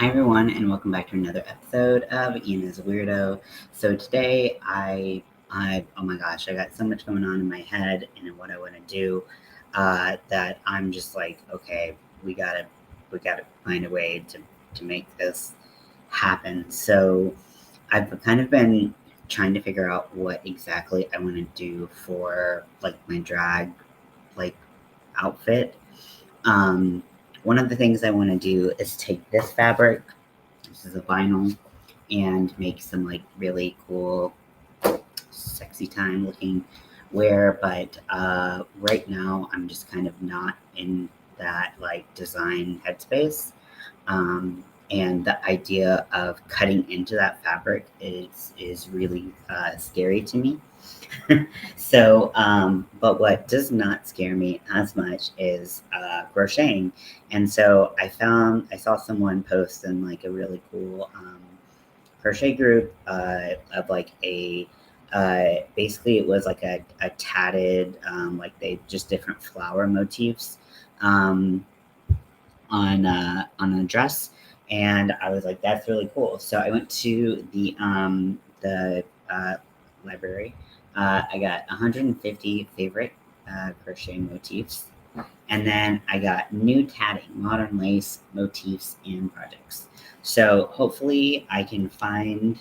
Hi everyone, and welcome back to another episode of Ian.is Weirdo. So today, oh my gosh, I got so much going on in my head and what I want to do that I'm just like, okay, we gotta find a way to make this happen. So I've kind of been trying to figure out what exactly I want to do for like my drag like outfit. Um, One of the things I want to do is take this fabric. This is a vinyl, and make some like really cool, sexy time looking wear. But right now, I'm just kind of not in that like design headspace. And the idea of cutting into that fabric is really scary to me. But what does not scare me as much is crocheting. And so I saw someone post in like a really cool crochet group of like basically it was like a tatted, like they just different flower motifs um, on a dress. And I was like, that's really cool. So I went to the library. I got 150 favorite crochet motifs, and then I got new tatting, modern lace motifs and projects. So hopefully I can find.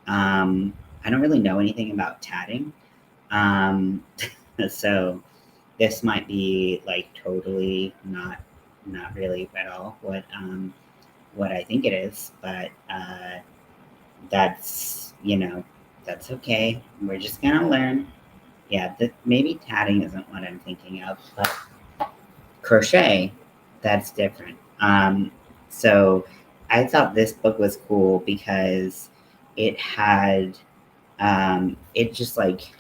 I don't really know anything about tatting, um, so this might be like totally not really at all what I think it is, but that's that's okay. We're just gonna learn. Yeah, maybe tatting isn't what I'm thinking of, but crochet, that's different. So I thought this book was cool because it had it just like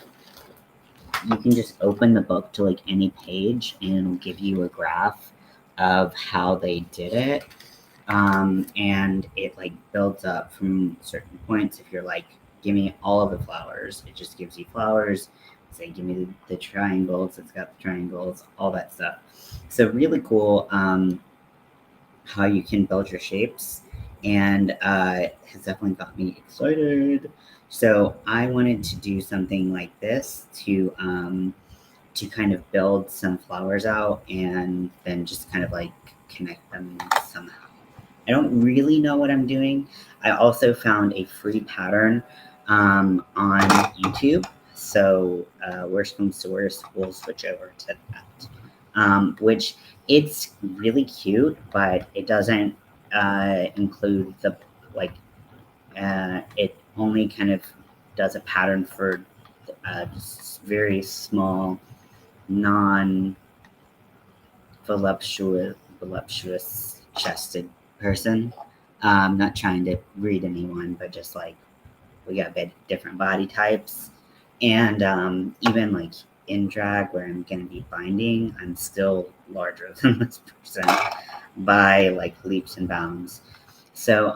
you can just open the book to like any page and it'll give you a graph of how they did it. And it like builds up from certain points. If you're like, give me all of the flowers, it just gives you flowers. Say, give me the triangles, it's got the triangles, all that stuff. So really cool how you can build your shapes, and it has definitely got me excited. So I wanted to do something like this to kind of build some flowers out and then just kind of like connect them somehow. I don't really know what I'm doing. I also found a free pattern on YouTube. So worst comes to worst, we'll switch over to that. Which it's really cute, but it doesn't include the like. It only kind of does a pattern for very small, non voluptuous chested person. Not trying to read anyone, but just like we got different body types, and even like in drag where I'm gonna be binding, I'm still larger than this person by like leaps and bounds. So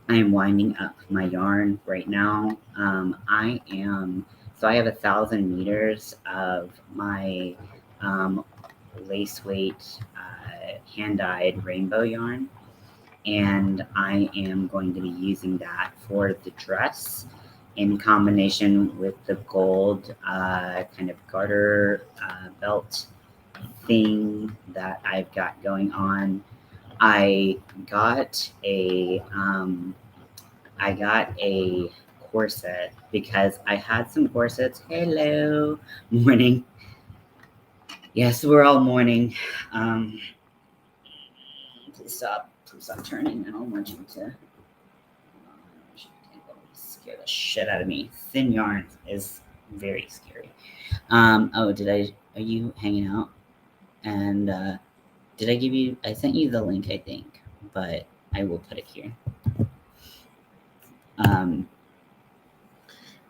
I am winding up my yarn right now. I have 1,000 meters of my um, lace weight hand dyed rainbow yarn, and I am going to be using that for the dress in combination with the gold kind of garter belt thing that I've got going on. I got a I got a corset because I had some corsets. Hello, morning. Yes, we're all mourning. Um, please stop turning. I don't want you to scare the shit out of me. Thin yarn is very scary. Oh, are you hanging out? And did I give you? I sent you the link, I think, but I will put it here. Um,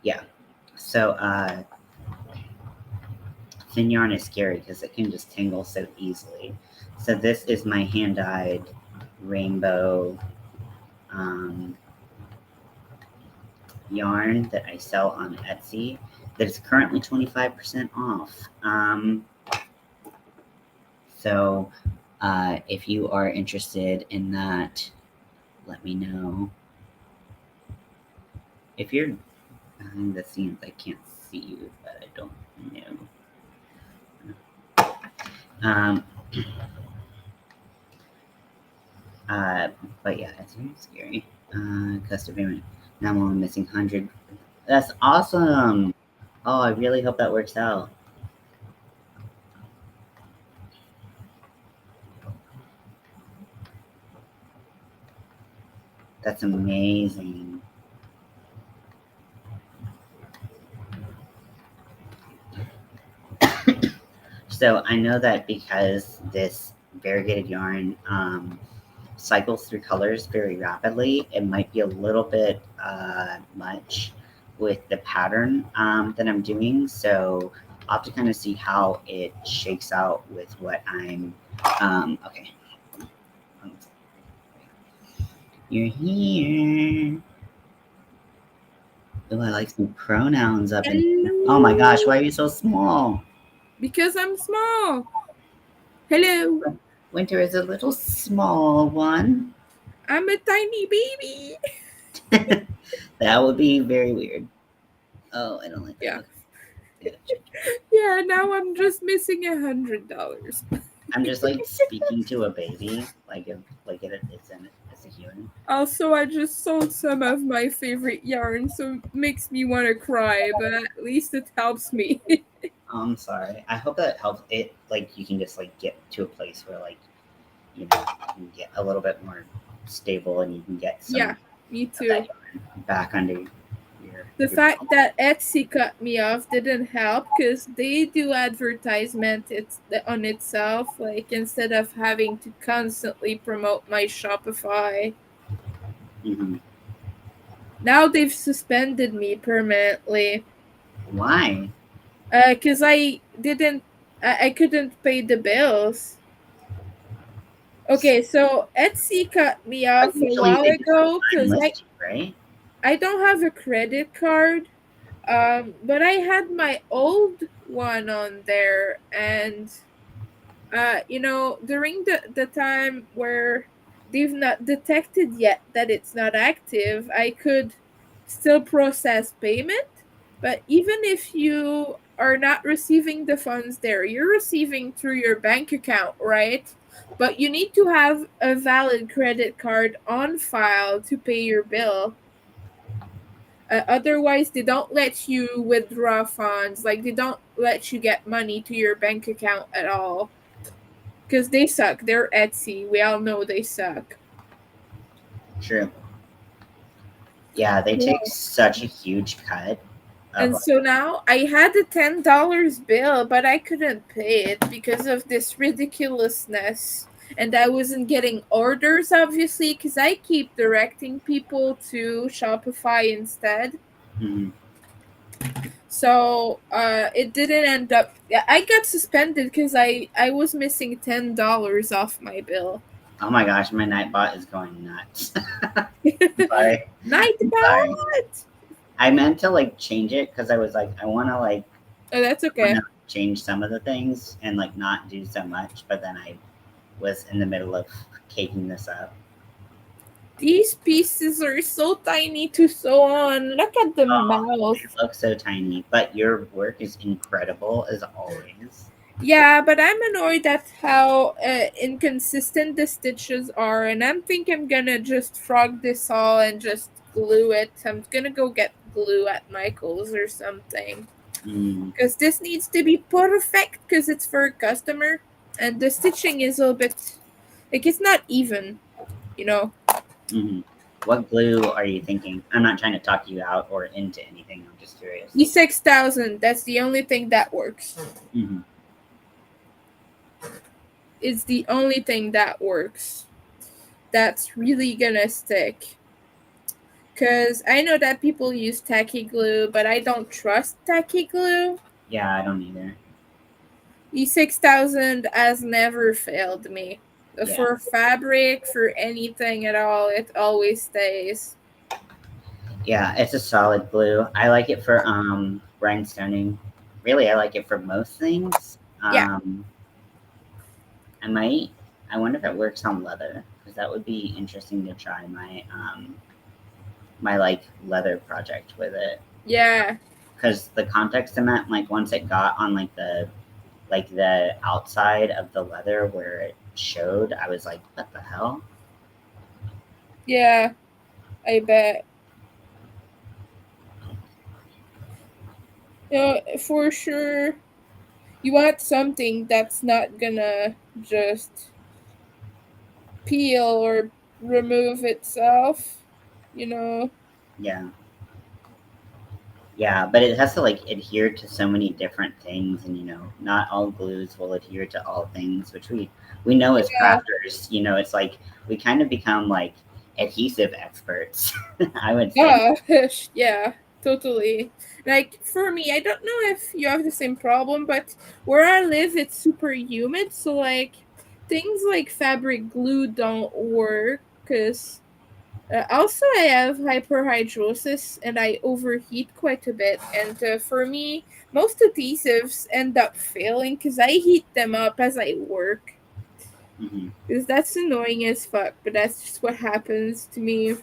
yeah. So thin yarn is scary because it can just tangle so easily. So this is my hand-dyed rainbow yarn that I sell on Etsy that is currently 25% off. So If you are interested in that, let me know. If you're behind the scenes, I can't see you, but I don't know. Um, but yeah, it's very scary. Custom payment. Now I'm only missing 100. That's awesome. Oh, I really hope that works out. That's amazing. So I know that because this variegated yarn cycles through colors very rapidly, it might be a little bit much with the pattern that I'm doing. So I'll have to kind of see how it shakes out with what I'm. Okay. You're here. Oh, I like some pronouns up in here. Oh my gosh, why are you so small? Because I'm small. Hello. Winter is a little small one. I'm a tiny baby. That would be very weird. Oh, I don't like that. Yeah. Okay. Yeah, change. Yeah, now I'm just missing $100. I'm just like speaking to a baby, it's a human. Also, I just sold some of my favorite yarn, so it makes me want to cry, but at least it helps me. I'm sorry. I hope that helps. It like you can just like get to a place where you can get a little bit more stable and you can get some Yeah, me of that too. yarn back under The your fact that Etsy cut me off didn't help because they do advertisement on itself, like instead of having to constantly promote my Shopify. Mhm. Now they've suspended me permanently. Why? Because I couldn't pay the bills. Okay, so Etsy cut me But off a usually while they just ago because unlist you, right? I don't have a credit card. But I had my old one on there, and during the time where they've not detected yet that it's not active, I could still process payment. But even if you are not receiving the funds there, you're receiving through your bank account, right? But you need to have a valid credit card on file to pay your bill. Otherwise, they don't let you withdraw funds. Like, they don't let you get money to your bank account at all. Because they suck. They're Etsy. We all know they suck. True. Yeah, they take Yeah. such a huge cut of And like. so now I had a $10 bill, but I couldn't pay it because of this ridiculousness. And I wasn't getting orders, obviously, because I keep directing people to Shopify instead. Mhm. So it didn't end up. Yeah, I got suspended because I was missing $10 off my bill. Oh my gosh, my Nightbot is going nuts. Sorry. I'm sorry. Nightbot. I meant to like change it because I was like, Oh, that's I want okay. to change some of the things and like not do so much, but then I was in the middle of caking this up. These pieces are so tiny to sew on. Look at the Oh, they mouth. look so tiny, but your work is incredible as always. Yeah, but I'm annoyed at how inconsistent the stitches are, and I'm think I'm gonna just frog this all and just glue it. I'm gonna go get glue at Michael's or something. Mm, Because this needs to be perfect because it's for a customer, and the stitching is a little bit like it's not even, you know. mhm. What glue are you thinking? I'm not trying to talk you out or into anything. I'm just curious. E6000, that's the only thing that works. Hmm. It's the only thing that works. That's really gonna stick. Because I know that people use tacky glue, but I don't trust tacky glue. Yeah, I don't either. E6000 has never failed me. Yeah, For fabric, for anything at all, it always stays. yeah, it's a solid glue. I like it for rhinestoning. Really, I like it for most things. Yeah. I might. I wonder if it works on leather, because that would be interesting to try my like leather project with it. Yeah. Because the context cement, like once it got on like the outside of the leather where it showed, I was like, what the hell? Yeah, I bet. For sure, you want something that's not gonna just peel or remove itself, you know? Yeah. Yeah, but it has to like adhere to so many different things, and not all glues will adhere to all things, which we know as Yeah. crafters. It's like we kind of become like adhesive experts, I would say. Yeah, yeah, totally. Like for me, I don't know if you have the same problem, but where I live, it's super humid, so like things like fabric glue don't work because also I have hyperhidrosis and I overheat quite a bit. And for me, most adhesives end up failing because I heat them up as I work. Hmm. Because that's annoying as fuck, but that's just what happens to me.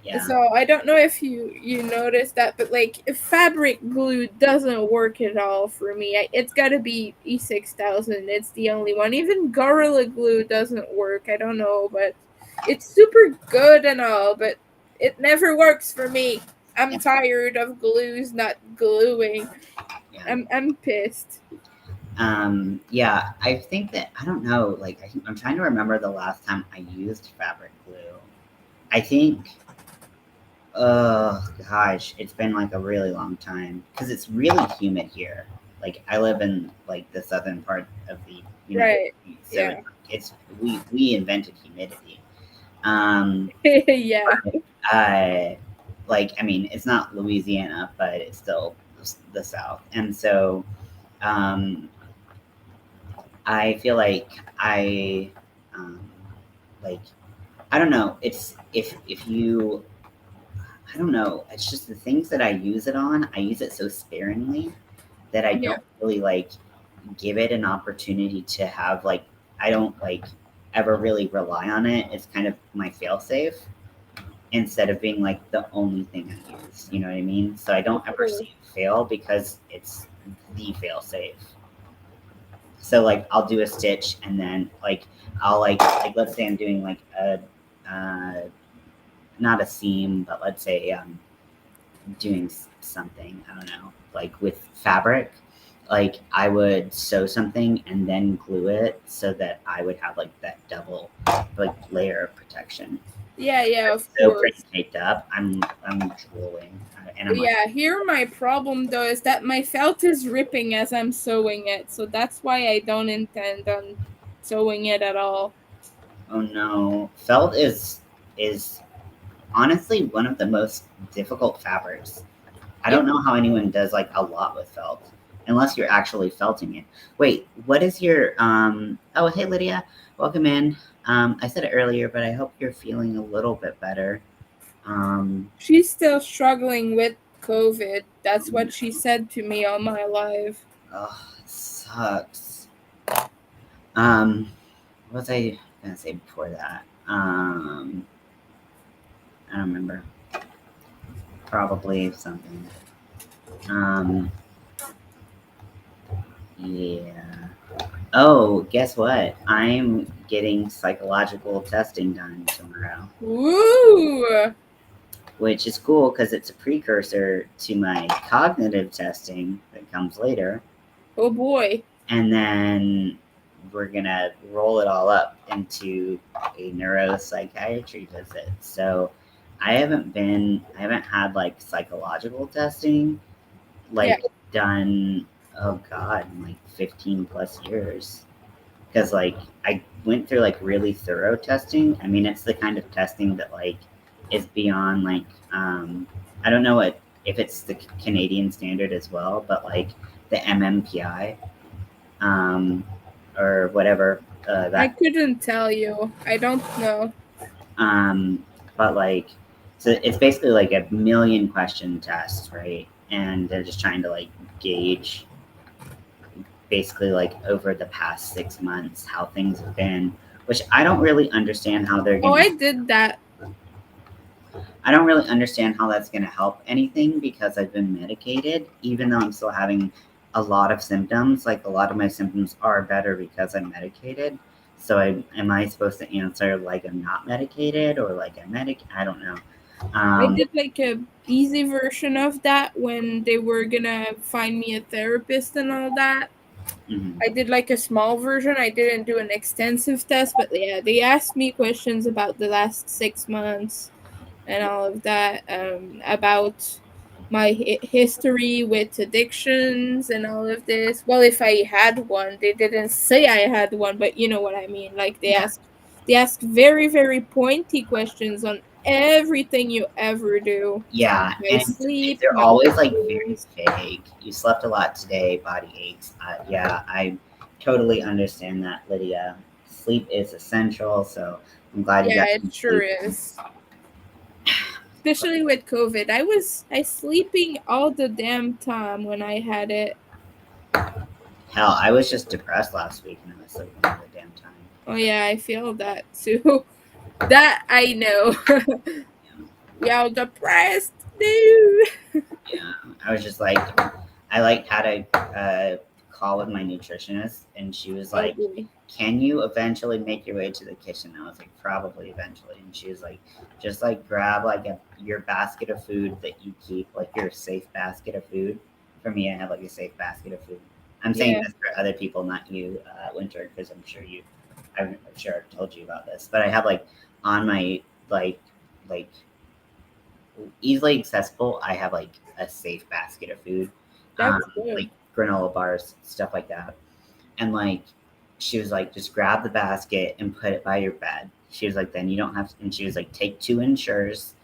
Yeah, So I don't know if you noticed that, but like if fabric glue doesn't work at all for me. It's got to be E6000. It's the only one. Even Gorilla Glue doesn't work. I don't know, but it's super good and all, but it never works for me. I'm yeah, tired of glues not gluing. yeah. I'm pissed. Yeah, I think that I don't know. Like, I'm trying to remember the last time I used fabric glue. I think, oh gosh, it's been like a really long time because it's really humid here. Like, I live in like the southern part of the United Right. States, so Yeah. it's we invented humidity. Um, Yeah. uh, like I mean, it's not Louisiana, but it's still the South, and so um, I feel like um, like I don't know. It's if you I don't know. It's just the things that I use it on. I use it so sparingly that I Yeah. don't really like give it an opportunity to have like I don't like ever really rely on it. It's kind of my fail safe instead of being like the only thing I use. You know what I mean? So I don't ever Sure. see it fail because it's the fail safe. So like I'll do a stitch and then like I'll like let's say I'm doing like a not a seam, but let's say doing something, I don't know, like with fabric, like I would sew something and then glue it so that I would have like that double like layer of protection. Yeah, yeah, of So pretty course. taped up, I'm drooling, and I'm like, Yeah, here my problem though is that my felt is ripping as I'm sewing it, so that's why I don't intend on sewing it at all. oh no, felt is honestly one of the most difficult fabrics. I Yeah, don't know how anyone does like a lot with felt unless you're actually felting it. Wait, what is your oh hey Lydia, welcome in. I said it earlier, but I hope you're feeling a little bit better. Um she's still struggling with COVID. oh, That's no. what she said to me all my life. Oh, it sucks. Um what was I gonna say before that? I don't remember. Probably something. Um yeah. Oh, guess what? I'm getting psychological testing done tomorrow, Woo! which is cool because it's a precursor to my cognitive testing that comes later. Oh boy. And then we're going to roll it all up into a neuropsychiatry visit. So I haven't had like psychological testing Yeah. like done, oh God, in like 15 plus years. Because like I went through like really thorough testing. I mean, it's the kind of testing that like is beyond like I don't know what if it's the Canadian standard as well, but like the MMPI um, or whatever I that. couldn't tell you. I don't know. Um, but like so it's basically like a million question test, right? And they're just trying to like gauge basically like over the past 6 months how things have been, which I don't really understand how they're Oh, gonna. I did that. I don't really understand how that's gonna help anything because I've been medicated, even though I'm still having a lot of symptoms. Like a lot of my symptoms are better because I'm medicated. So am I supposed to answer like I'm not medicated or like I'm I don't know. I Um, did like a easy version of that when they were gonna find me a therapist and all that. mhm. I did like a small version. I didn't do an extensive test, but yeah, they asked me questions about the last 6 months and all of that, about my history with addictions and all of this. Well, if I had one, they didn't say I had one, but you know what I mean. Like Yeah. they ask very very pointy questions on everything you ever do. Yeah, My and sleep, they're my always like very meals. vague. You slept a lot today, body aches. Yeah, I totally understand that, Lydia. Sleep is essential, so I'm glad you Yeah, got it some sure sleep. is. Especially with COVID. I sleeping all the damn time when I had it. Hell, I was just depressed last week and I was sleeping all the damn time. Oh yeah, I feel that too. That I know. Yeah, We all depressed, dude. yeah. I was just like, I like had a call with my nutritionist, and she was Oh like, boy. "Can you eventually make your way to the kitchen?" I was like, "Probably eventually." And she was like, "Just like grab like your basket of food that you keep, like your safe basket of food." For me, I have like a safe basket of food. I'm saying Yeah. this for other people, not you, Winter, because I'm sure I've told you about this. But I have like on my like easily accessible. I have like a safe basket of food, That's like good. granola bars, stuff like that. And like, she was like, just grab the basket and put it by your bed. She was like, then you don't have to, and she was like, take two Ensures.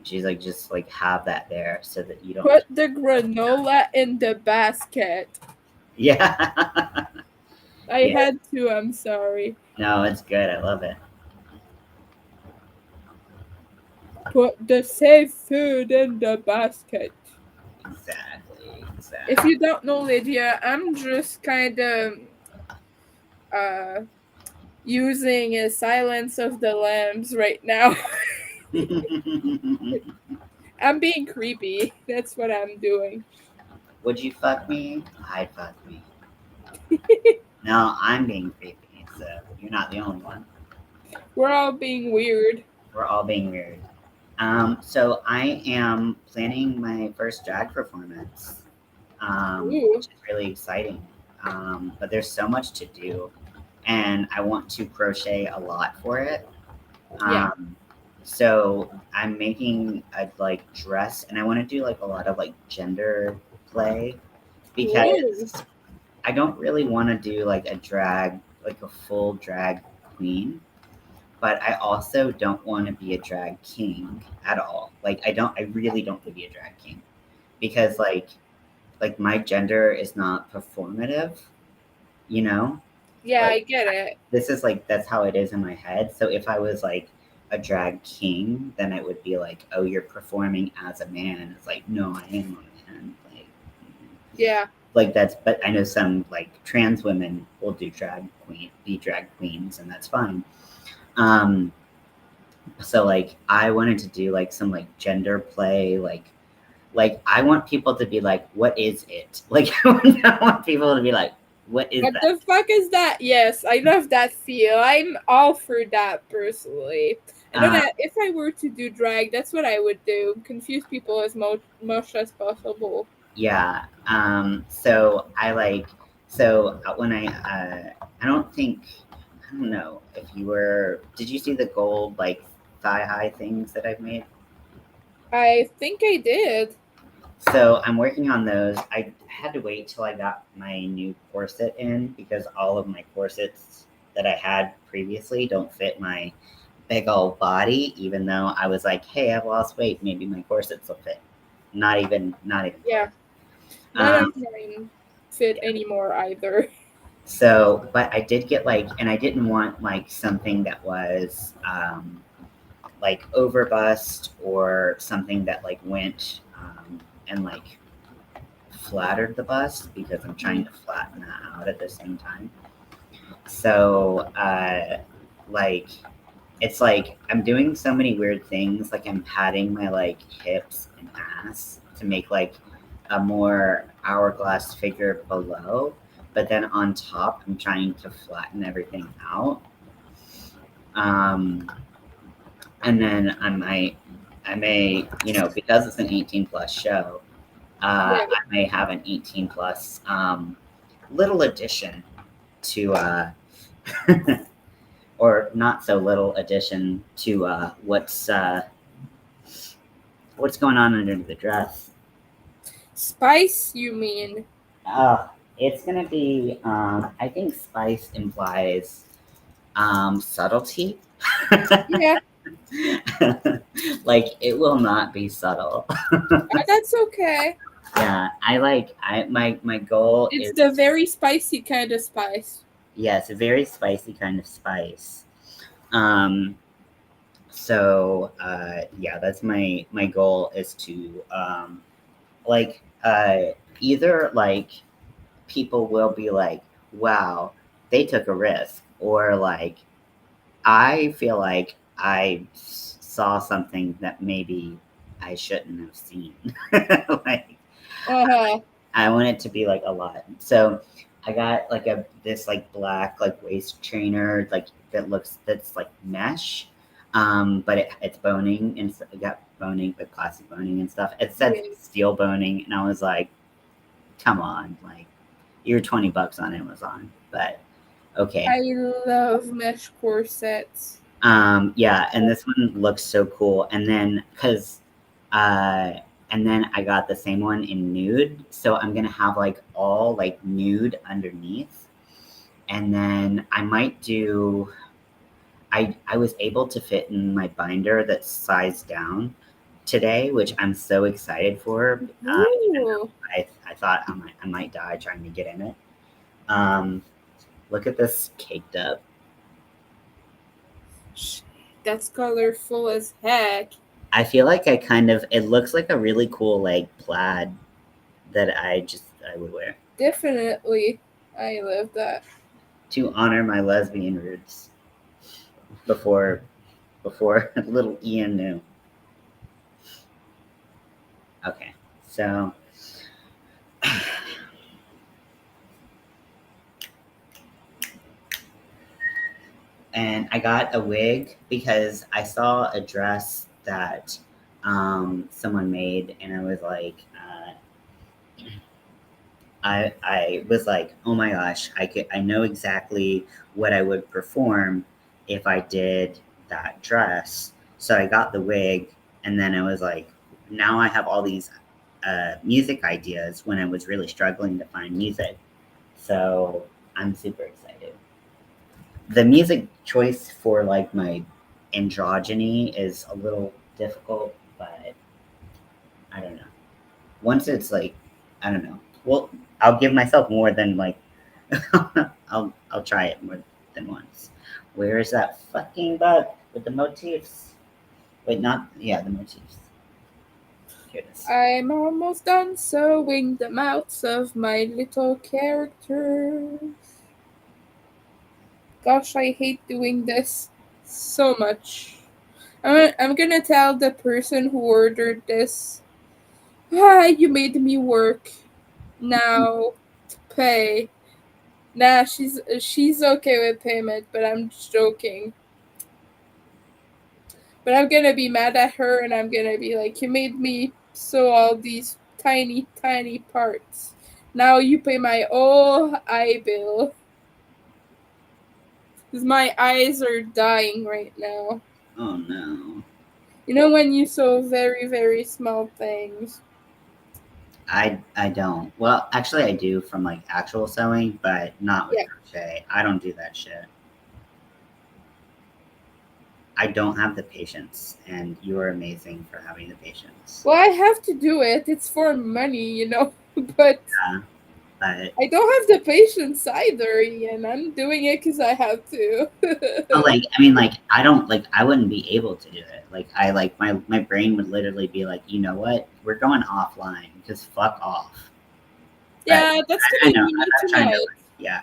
She's like, just like have that there so that you don't. Put the granola in the basket. Yeah. I Yeah. had to, I'm sorry. No, it's good. I love it. Put the safe food in the basket. Exactly. If Exactly. you don't know Lydia, I'm just kind of uh using a Silence of the Lambs right now. I'm being creepy. That's what I'm doing. Would you fuck me? I'd fuck me. No, I'm being creepy, so you're not the only one. We're all being weird. We're all being weird. So I am planning my first drag performance, which Ooh. is really exciting. But there's so much to do, and I want to crochet a lot for it. Yeah. Um, so I'm making a like dress, and I want to do like a lot of like gender play Ooh. because I don't really want to do like a drag, like a full drag queen, but I also don't want to be a drag king at all. Like I really don't want to be a drag king because like my gender is not performative, you know? Yeah, Like I get it. this is like that's how it is in my head. So if I was like a drag king, then it would be like, oh, you're performing as a man, and it's like, no, I am a man. Yeah. Like that's, but I know some like trans women will do be drag queens, and that's fine. Um, so like I wanted to do like some like gender play, like I want people to be like, what is it? Like I want people to be like, what is What that? the fuck is that? Yes, I love that feel. I'm all for that personally. I know Uh, that if I were to do drag, that's what I would do. Confuse people as much as possible. yeah. So I like so when I don't think I don't know if you were did you see the gold like thigh high things that I've made? I think I did. So I'm working on those. I had to wait till I got my new corset in because all of my corsets that I had previously don't fit my big old body, even though I was like, hey, I've lost weight, maybe my corsets will fit. Not even close. Yeah. None of Um, mine fit anymore either. so but I did get like and I didn't want like something that was like overbust or something that like went and like flattered the bust because I'm trying to flatten that out at the same time. So, like, it's like I'm doing so many weird things. Like I'm padding my like hips and ass to make like a more hourglass figure below, but then on top I'm trying to flatten everything out. Um, and then I may, because it's an 18 plus show, Yeah. I may have an 18 plus little addition to, or not so little addition to what's going on under the dress. Spice, you mean? It's gonna be. I think spice implies subtlety. Yeah. Like it will not be subtle. That's okay. Yeah, my goal It's is, the very spicy kind of spice. yeah, it's a very spicy kind of spice. Um, so yeah, that's my goal is to like either like people will be like, wow, they took a risk, or like I feel like I saw something that maybe I shouldn't have seen. Like Uh-huh. I want it to be like a lot. So I got like this like black like waist trainer like that's like mesh, but it's boning and it got boning, but classic boning and stuff. It said Yeah. steel boning, and I was like, come on, like you're $20 on Amazon, but okay. I love mesh corsets. Yeah, and this one looks so cool. And then, uh, and then I got the same one in nude, so I'm gonna have like all like nude underneath, and then I might do. I was able to fit in my binder that's sized down today, which I'm so excited for. Even though Ooh. I thought I might die trying to get in it. Um, Look at this caked up. That's colorful as heck. I feel like it looks like a really cool like plaid that I would wear Definitely. I love that. to honor my lesbian roots before little Ian knew. Okay, so and I got a wig because I saw a dress that someone made, and I was like, I was like, oh my gosh, I know exactly what I would perform if I did that dress. So I got the wig, and then I was like, now I have all these music ideas when I was really struggling to find music. So I'm super excited. The music choice for like my androgyny is a little difficult, but I don't know. Once it's like, I don't know. Well, I'll give myself more than like I'll try it more than once. Where is that fucking bug with the motifs? Wait, not yeah, the motifs. Here it is. I'm almost done sewing the mouths of my little characters. Gosh, I hate doing this so much. I'm gonna tell the person who ordered this. Ah, you made me work. Now to pay. Nah, she's okay with payment, but I'm joking. But I'm gonna be mad at her, and I'm gonna be like, you made me sew all these tiny, tiny parts. Now you pay my whole eye bill. Because my eyes are dying right now. Oh no. You know when you sew very, very small things? I don't. Well, actually I do from like actual sewing, but not with Yeah. crochet. I don't do that shit. I don't have the patience, and you are amazing for having the patience. Well, I have to do it. It's for money. But Yeah, but I don't have the patience either, Ian. I'm doing it because I have to. like I mean, like I don't like I wouldn't be able to do it. Like I like my brain would literally be like, you know what, we're going offline because fuck off. But Yeah, that's I gonna know be me tonight.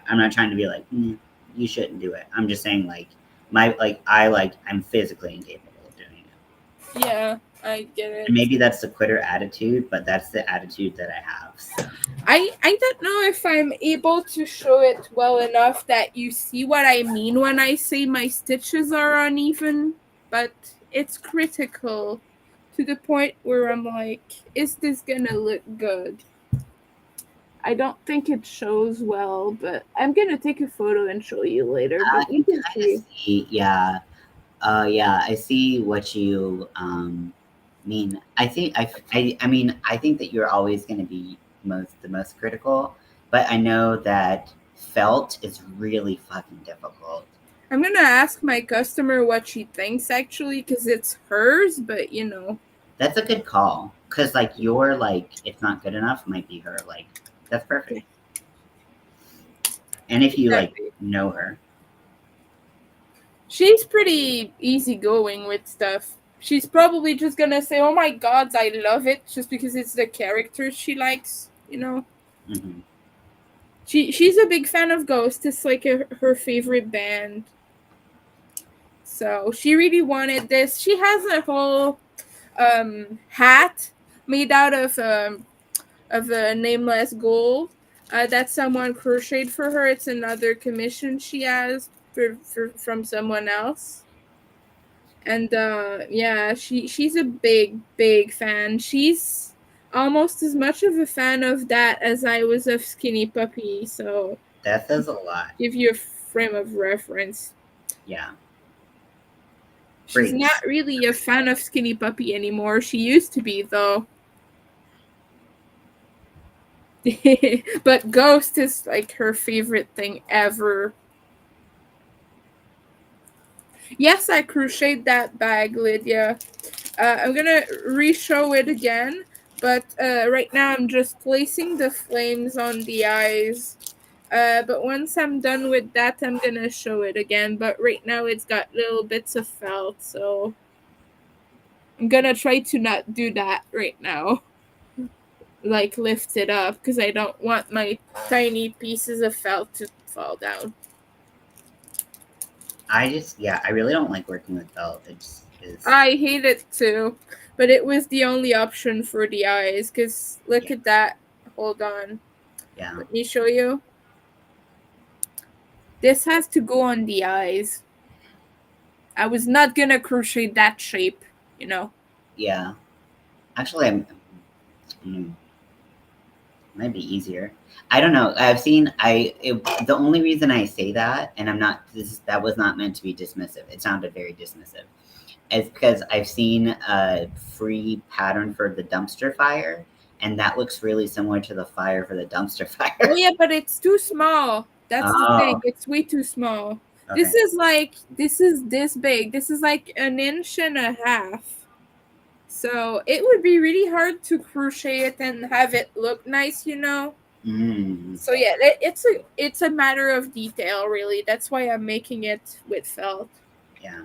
I'm not trying to be like, you shouldn't do it. I'm just saying like I'm physically incapable of doing it. Yeah, I get it. And maybe that's the quitter attitude, but that's the attitude that I have. So I don't know if I'm able to show it well enough that you see what I mean when I say my stitches are uneven, but it's critical to the point where I'm like, is this gonna look good? I don't think it shows well, but I'm gonna take a photo and show you later, I but you can can kind of see. see, yeah. Yeah, I see what you mean. I mean, I think that you're always going to be the most critical, but I know that felt is really fucking difficult. I'm gonna ask my customer what she thinks actually, because it's hers, but you know. That's a good call because like your like it's not good enough might be her like that's perfect. And if you like Exactly. know her, She's pretty easygoing with stuff. She's probably just gonna say, "Oh my god, I love it," just because it's the characters she likes. You know, hmm she's a big fan of Ghost. It's like her favorite band. So she really wanted this. She has a whole hat made out of a nameless gold that someone crocheted for her. It's another commission she has from someone else. And yeah, she's a big fan. She's almost as much of a fan of that as I was of Skinny Puppy, so that says a lot. give you a frame of reference. Yeah, She's great. not really a fan of Skinny Puppy anymore. She used to be though. But Ghost is like her favorite thing ever. Yes, I crocheted that bag, Lydia. I'm gonna re-show it again, but right now I'm just placing the flames on the eyes. But once I'm done with that, I'm gonna show it again. But right now it's got little bits of felt, so I'm gonna try to not do that right now. Like lift it up, because I don't want my tiny pieces of felt to fall down. I really don't like working with felt. It's is I hate it too, but it was the only option for the eyes, because look yeah at that. Hold on. yeah Let me show you. This has to go on the eyes. I was not gonna crochet that shape, you know. yeah. Actually, mm, might be easier. I don't know. The only reason I say that, and that was not meant to be dismissive. It sounded very dismissive. Is because I've seen a free pattern for the dumpster fire, and that looks really similar to the fire for the dumpster Oh fire. yeah, but it's too small. That's the thing. Oh, It's way too small. okay. This is this big. This is like an inch and a half. So it would be really hard to crochet it and have it look nice, you know. Mm, So yeah, it's a matter of detail, really. That's why I'm making it with felt. yeah.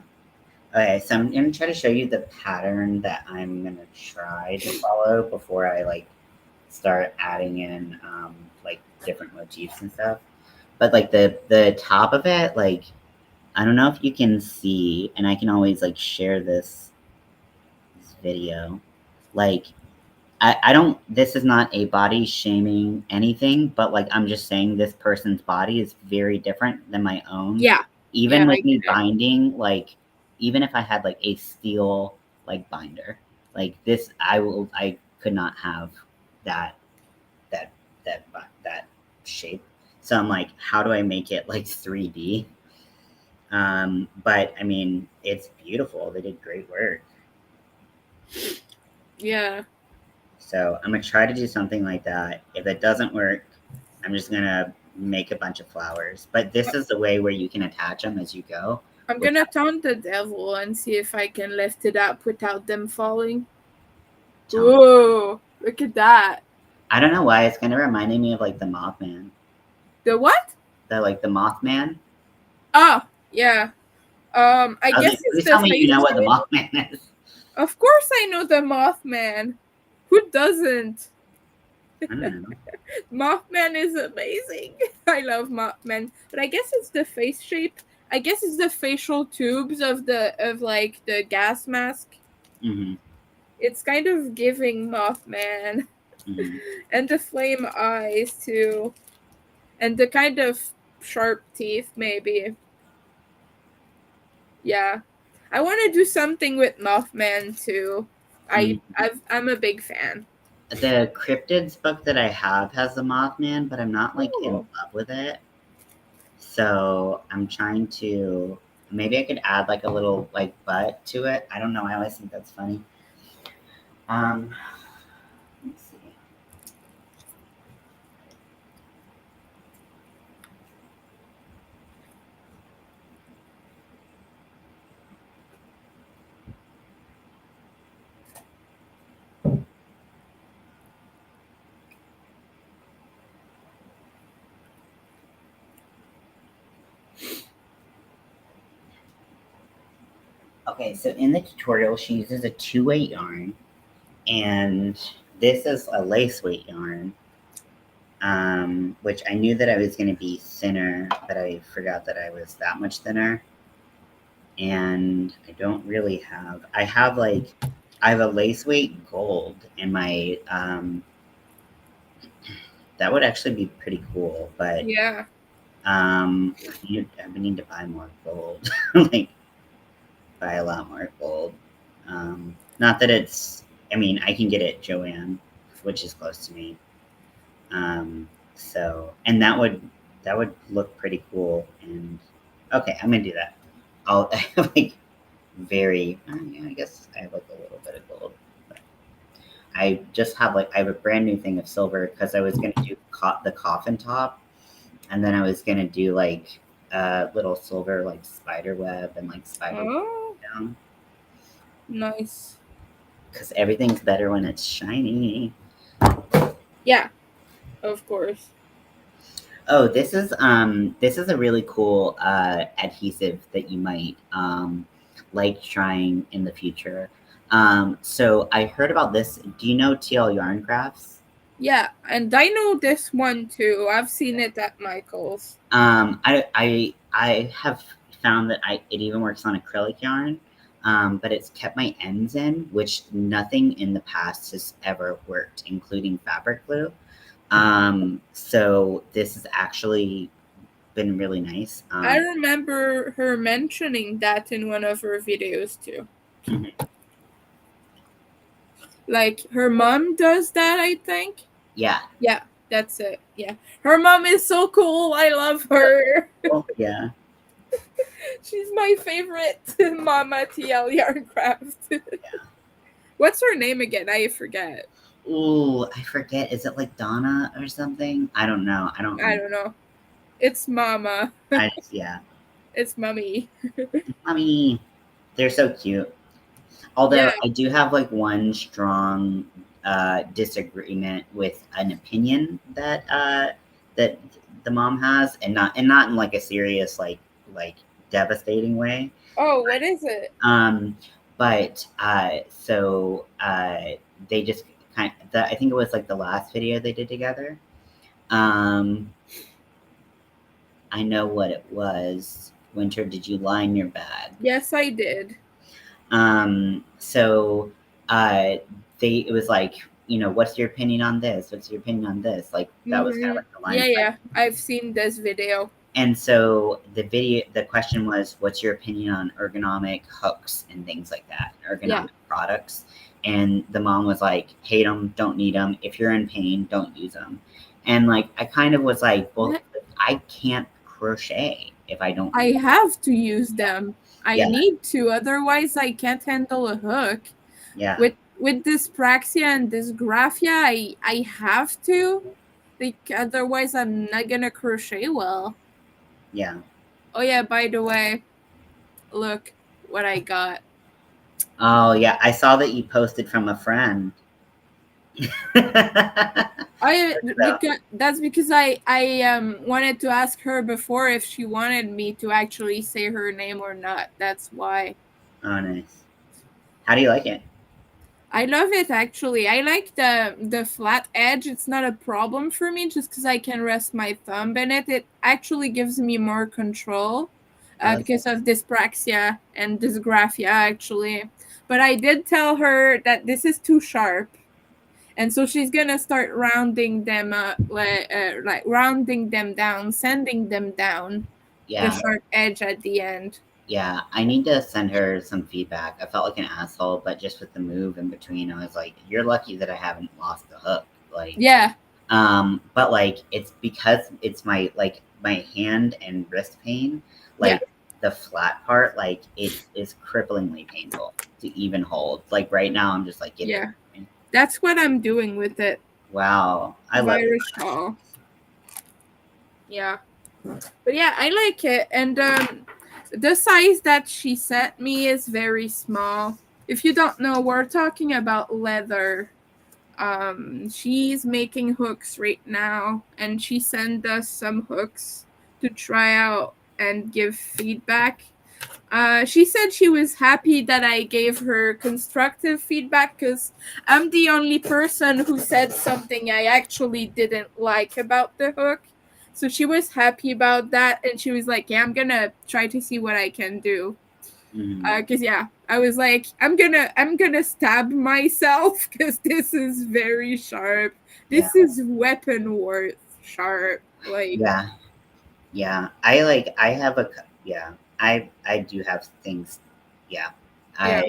Okay, so I'm gonna try to show you the pattern that I'm gonna try to follow before I like start adding in like different motifs and stuff. But like the top of it, like I don't know if you can see, and I can always like share this video. Like I don't this is not a body shaming anything, but like I'm just saying this person's body is very different than my own. Yeah, Even yeah, I with me get it. binding, like even if I had like a steel like binder, like this I could not have that that that shape. So I'm like, how do I make it like 3D? But I mean, it's beautiful. They did great work. Yeah. So I'm gonna try to do something like that. If it doesn't work, I'm just gonna make a bunch of flowers. But this is the way where you can attach them as you go. I'm gonna Without, taunt the devil and see if I can lift it up without them falling. tell- Whoa, look at that. I don't know why it's kind of reminding me of like the Mothman. The what? The Mothman. Oh, yeah. I I was guess like, it's please the tell me you know what the faceplate. Mothman is. Of course I know the Mothman. Who doesn't? I don't know. Mothman is amazing. I love Mothman, but I guess it's the face shape. I guess it's the facial tubes of like the gas mask. Mm-hmm. It's kind of giving Mothman, Mm-hmm. and the flame eyes too, and the kind of sharp teeth maybe. Yeah, I want to do something with Mothman too. Mm-hmm. I'm a big fan. The cryptids book that I have has the Mothman, but I'm not like in Oh, love with it. So I'm trying to maybe I could add like a little like butt to it. I don't know. I always think that's funny. Um, let's see. Okay, so in the tutorial, she uses a 2-weight yarn, and this is a lace weight yarn, which I knew that I was going to be thinner, but I forgot that I was that much thinner. And I don't really have. I have a lace weight gold in my. That would actually be pretty cool, but yeah. I need to buy more gold. Like buy a lot more gold. Not that it's. I mean, I can get it at Joanne, which is close to me. And that would look pretty cool. And okay, I'm gonna do that. I'll like very. Yeah, I guess I have like a little bit of gold. But I just have like I have a brand new thing of silver because I was gonna do the coffin top, and then I was gonna do like little silver like spider web and like spider Oh, down nice. because everything's better when it's shiny. Yeah, of course. Oh, this is a really cool adhesive that you might like trying in the future. So I heard about this. Do you know TL Yarn Crafts? Yeah, and I know this one too. I've seen it at Michael's. I have found that it even works on acrylic yarn, but it's kept my ends in, which nothing in the past has ever worked, including fabric glue. So this has actually been really nice. I remember her mentioning that in one of her videos too. Mhm. Like her mom does that, I think. Yeah. Yeah, that's it. Yeah. Her mom is so cool. I love her. Well, yeah. She's my favorite Mama TL Yarncraft. What's her name again? I forget. Ooh, I forget. Is it like Donna or something? I don't know. I don't I remember. don't know. It's Mama. Yeah. It's Mummy. I mean, they're so cute. Yeah. Although I do have like one strong disagreement with an opinion that the mom has, and not in like a serious like devastating way. Oh, what is it? Um, but they just I think it was like the last video they did together. Um, I know what it was. Winter, did you line your bag? Yes, I did. So uh, it was like, what's your opinion on this? What's your opinion on this? Like that was kind of like the line Yeah, of yeah. I've seen this video. And so the question was, what's your opinion on ergonomic hooks and things like that, Yeah. ergonomic products? And the mom was like, hate them, don't need them. If you're in pain, don't use them. And like, I kind of was like, well, I can't crochet if I don't I use have to use them. I Yeah, need to, otherwise I can't handle a hook. yeah, With dyspraxia and dysgraphia, I have to. Like otherwise I'm not gonna crochet well. yeah. Oh yeah, by the way, look what I got. Oh, yeah. I saw that you posted from a friend. I So, because that's because I wanted to ask her before if she wanted me to actually say her name or not. That's why. oh, nice. How do you like it? I love it actually. I like the flat edge. It's not a problem for me just because I can rest my thumb in it. It actually gives me more control Oh, that's because of dyspraxia and dysgraphia actually. But I did tell her that this is too sharp, and so she's gonna start rounding them up, like rounding them down, sanding them down, the yeah. sharp edge at the end. Yeah, I need to send her some feedback. I felt like an asshole, but just with the move in between, I was like, "You're lucky that I haven't lost the hook." Like, Yeah, but like it's because it's my hand and wrist pain, yeah, like the flat part, like it is cripplingly painful to even hold. Like right now, I'm just like, get it. yeah. That's what I'm doing with it. Wow, I love it. Virus shawl. Yeah. But yeah, I like it. And the size that she sent me is very small. If you don't know, we're talking about leather. She's making hooks right now, and she sent us some hooks to try out and give feedback. She said she was happy that I gave her constructive feedback because I'm the only person who said something I actually didn't like about the hook. So she was happy about that, and she was like, "Yeah, I'm gonna try to see what I can do." Mhm. Cause yeah, I was like, I'm gonna stab myself because this is very sharp. Yeah, This is weapon worth sharp. Like, yeah. Yeah, I have yeah, I do have things, yeah, yeah,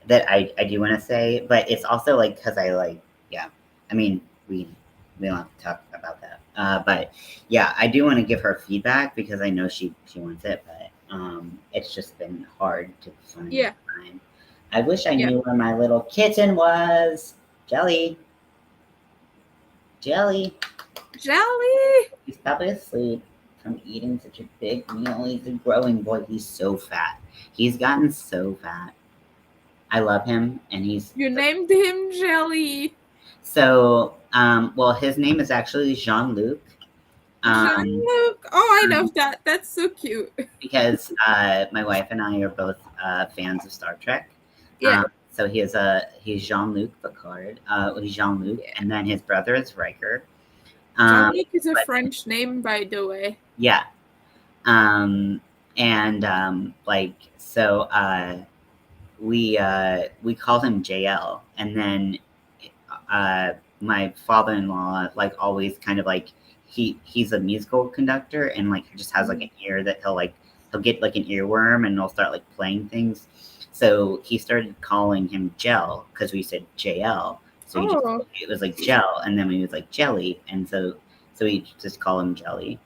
I I do want to say, but it's also like because I like, yeah, I mean we don't have to talk about that, but yeah, I do want to give her feedback because I know she wants it, but it's just been hard to find yeah, the time. I wish I yeah. knew where my little kitten was. Jelly, Jelly. Jelly. He's probably asleep from eating such a big meal. He's a growing boy. He's so fat. He's gotten so fat. I love him, and he's You named him Jelly. so. Well, his name is actually Jean Luc. Um, Jean-Luc. Oh, I love that. That's so cute. because my wife and I are both fans of Star Trek. Yeah. So he's Jean Luc Picard. He's Jean Luc, Yeah. and then his brother is Riker. Um, Jean-Luc is a but French name, by the way. yeah, um, and like so. We called him JL, and then uh, my father-in-law like always kind of like he's a musical conductor and like he just has like an ear that he'll get like an earworm and he'll start like playing things. So he started calling him Gel because we said JL. So Oh, it was like Gel, and then we was like Jelly, and so we just call him Jelly,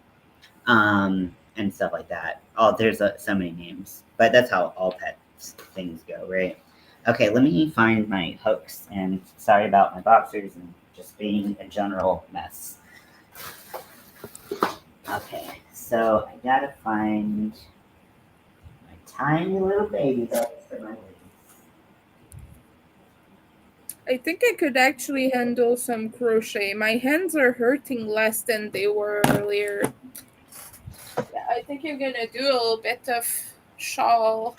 and stuff like that. Oh, there's so many names, but that's how all pets things go, right? Okay, let me find my hooks, and sorry about my boxers and just being a general mess. Okay, so I gotta find my tiny little baby hooks for my legs. I think I could actually handle some crochet. My hands are hurting less than they were earlier. Yeah, I think I'm gonna do a little bit of shawl.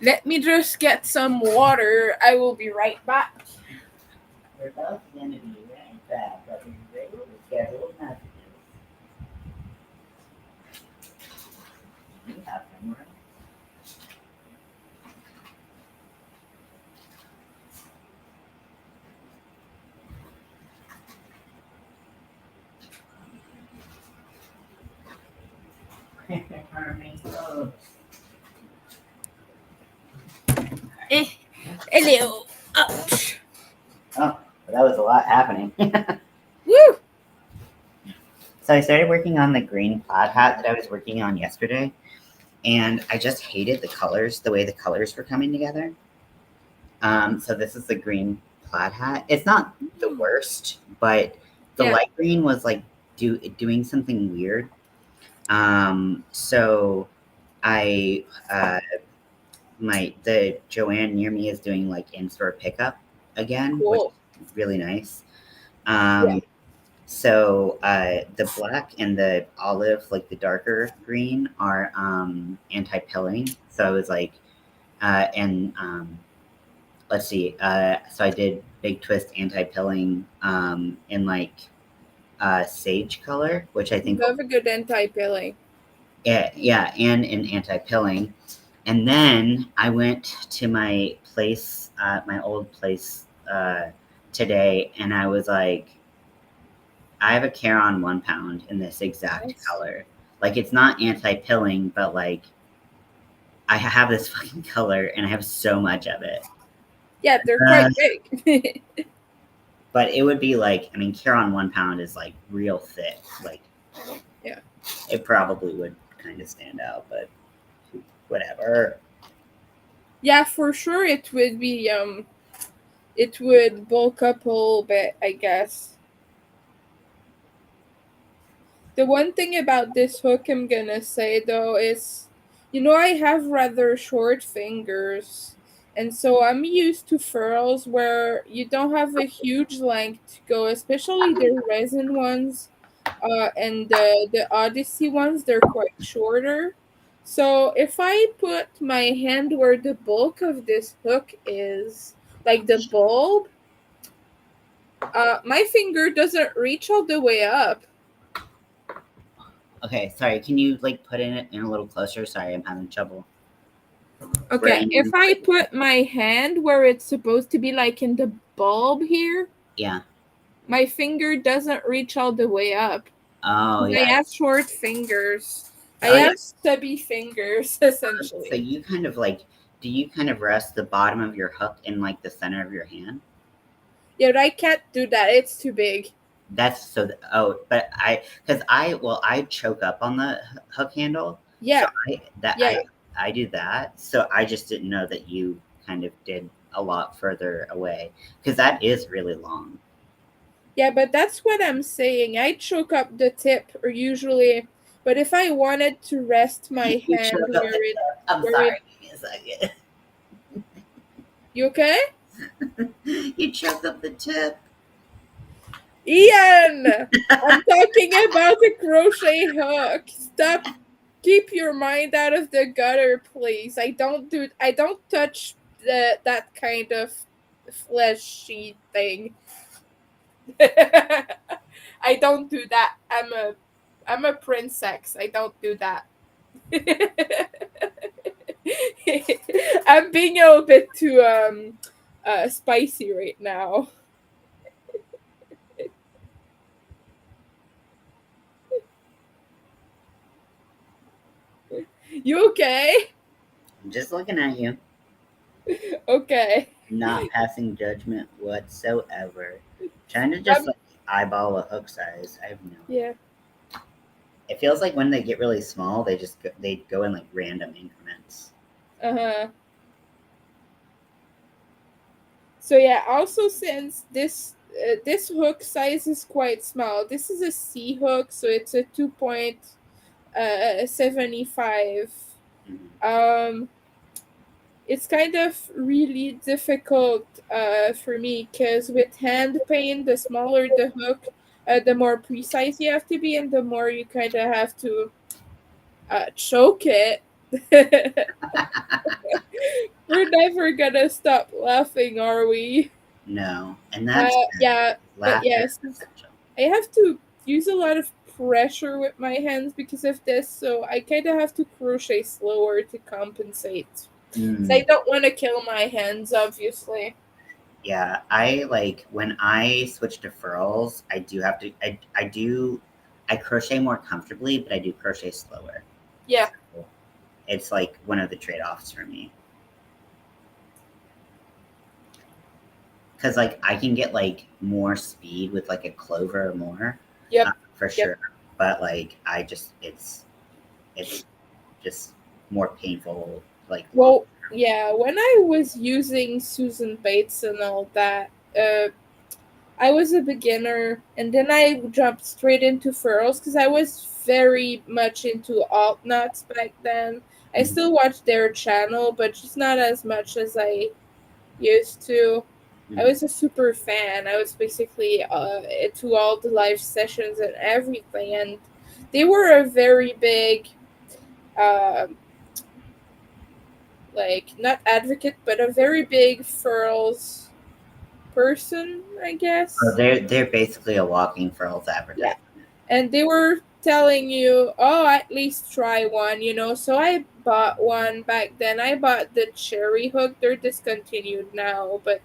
Let me just get some water. I will be right back. We're both gonna be right back, but we regularly scheduled messages. You have them, right? Hello. Ouch. Oh, that was a lot happening. Woo! So I started working on the green plaid hat that I was working on yesterday, and I just hated the colors, the way the colors were coming together. So this is the green plaid hat. It's not the worst, but the Yeah. light green was like doing something weird. So I the Joanne near me is doing like in-store pickup again, which Cool. is really nice. Yeah. Um, So the black and the olive, like the darker green, are anti-pilling. So I was like, and let's see. So I did big twist anti-pilling in like sage color, which I think, You have a good anti-pilling. yeah, and in anti-pilling. And then I went to my place, my old place today, and I was like, I have a Caron 1 pound in this exact Nice. color. Like it's not anti-pilling, but like I have this fucking color and I have so much of it. Yeah, they're Uh, quite big. but it would be like, I mean, Caron 1 pound is like real thick. Like Yeah. it probably would kind of stand out, but whatever. Yeah, for sure it would bulk up a little bit, I guess. The one thing about this hook I'm gonna say though is, I have rather short fingers, and so I'm used to furls where you don't have a huge length to go, especially the resin ones, and the Odyssey ones. They're quite shorter. So if I put my hand where the bulk of this hook is, like the bulb, my finger doesn't reach all the way up. Okay, sorry. Can you like put it in a little closer? Sorry, I'm having trouble. Okay, if Brain. I put my hand where it's supposed to be, like in the bulb here, Yeah. my finger doesn't reach all the way up. Oh 'Cause yeah. I have short fingers. I Oh yeah. have stubby fingers, So essentially. you kind of like, do you kind of rest the bottom of your hook in like the center of your hand? Yeah, but I can't do that. It's too big. That's so. Oh, but because I choke up on the hook handle, so Yeah, I that yeah. I do that. So I just didn't know that you kind of did a lot further away because that is really long. Yeah, but that's what I'm saying. I choke up the tip or usually, but if I wanted to rest my You hand choke up the tip. I'm where it sorry. Give me a second. you okay? You choke up the tip. Ian, I'm talking about a crochet hook. Stop. Keep your mind out of the gutter, please. I don't touch that kind of fleshy thing. I don't do that. I'm a princess. I don't do that. I'm being a little bit too spicy right now. You okay? I'm just looking at you, Okay. not passing judgment whatsoever. Trying to just Um, like eyeball a hook size. I have no. yeah. It feels like when they get really small, they go in like random increments. Uh-huh. So yeah, also since this hook size is quite small. This is a C hook, so it's a 2.75. Mhm. Um it's kind of really difficult for me because with hand paint, the smaller the hook, the more precise you have to be, and the more you kind of have to choke it. We're never gonna stop laughing, are we? No, and that's Yeah, but laughter yes, is essential. I have to use a lot of pressure with my hands because of this, so I kind of have to crochet slower to compensate. So I Mm, don't want to kill my hands, obviously. yeah, I like when I switch to furls. I do have to. I do. I crochet more comfortably, but I do crochet slower. Yeah. So it's like one of the trade offs for me. Because like I can get like more speed with like a clover or more, Yep. for Yep. sure. But like I just it's just more painful. Like long. Well, yeah, when I was using Susan Bates and all that, I was a beginner, and then I jumped straight into furls because I was very much into alt nuts back then. I Mhm, still watch their channel, but just not as much as I used to. I mhm. was a super fan. I was basically to all the live sessions and everything, and they were a very big uh, like not advocate, but a very big furls person, I Oh, guess. they're basically a walking furls Yeah. advertisement. And they were telling you, oh, at least try one, you know. So I bought one back then. I bought the cherry hook. They're discontinued now, but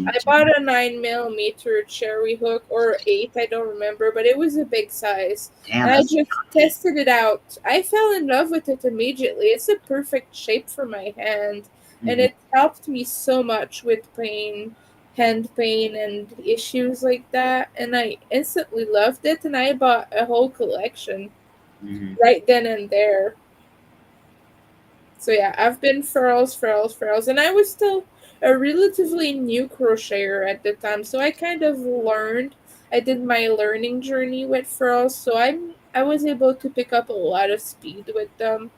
I bought a 9 millimeter cherry hook or 8, I don't remember, but it was a big size. Damn, And I that's just chunky. tested it out. I fell in love with it immediately. It's a perfect shape for my hand, and Mhm. it helped me so much with pain, hand pain, and issues like that. And I instantly loved it, and I bought a whole collection Mhm. right then and there. So yeah, I've been furls, and I was still a relatively new crocheter at the time. So I kind of learned. I did my learning journey with furls, so I was able to pick up a lot of speed with them.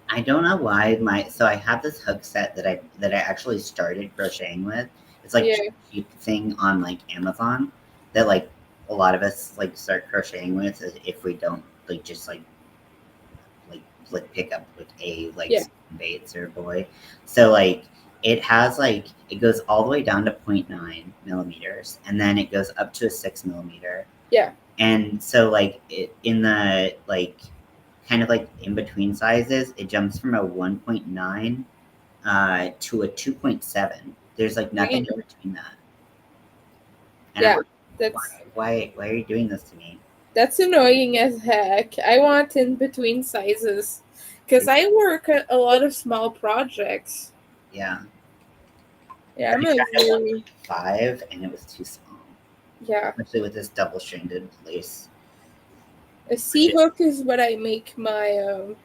I don't know why so I have this hook set that I actually started crocheting with. It's like Yeah, cheap thing on like Amazon that like a lot of us like start crocheting with if we don't like just like pick up with a like yeah, Bates or boy. So like it has like it goes all the way down to 0.9 millimeters and then it goes up to a 6 millimeter. yeah. And so like it in the like kind of like in between sizes, it jumps from a 1.9 to a 2.7. There's like nothing in Damn. between that. And I'm Yeah, like, that's why are you doing this to me? that's annoying as heck. I want in between sizes because It, I work at a lot of small projects. yeah. Yeah, I I'm a tried a very 1.5 and it was too small, yeah. especially with this double stranded lace. A Which sea is, hook is what I make my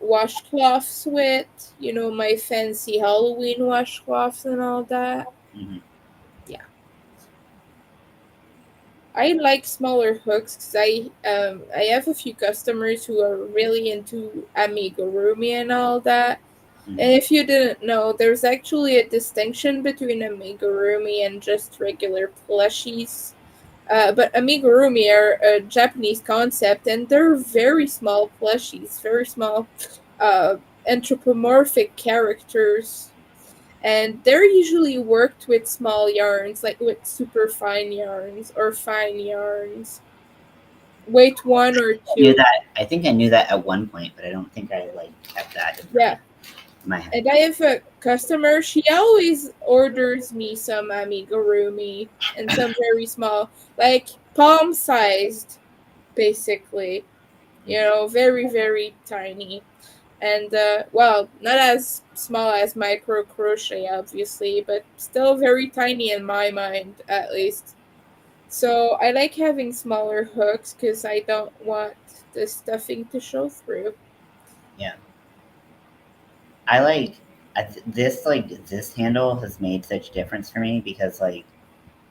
washcloths with, you know, my fancy Halloween washcloths and all that. mhm, Yeah, I like smaller hooks because I have a few customers who are really into amigurumi and all that. And mhm. if you didn't know, there's actually a distinction between amigurumi and just regular plushies. But amigurumi are a Japanese concept, and they're very small plushies, very small uh, anthropomorphic characters. And they're usually worked with small yarns, like with super fine yarns or fine yarns. Weight one or I knew two. that. I think I knew that at one point, but I don't think I like kept that Yeah. information in my head. And I have a customer, she always orders me some amigurumi and some very small, like palm sized, basically. You Mhm. know, very, very tiny. And, well, not as small as micro crochet, obviously, but still very tiny in my mind, at least. So I like having smaller hooks because I don't want the stuffing to show through. Yeah, I like this. Like this handle has made such difference for me because like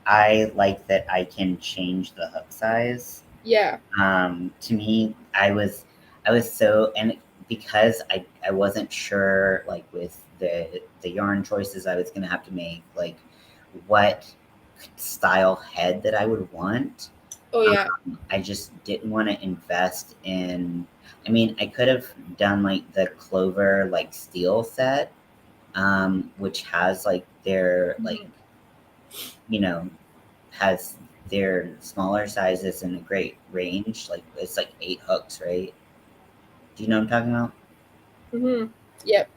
I like that I can change the hook size. Yeah. To me, I was so and because I wasn't sure like with the yarn choices I was gonna have to make like what style head that I would want. Oh, yeah. I just didn't want to invest in. I mean, I could have done like the Clover like steel set, which has like their like Mhm. you know has their smaller sizes in a great range. Like it's like 8 hooks, right? Do you know what I'm talking about? Mhm. Yep.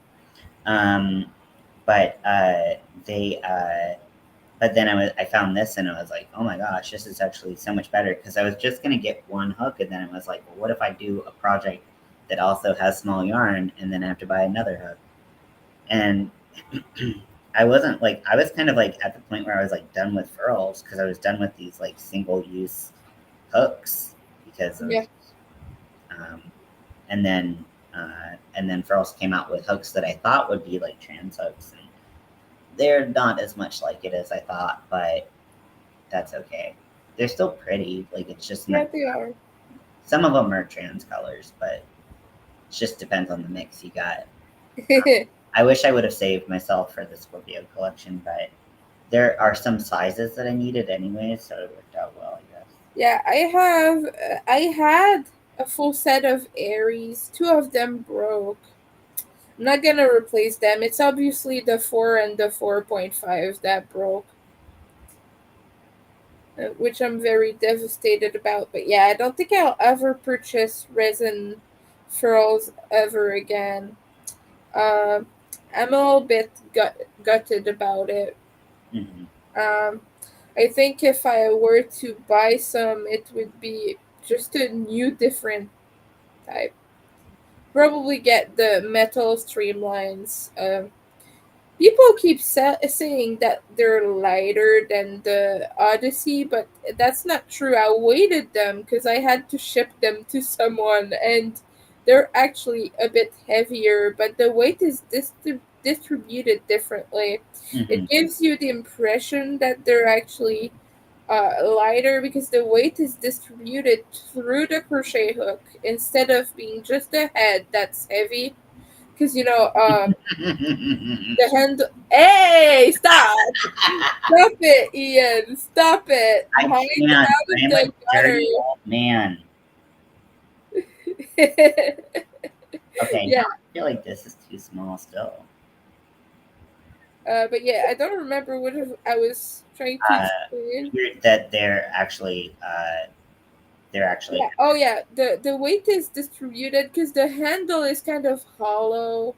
Um, but they but then I found this and I was like, oh my gosh, this is actually so much better because I was just gonna get one hook and then it was like, well, what if I do a project that also has small yarn and then I have to buy another hook? And I was kind of like at the point where I was like done with furls because I was done with these like single use hooks because I Yeah. was um, and then furls came out with hooks that I thought would be like trans hooks and they're not as much like it as I thought, but that's okay. They're still pretty. Like it's just Yeah, not. they are. Some of them are trans colors, but it just depends on the mix you got. I wish I would have saved myself for the Scorpio collection, but there are some sizes that I needed anyway, so it worked out well, I guess. Yeah, I had a full set of Aries. Two of them broke. I'm not gonna replace them. It's obviously the 4 and the 4.5 that broke, which I'm very devastated about. But yeah, I don't think I'll ever purchase resin furls ever again. Um, I'm a little bit gutted about it. Hmm. Um, I think if I were to buy some, it would be just a new, different type. Probably get the metal streamlines. People keep saying that they're lighter than the Odyssey, but that's not true. I weighted them because I had to ship them to someone, and they're actually a bit heavier, but the weight is distributed differently. Hmm. It gives you the impression that they're actually lighter because the weight is distributed through the crochet hook instead of being just the head that's heavy. Because the hand. Hey, stop! Stop it, Ian! Stop it! I Hide can't. out I of am a the dirty old man. gutter. Okay, now Yeah, I feel like this is too small still. but yeah, I don't remember what I was trying to Uh, explain. that they're actually Yeah. Oh, yeah. The weight is distributed because the handle is kind of hollow.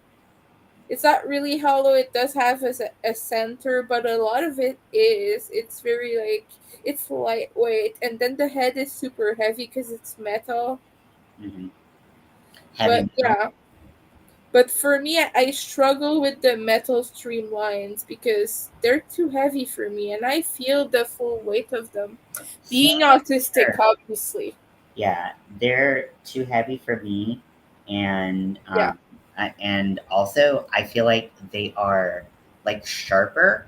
It's not really hollow. It does have a center, but a lot of it is. It's very like it's lightweight, and then the head is super heavy because it's metal. mhm, But heavy metal. yeah, but for me, I struggle with the metal streamlines because they're too heavy for me, and I feel the full weight of them. Same Being autistic, here. obviously. Yeah, they're too heavy for me, and Yeah, and also I feel like they are like sharper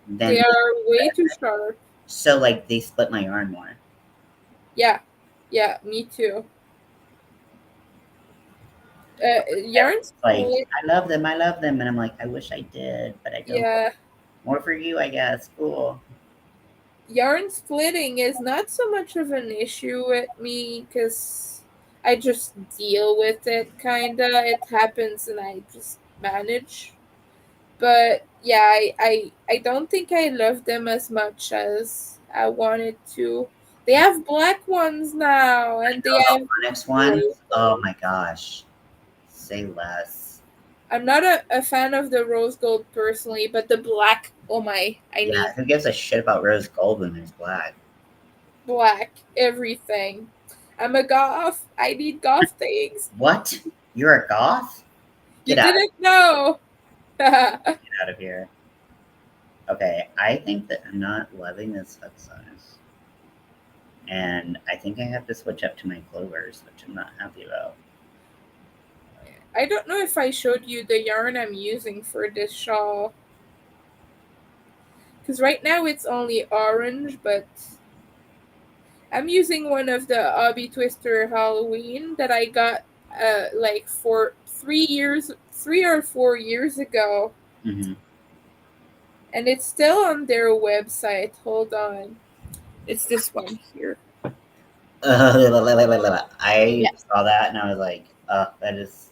they than are way too sharp. so like they split my yarn more. Yeah, yeah, me too. Yarn Everyone's like, split. I love them, and I'm like, I wish I did, but I don't. Yeah, More for you, I guess. Cool. yarn splitting is not so much of an issue with me because I just deal with it, kinda. It happens and I just manage. But yeah, I don't think I love them as much as I wanted to. They have black ones now, and they Oh, the have Onyx ones. rose Oh gold. my gosh. Say less. I'm not a fan of the rose gold personally, but the black, oh my, I Yeah, need who gives a shit about rose gold when there's black? black everything. I'm a goth. I need goth things. What? You're a goth? You Get out didn't know. get out of here. Okay, I think that I'm not loving this hook size. And I think I have to switch up to my clovers, which I'm not happy about. I don't know if I showed you the yarn I'm using for this shawl. Because right now it's only orange, but I'm using one of the Obby Twister Halloween that I got like for 3 years, 3 or 4 years ago, Hmm. and it's still on their website. Hold on, it's this one here. I Yeah, saw that and I was like, that is.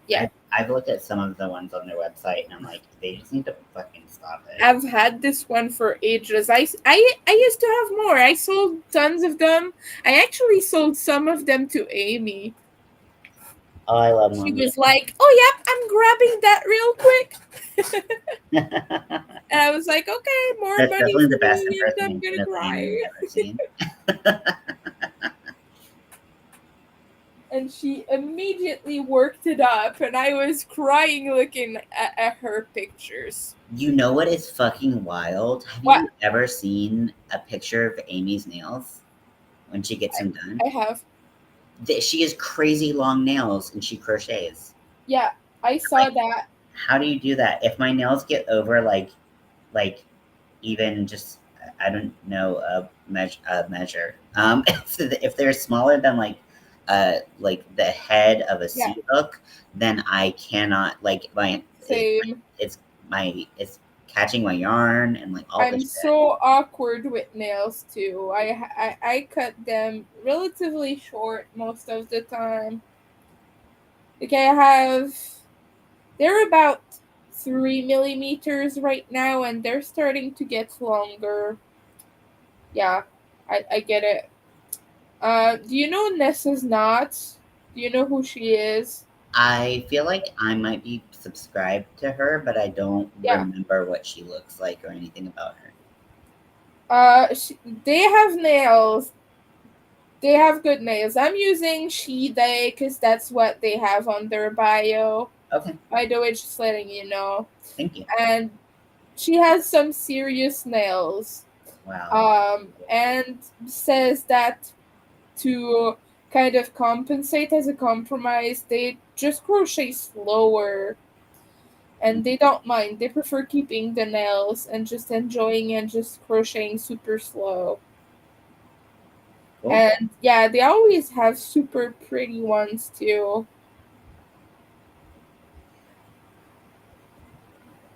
yeah. I've looked at some of the ones on their website and I'm like, they just need to fucking stop it. I've had this one for ages. I used to have more. I sold tons of them. I actually sold some of them to Amy. Oh, I love She Morbid. was like, "Oh yep, I'm grabbing that real quick." That's And I was like, "Okay, more money definitely for the best me, and I'm impersonation gonna of Amy cry." I've ever seen. And she immediately worked it up, and I was crying looking at her pictures. You know what is fucking wild? Have What you ever seen a picture of Amy's nails when she gets I, them done? I have, She has crazy long nails and she crochets. yeah, I Like, saw that. how do you do that? If my nails get over like even just I don't know a measure. If they're smaller than like the head of a Yeah, sea hook, then I cannot like same. it's catching my yarn and like all this I'm shit. so awkward with nails too. I cut them relatively short most of the time. Like I have They're about 3 millimeters right now, and they're starting to get longer. Yeah, I get it. Do you know Nessa's Knots? Do you know who she is? I feel like I might be subscribed to her, but I don't Yeah. remember what she looks like or anything about her. They have nails. They have good nails. I'm using she, they, because that's what they have on their bio. Okay, By the way, just letting you know. thank you. And she has some serious nails. Wow. And says that to kind of compensate as a compromise, they just crochet slower and they don't mind. They prefer keeping the nails and just enjoying and just crocheting super slow. Cool. And yeah, they always have super pretty ones too.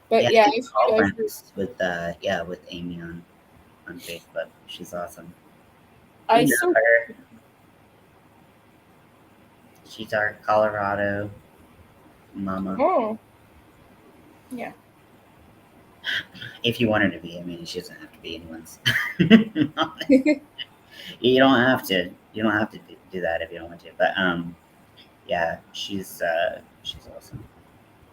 But Yeah, yeah, I'm if all you ever, friends with with Amy on Facebook. She's awesome. I You know so her. She's our Colorado mama. oh yeah. If you want her to be, I mean, she doesn't have to be anyone's. You don't have to. You don't have to do that if you don't want to. But yeah, she's awesome.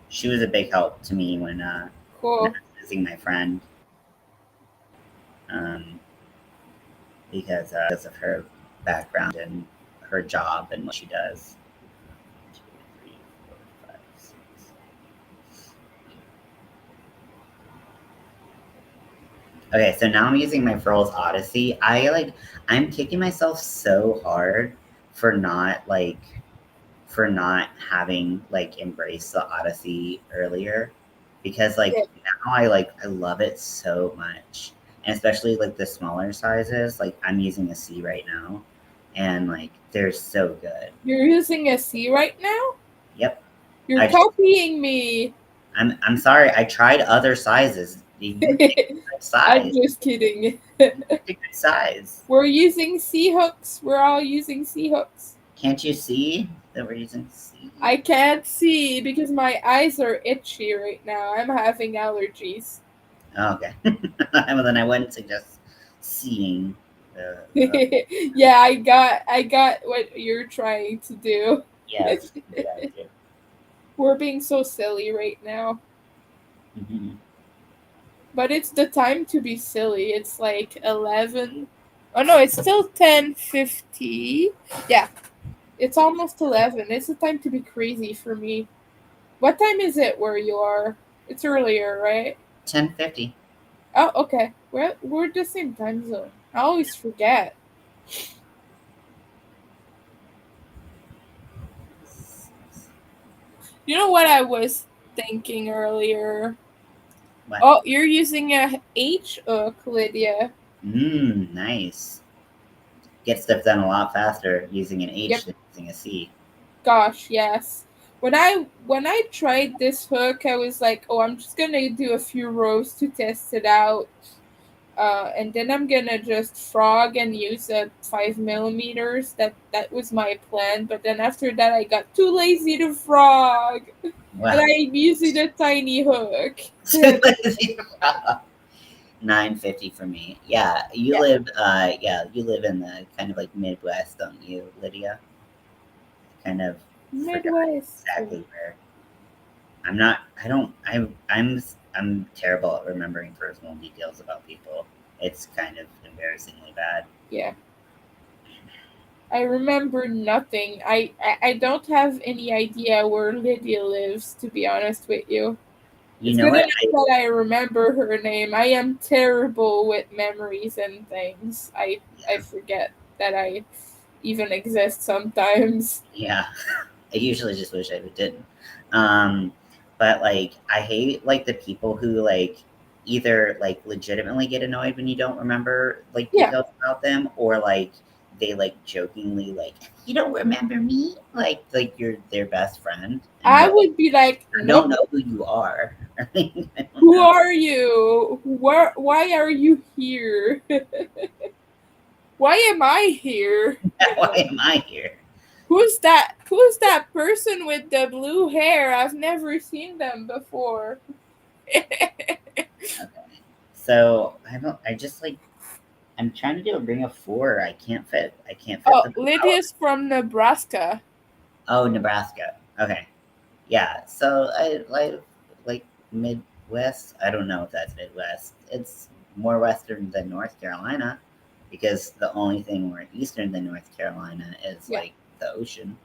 She was a big help to me when I Cool. was visiting my friend, um, because of her background and her job and what she does. 2, 3, 4, 5, 6. Okay, so now I'm using my Furls Odyssey. I'm kicking myself so hard for not having like embraced the Odyssey earlier, because Yeah. now I love it so much, and especially like the smaller sizes. Like I'm using a C right now, and like they're so good. You're using a C right now? Yep. You're I tr- copying me. I'm sorry. I tried other sizes. You picked a good I'm size. just kidding. You picked a good size. We're using C hooks. We're all using C hooks. Can't you see that we're using C? I can't see because my eyes are itchy right now. I'm having allergies. Oh, okay. Well, then I wouldn't suggest seeing the Yeah, I got what you're trying to do. yes, good idea. We're being so silly right now. Mhm. But it's the time to be silly. It's like 11. Oh no, it's still 10:50. Yeah, it's almost 11. It's the time to be crazy for me. What time is it where you are? It's earlier, right? 10:50. Oh, okay. We're the same time zone. I always forget. You know what I was thinking earlier? What? Oh, you're using a H hook, Lydia. Nice. Get stuff done a lot faster using an Yep. H than using a C. Gosh, yes. When I tried this hook, I was like, oh, I'm just gonna do a few rows to test it out. And then I'm gonna just frog and use a 5 millimeters. That was my plan. But then after that, I got too lazy to frog, and Well, I'm using a tiny hook. 9:50 for me. Yeah, Yeah, you live in the kind of like Midwest, don't you, Lydia? Kind of forgot Midwest. exactly where. I'm not. I don't. I'm terrible at remembering personal details about people. It's kind of embarrassingly bad. Yeah, I remember nothing. I don't have any idea where Lydia lives. To be honest with you. You It's know good what? enough that I remember her name. I am terrible with memories and things. I forget that I even exist sometimes. Yeah, I usually just wish I didn't. Um, but like, I hate like the people who like either like legitimately get annoyed when you don't remember like Yeah, details about them, or like they like jokingly like you don't remember me, like you're their best friend, and I you're like would be like, I nope. don't know who you are. I don't Who know. are you? Where? Why are you here? Why am I here? Why am I here? Who's that person with the blue hair? I've never seen them before. Okay. So I don't. I just like. I'm trying to do a ring of four. I can't fit. I can't fit Oh, them out. Lydia's from Nebraska. Oh, Nebraska. Okay. Yeah. So I like Midwest. I don't know if that's Midwest. It's more western than North Carolina, because the only thing more eastern than North Carolina is Yeah. like the ocean.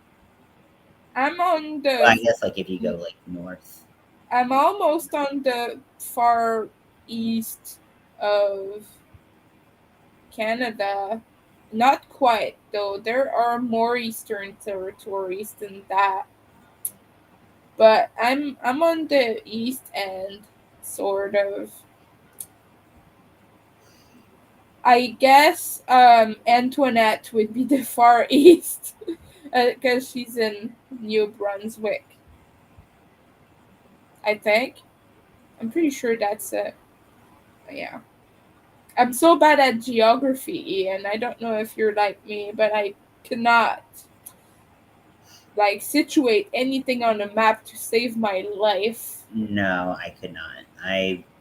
I'm on Well, I the guess like if you go like north. I'm almost on the far east of Canada. Not quite though. There are more eastern territories than that. But I'm on the east end, sort of. I guess Antoinette would be the far east because she's in New Brunswick. I think. I'm pretty sure that's it. Yeah. I'm so bad at geography, Ian. I don't know if you're like me, but I cannot like situate anything on a map to save my life. No, I could not.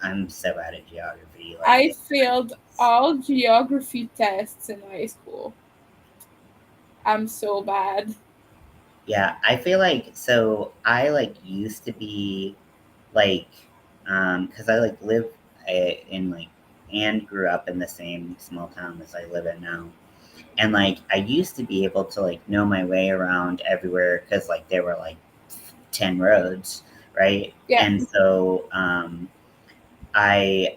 I'm so bad at geography. Like I failed all geography tests in high school. I'm so bad. yeah, I feel like so I like used to be like because I like live in like and grew up in the same small town as I live in now. And like I used to be able to like know my way around everywhere because like there were like 10 roads, right? Yeah. And so I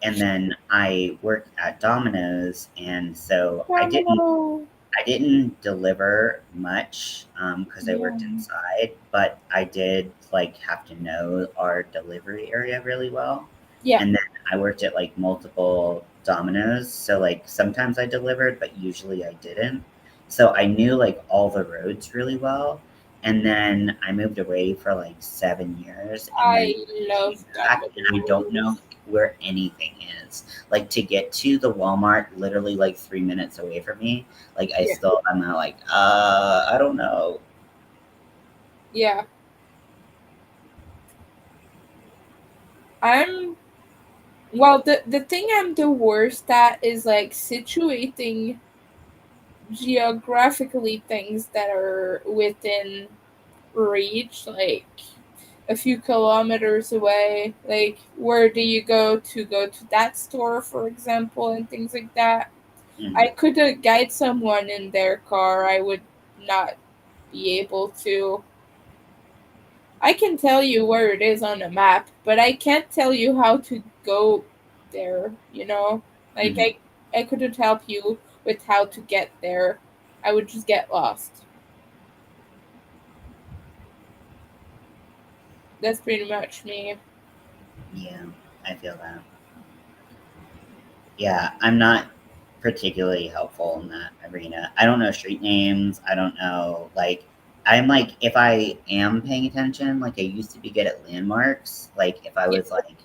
and then I worked at Domino's, and so Domino. I didn't deliver much because I Yeah. worked inside, but I did like have to know our delivery area really well. Yeah. And then I worked at like multiple Domino's, so like sometimes I delivered, but usually I didn't. So I knew like all the roads really well. And then I moved away for like 7 years, and then I came love back, and I don't know Domino's. where anything is. Like to get to the Walmart, literally like 3 minutes away from me, like Yeah. I'm not like, I don't know. Yeah. I'm well the thing I'm the worst at is like situating geographically things that are within reach, like a few kilometers away. Like, where do you go to that store, for example, and things like that. I Mm, couldn't guide someone in their car. I would not be able to. I can tell you where it is on a map, but I can't tell you how to go there, you know? Like, mhm. I couldn't help you with how to get there. I would just get lost. That's pretty much me. Yeah, I feel that. Yeah, I'm not particularly helpful in that arena. I don't know street names. I don't know, like, I'm like, if I am paying attention, like, I used to be good at landmarks. Like, if I Yeah. was like,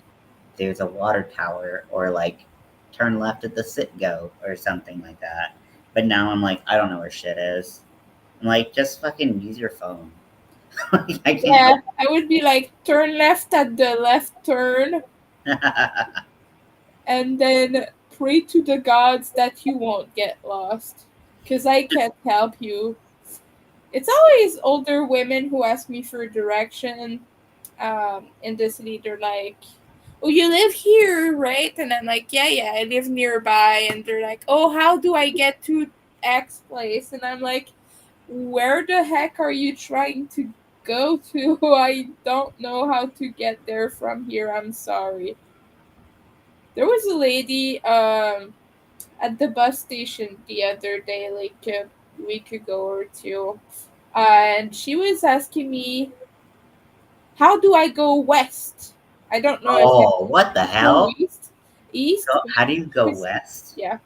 there's a water tower, or like, turn left at the Citgo, or something like that. But now I'm like, I don't know where shit is. I'm like, just fucking use your phone. Like, I can't Yeah, help. I would be like, turn left at the left turn, and then pray to the gods that you won't get lost. Because I can't help you. It's always older women who ask me for direction in the city. They're like, oh, you live here, right? And I'm like, yeah, yeah, I live nearby. And they're like, oh, how do I get to X place? And I'm like, where the heck are you trying to go to? I don't know how to get there from here. I'm sorry. There was a lady at the bus station the other day, like a week ago or two, and she was asking me, how do I go west? I don't know if Oh, what the go hell? east, east, How do you go but west? yeah.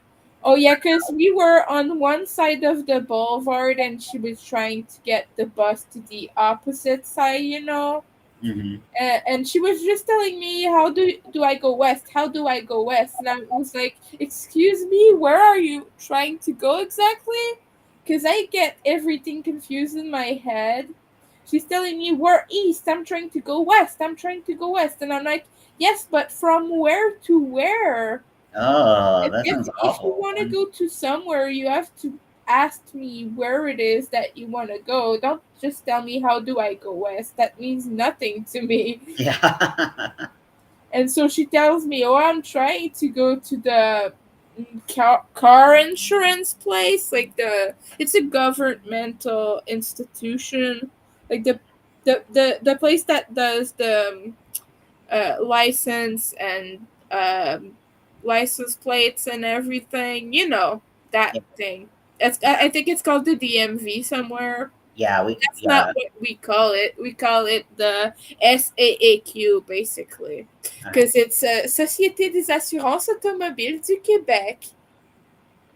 Oh yeah, because we were on one side of the boulevard and she was trying to get the bus to the opposite side, you know. Hmm. And she was just telling me, how do I go west? How do I go west? And I was like, excuse me, where are you trying to go exactly? because I get everything confused in my head. She's telling me we're east. I'm trying to go west. I'm trying to go west, and I'm like, yes, but from where to where? Oh, that sounds If you awful. want to go to somewhere, you have to ask me where it is that you want to go. Don't just tell me how do I go west. That means nothing to me. Yeah. And so she tells me, "Oh, I'm trying to go to the car insurance place. Like it's a governmental institution, like the place that does the license and license plates and everything. You know that Yeah. thing. I think it's called the DMV somewhere. Yeah, That's not yeah. what we call it. We call it the SAAQ, basically. Okay. Because it's Société des Assurances Automobiles du Québec.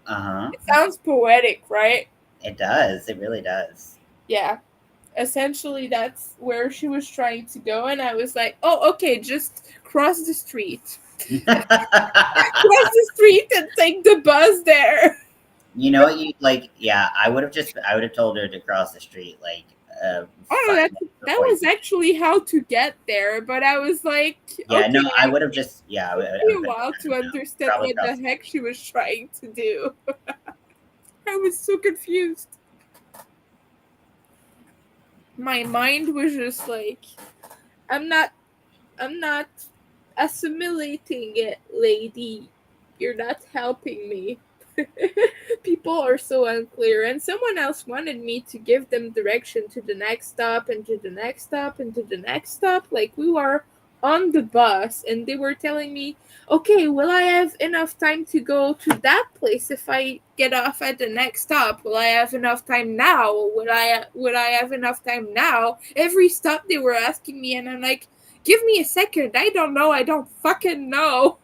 Uh-huh. It sounds poetic, right? It does. It really does. Yeah. Essentially, that's where she was trying to go. And I was like, oh, okay, just cross the street. Cross the street and take the bus there. You know what you like? Yeah, I would have told her to cross the street like Oh, 5 minutes that before you. was actually how to get there. But I was like, Yeah, no, okay, I would have just yeah, I would me have a been while I to don't know, understand probably what cross the the heck street. she was trying to do. I was so confused. My mind was just like, I'm not I'm not assimilating it, lady. You're not helping me. People are so unclear, and someone else wanted me to give them direction to the next stop and to the next stop and to the next stop. Like we were on the bus, and they were telling me, "Okay, will I have enough time to go to that place if I get off at the next stop? Will I have enough time now? Would I have enough time now?" Every stop they were asking me, and I'm like, give me a second. I don't know. I don't fucking know.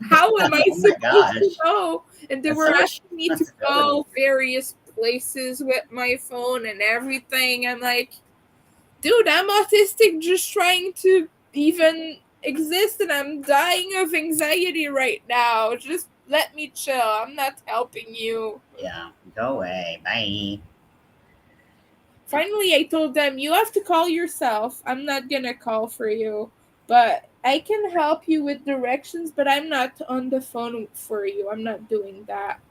How am I Oh my supposed to gosh. know? And they That's were so much asking me to responsibility. call various places with my phone and everything. I'm like, dude, I'm autistic just trying to even exist and I'm dying of anxiety right now. Just let me chill. I'm not helping you. Yeah. Go away. Bye. Finally, I told them, you have to call yourself. I'm not gonna call for you. But I can help you with directions, but I'm not on the phone for you. I'm not doing that.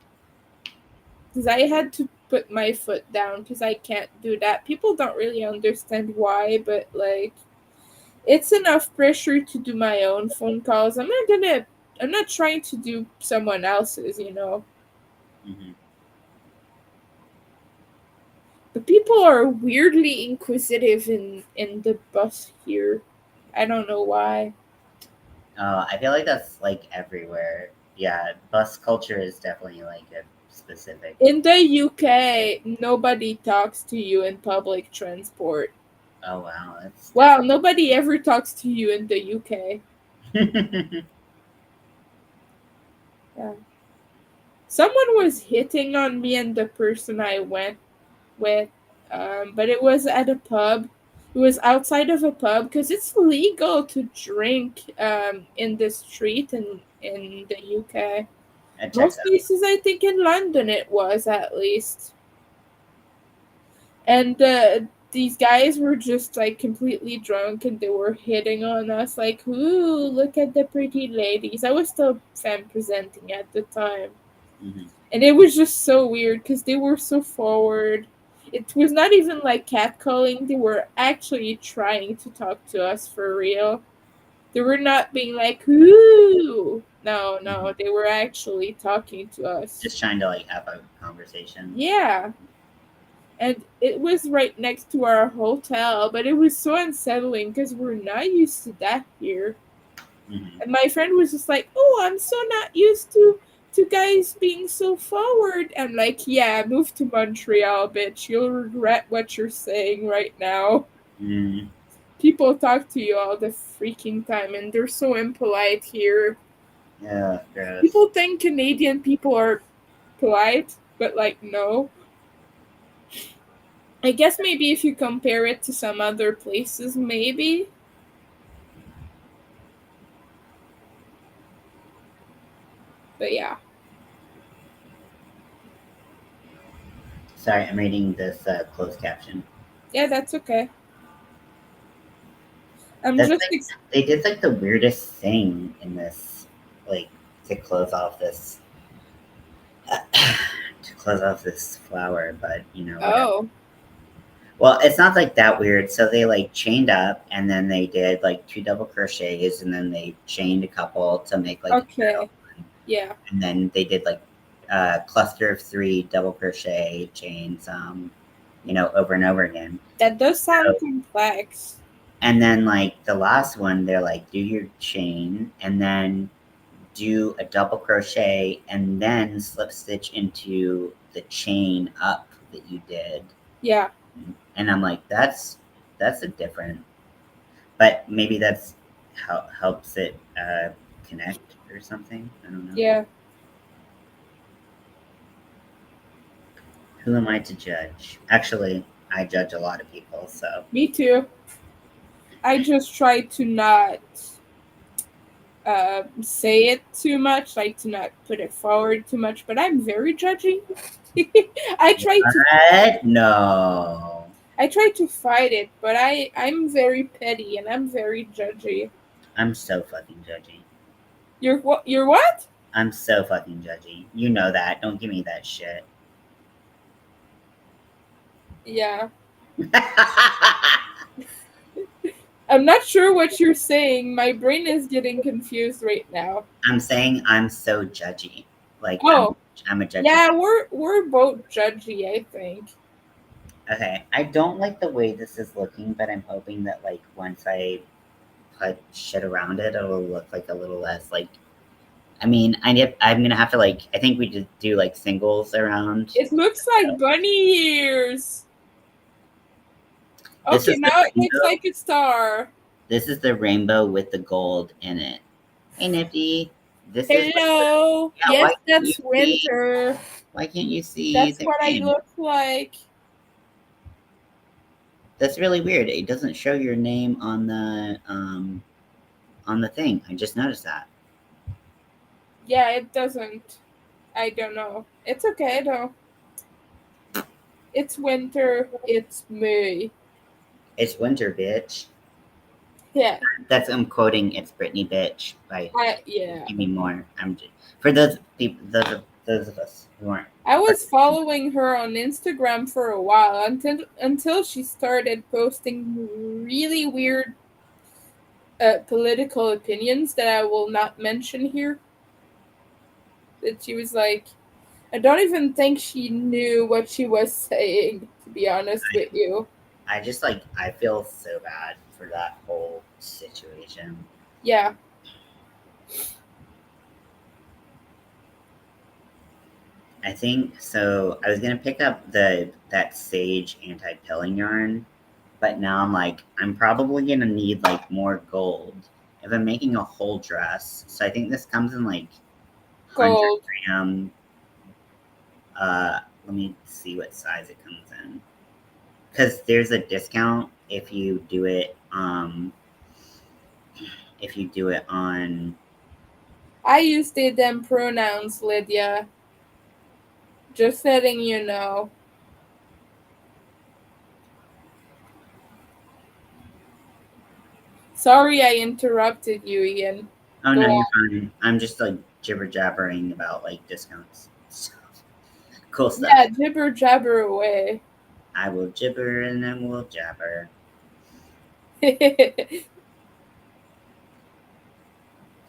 Because I had to put my foot down because I can't do that. People don't really understand why, but like, it's enough pressure to do my own phone calls. I'm not trying to do someone else's. Hmm. But people are weirdly inquisitive in the bus here. I don't know why. I feel like that's like everywhere. Yeah, bus culture is definitely like a specific. In the UK, nobody talks to you in public transport. Oh wow, that's Wow, nobody ever talks to you in the UK. Yeah. Someone was hitting on me and the person I went with, but it was at a pub. It was outside of a pub because it's legal to drink in the street in the UK. It checks Most out. places, I think, in London it was at least. And these guys were just like completely drunk and they were hitting on us like, ooh, look at the pretty ladies. I was still fan presenting at the time. Hmm. And it was just so weird because they were so forward. It was not even like catcalling. They were actually trying to talk to us for real. They were not being like, ooh. No, Hmm. no. They were actually talking to us. Just trying to like have a conversation. Yeah. And it was right next to our hotel, but it was so unsettling because we're not used to that here. Hmm. And my friend was just like, "Oh, I'm so not used to guys being so forward." I'm like, "Yeah, move to Montreal, bitch. You'll regret what you're saying right now." Mm. People talk to you all the freaking time, and they're so impolite here. Yeah, gross. People think Canadian people are polite, but like, no. I guess maybe if you compare it to some other places, maybe. But yeah. Sorry, I'm reading this closed caption. Yeah, that's okay. I'm That's just like they did like the weirdest thing in this, like to close off this to close off this flower, but whatever. oh, Well, it's not like that weird. So they like chained up and then they did like two double crochets and then they chained a couple to make like a okay. Yeah. and then they did like a cluster of three double crochet chains, over and over again. That does sound So, complex. and then like the last one, they're like, do your chain and then do a double crochet and then slip stitch into the chain up that you did. Yeah. And I'm like, that's a different, but maybe that's how helps it connect or something. I don't know. Yeah. Who am I to judge? Actually, I judge a lot of people, so Me too. I just try to not say it too much, like to not put it forward too much, but I'm very judgy. I try to what? No. I try to fight it, but I'm very petty and I'm very judgy. I'm so fucking judgy. You're what? You're what? I'm so fucking judgy. You know that. Don't give me that shit. Yeah. I'm not sure what you're saying. My brain is getting confused right now. I'm saying I'm so judgy. Like Oh, I'm a judgy. yeah, we're both judgy, I think. Okay, I don't like the way this is looking, but I'm hoping that like once I put shit around it, it'll look like a little less like. I mean, I'm gonna have to like. I think we just do like singles around. It looks like bunny ears. This Okay, is the now it looks rainbow. like a star. This is the rainbow with the gold in it. Hey, Nifty. This is like Hello. yeah. Yes, Why can't you that's see? winter. Why can't you see That's the what I name? look like. That's really weird. It doesn't show your name on the thing. I just noticed that. Yeah, it doesn't. I don't know. It's okay though. It's winter. It's May. It's winter, bitch. Yeah. I'm quoting "It's Britney, bitch" by Yeah. Give Me More. For those people, those of us who aren't. I was following her on Instagram for a while until she started posting really weird political opinions that I will not mention here. That she was like, I don't even think she knew what she was saying, to be honest with you. I just like I feel so bad for that whole situation. Yeah. I think so. I was gonna pick up that sage anti-pilling yarn, but now I'm like I'm probably gonna need like more gold if I'm making a whole dress. So I think this comes in like 100 Gold. gram. Let me see what size it comes in because there's a discount if you do it. If you do it on. I use they them pronouns, Lydia. Just letting you know. Sorry I interrupted you, Ian. Oh Go no, you're on. fine. I'm just like jibber jabbering about like discounts. So, cool stuff. Yeah, jibber jabber away. I will gibber and then we'll jabber.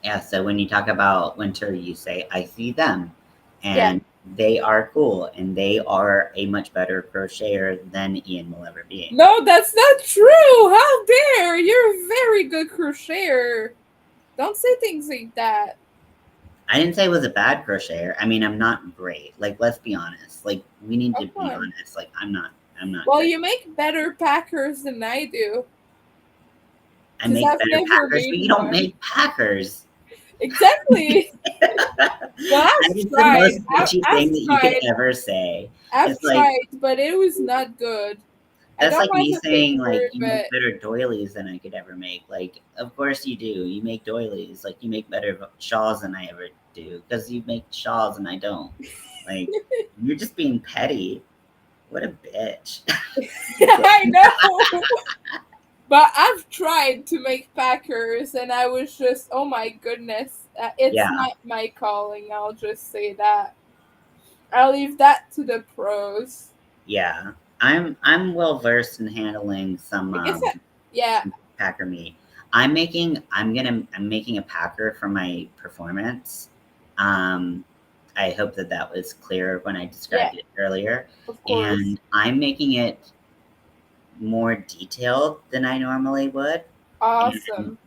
Yeah, so when you talk about winter, you say, I see them. Yeah. And they are cool and they are a much better crocheter than Ian will ever be. No, that's not true. How dare? You're a very good crocheter. Don't say things like that. I didn't say it was a bad crocheter. I mean, I'm not great. Like, let's be honest. Like, we need to Come be on. honest. Like, I'm not Well, great. you make better packers than I do. I Because make I've better never packers, but made you don't one. make packers. Exactly. That Well, I've is the tried. most bitchy I've thing that you could tried. ever say. I've It's like tried, but it was not good. I that's don't like have me a big saying like word, you make but better doilies than I could ever make. Like, of course you do. You make doilies. Like you make better shawls than I ever do because you make shawls and I don't. Like you're just being petty. What a bitch. I know. But I've tried to make packers, and I was just, oh my goodness, it's Yeah, not my calling. I'll just say that. I'll leave that to the pros. yeah. I'm well versed in handling I guess that, yeah, some packer meat. I'm making a packer for my performance. Um, I hope that that was clear when I yeah, described it earlier. of course. And I'm making it more detailed than I normally would. And Awesome.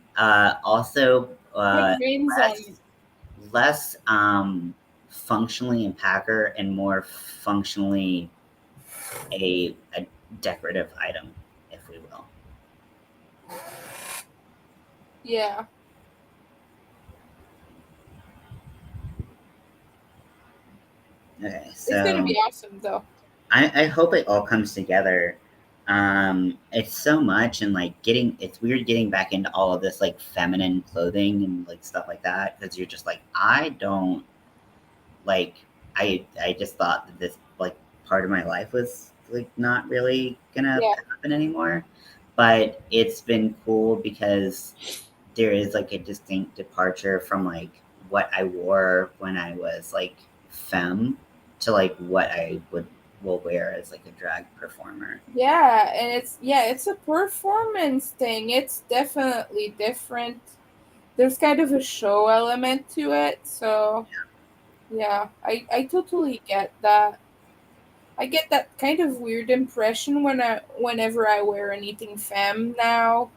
also Put veins on it. less functionally in packer and more functionally a decorative item, if we will. Yeah. Okay, It's gonna so be awesome, though. I hope it all comes together. It's so much and like it's weird getting back into all of this like feminine clothing and like stuff like that because you're just like I don't like I just thought that this like part of my life was like not really gonna Yeah. happen anymore. But it's been cool because there is like a distinct departure from like what I wore when I was like femme to like what I would will wear as like a drag performer. Yeah, and it's a performance thing. It's definitely different. There's kind of a show element to it, so yeah, I totally get that. I get that kind of weird impression whenever I wear anything femme now,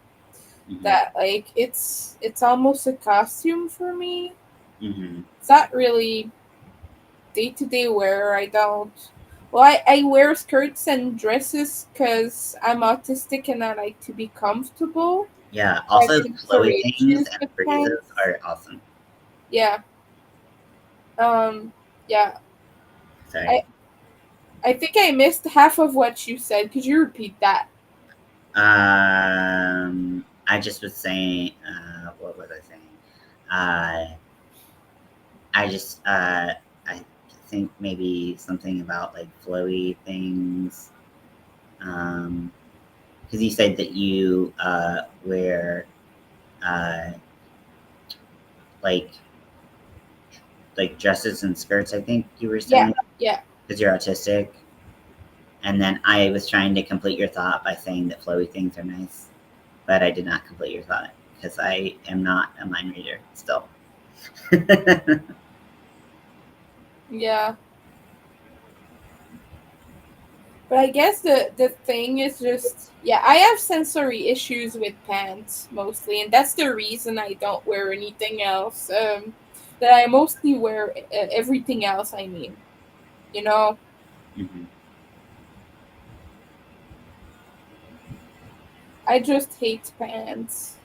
Hmm. that like it's almost a costume for me. Hmm. It's not really day to day wear. I don't. Well, I wear skirts and dresses because I'm autistic and I like to be comfortable. Yeah. I Also, can flowy things courageous and with phrases pants. are awesome. Yeah. Um. Yeah. I Sorry. I think I missed half of what you said. Could you repeat that? I just was saying. What was I saying? Uh, I think maybe something about like flowy things. Because you said that you wear uh, like dresses and skirts. I think you were Yeah. saying Yeah. because you're autistic. And then I was trying to complete your thought by saying that flowy things are nice, but I did not complete your thought because I am not a mind reader still. Yeah. But I guess the thing is just, yeah, I have sensory issues with pants mostly, and that's the reason I don't wear anything else. That I mostly wear everything else. I mean, you know, Hmm. I just hate pants.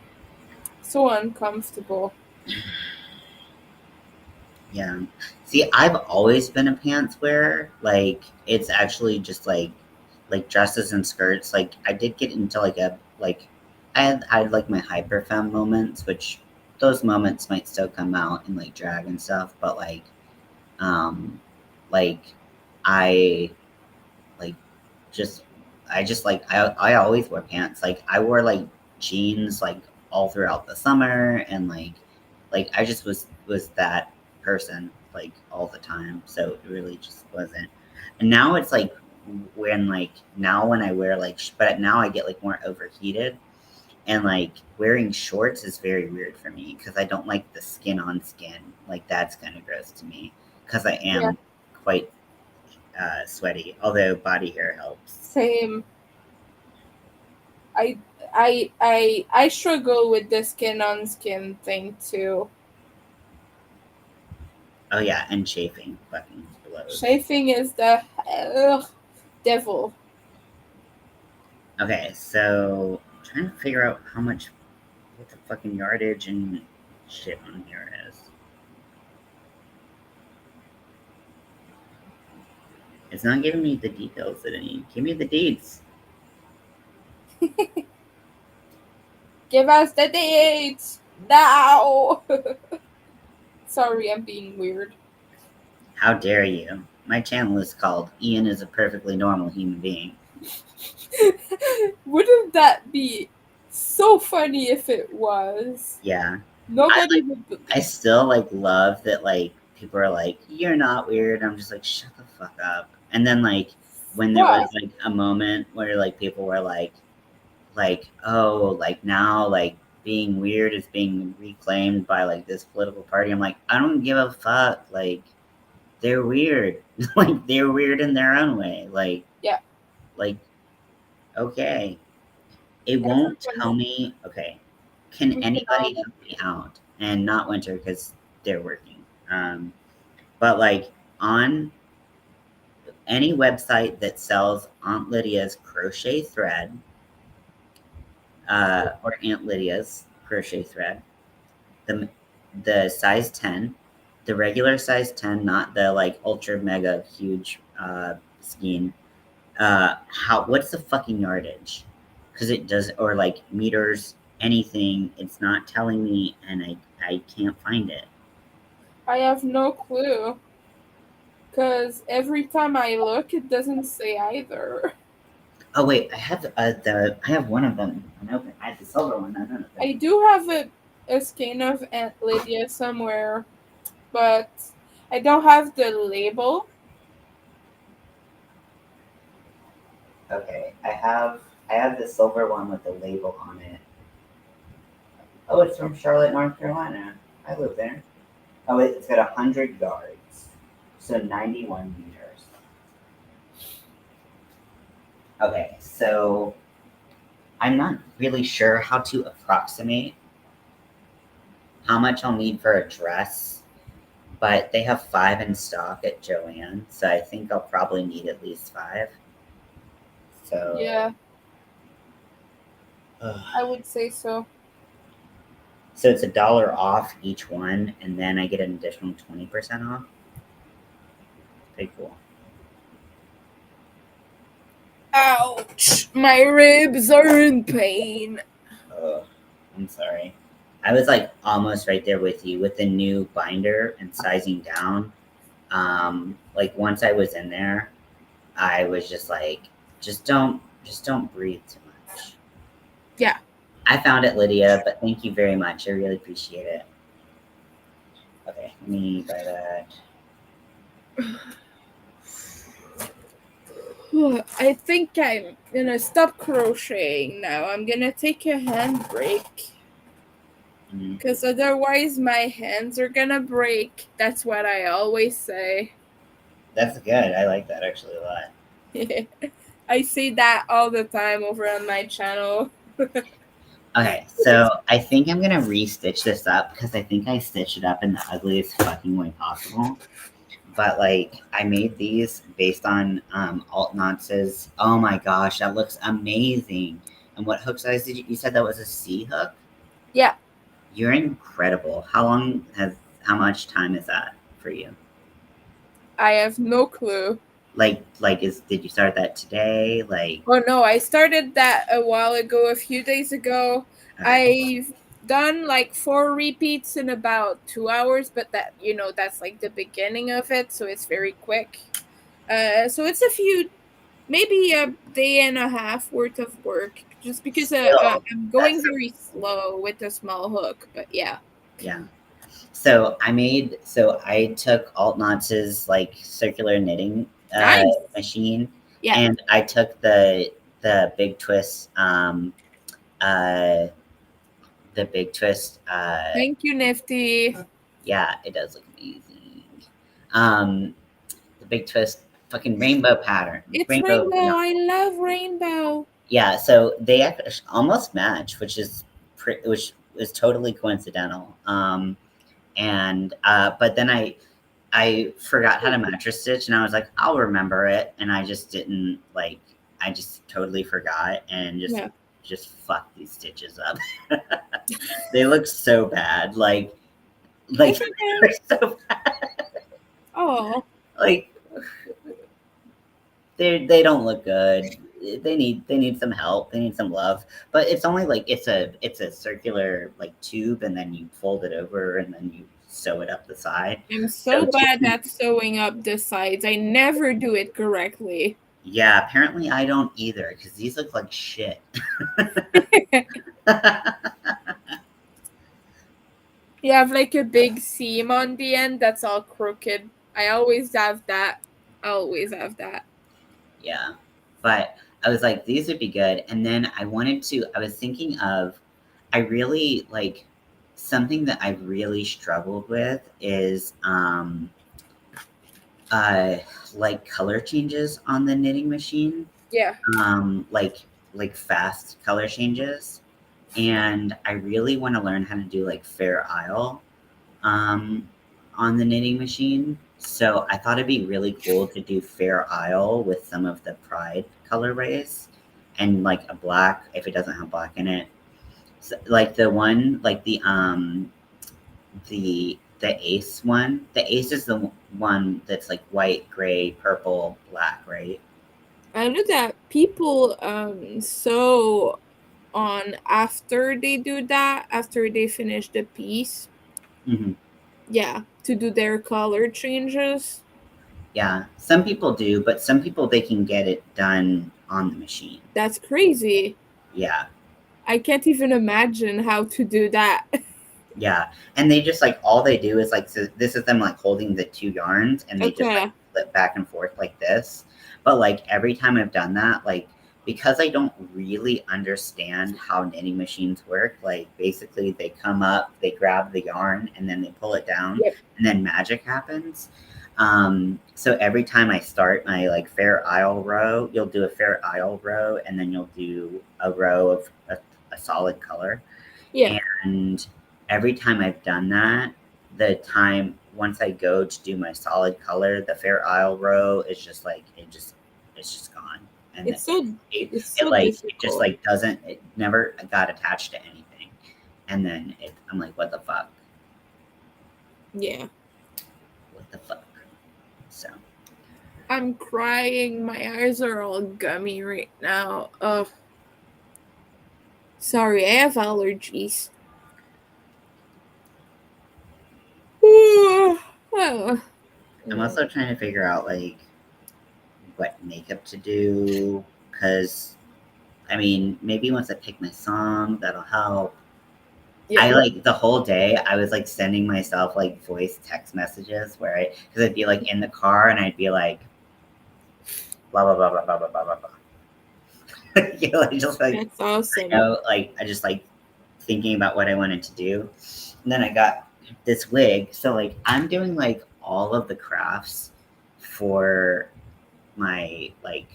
So uncomfortable. Yeah. See, I've always been a pants wearer. Like, it's actually just like dresses and skirts. Like, I did get into like a like I had like my hyper femme moments, which those moments might still come out in like drag and stuff, but um like I like just I just like I always wear pants. Like I wore like jeans like all throughout the summer and like I just was that person like all the time. So it really just wasn't. And now it's like when like now when I wear like but now I get like more overheated and like wearing shorts is very weird for me because I don't like the skin on skin. Like that's kind of gross to me because I Yeah, am quite sweaty, although body hair helps. same. I I struggle with the skin on skin thing too. Oh yeah, and chafing fucking blows. Chafing is the devil. Okay, so I'm trying to figure out how much what the fucking yardage and shit on here is. It's not giving me the details that I need. Give me the deeds. Give us the dates now. Sorry, I'm being weird. How dare you? My channel is called Ian is a perfectly normal human being. Wouldn't that be so funny if it was? Yeah. Nobody would I believe. still like love that like people are like, you're not weird. I'm just like, shut the fuck up. And then like when there was But like a moment where like people were like, oh, like now like being weird is being reclaimed by like this political party. I'm like, I don't give a fuck. Like they're weird. Like they're weird in their own way. yeah, Like, okay. It won't tell everyone me, okay, can we can anybody all help me out? And not Winter because they're working. But like on any website that sells Aunt Lydia's crochet thread, or Aunt Lydia's crochet thread, the the size 10, the regular size 10, not the like ultra mega huge skein. What's the fucking yardage? Because it does, or like meters, anything. It's not telling me, and I can't find it. I have no clue. Because every time I look, it doesn't say either. Oh wait, I have one of them unopened. I have the silver one unopened. I do have a skein of Aunt Lydia somewhere, but I don't have the label. Okay, I have the silver one with the label on it. Oh, it's from Charlotte, North Carolina. I live there. Oh, it's got 100 yards, so 91 meters. Okay, so I'm not really sure how to approximate how much I'll need for a dress, but they have 5 in stock at Joann, so I think I'll probably need at least 5. So, Yeah, ugh. I would say so. So it's $1 off each one, and then I get an additional 20% off. Pretty cool. Ouch! My ribs are in pain. Oh, I'm sorry. I was like almost right there with you with the new binder and sizing down. Like once I was in there, I was just like, just don't breathe too much. Yeah. I found it, Lydia, but thank you very much. I really appreciate it. Okay, let me buy that. I think I'm gonna stop crocheting now. I'm gonna take a hand break. Because otherwise, my hands are gonna break. That's what I always say. That's good. I like that actually a lot. I say that all the time over on my channel. Okay, so I think I'm gonna restitch this up because I think I stitched it up in the ugliest fucking way possible. But like, I made these based on Alt Knots'. Oh my gosh, that looks amazing! And what hook size did you said that was a C hook? Yeah. You're incredible. How much time is that for you? I have no clue. Did you start that today? Like, Oh no, I started that a while ago, a few days ago. okay, I've done like 4 repeats in about 2 hours, but that's like the beginning of it, so it's very quick. So it's maybe a day and a half worth of work, just because still, I'm that's going very slow with a small hook. But yeah, yeah. So I took Alt Knots' like circular knitting nice. machine, Yeah, and I took the big twist uh the big twist thank you, Nifty. yeah, it does look amazing. Um the big twist fucking rainbow pattern. It's Rainbow, rainbow. no. I love rainbow. Yeah, so they almost match, which is totally coincidental. And but then I forgot how to mattress stitch, and I was like, I'll remember it, and I just didn't like. I just totally forgot, and Yeah. just fucked these stitches up. They look so bad, It's like okay. they're so bad. Oh, Like they don't look good. They need some help. They need some love. But it's only like it's a circular like tube, and then you fold it over, and then you sew it up the side. I'm So so bad at sewing up the sides. I never do it correctly. yeah, apparently I don't either because these look like shit. You have like a big seam on the end that's all crooked. I always have that. I always have that. Yeah, but I was like, these would be good. And then I was thinking of, I really like something that I really struggled with is uh like color changes on the knitting machine. Yeah. Like fast color changes. And I really want to learn how to do like Fair Isle um on the knitting machine. So I thought it'd be really cool to do Fair Isle with some of the Pride colorways and like a black if it doesn't have black in it. So, like the one like the Ace one. The Ace is the one that's like white, gray, purple, black, right? I know that people sew on after they do that, after they finish the piece. Mm-hmm. Yeah, to do their color changes. Yeah, some people do, but some people they can get it done on the machine. That's crazy. Yeah, I can't even imagine how to do that. yeah, and they just like all they do is like so this is them like holding the two yarns and they just like Okay. flip back and forth like this. But like every time I've done that, like because I don't really understand how knitting machines work, like basically they come up, they grab the yarn, and then they pull it down, Yep. and then magic happens. So every time I start my like Fair Isle row, you'll do a Fair Isle row, and then you'll do a row of a solid color. Yeah. And every time I've done that, the time once I go to do my solid color, the Fair Isle row is just like it's just gone. And It's so it, it's it so like it just difficult. like doesn't it never got attached to anything. And then I'm like, what the fuck? Yeah. What the fuck? So I'm crying. My eyes are all gummy right now. Ugh. Sorry, I have allergies. Oh. I'm also trying to figure out like what makeup to do because I mean maybe once I pick my song that'll help. Yeah. I like the whole day I was like sending myself like voice text messages where because I'd be like in the car and I'd be like blah blah blah blah blah blah blah blah blah. You know, just like That's awesome. like I just like thinking about what I wanted to do. And then I got this wig. So like I'm doing like all of the crafts for my like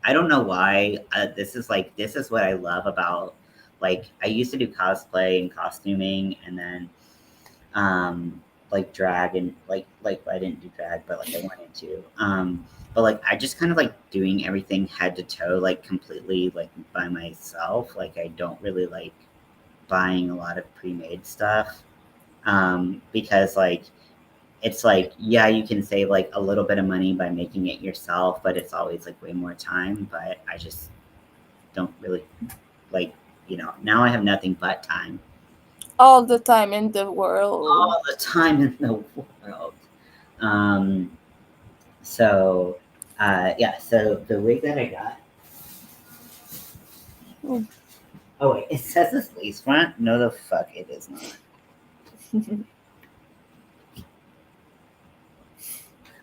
I don't know why this is what I love about like I used to do cosplay and costuming and then like drag and like I didn't do drag but like I wanted to but like I just kind of like doing everything head to toe like completely like by myself like I don't really like buying a lot of pre-made stuff because like it's like yeah you can save like a little bit of money by making it yourself but it's always like way more time but I just don't really like now I have nothing but time All the time in the world. all the time in the world um so yeah so the wig that I got Hmm. oh wait it says this lace front no the fuck it is not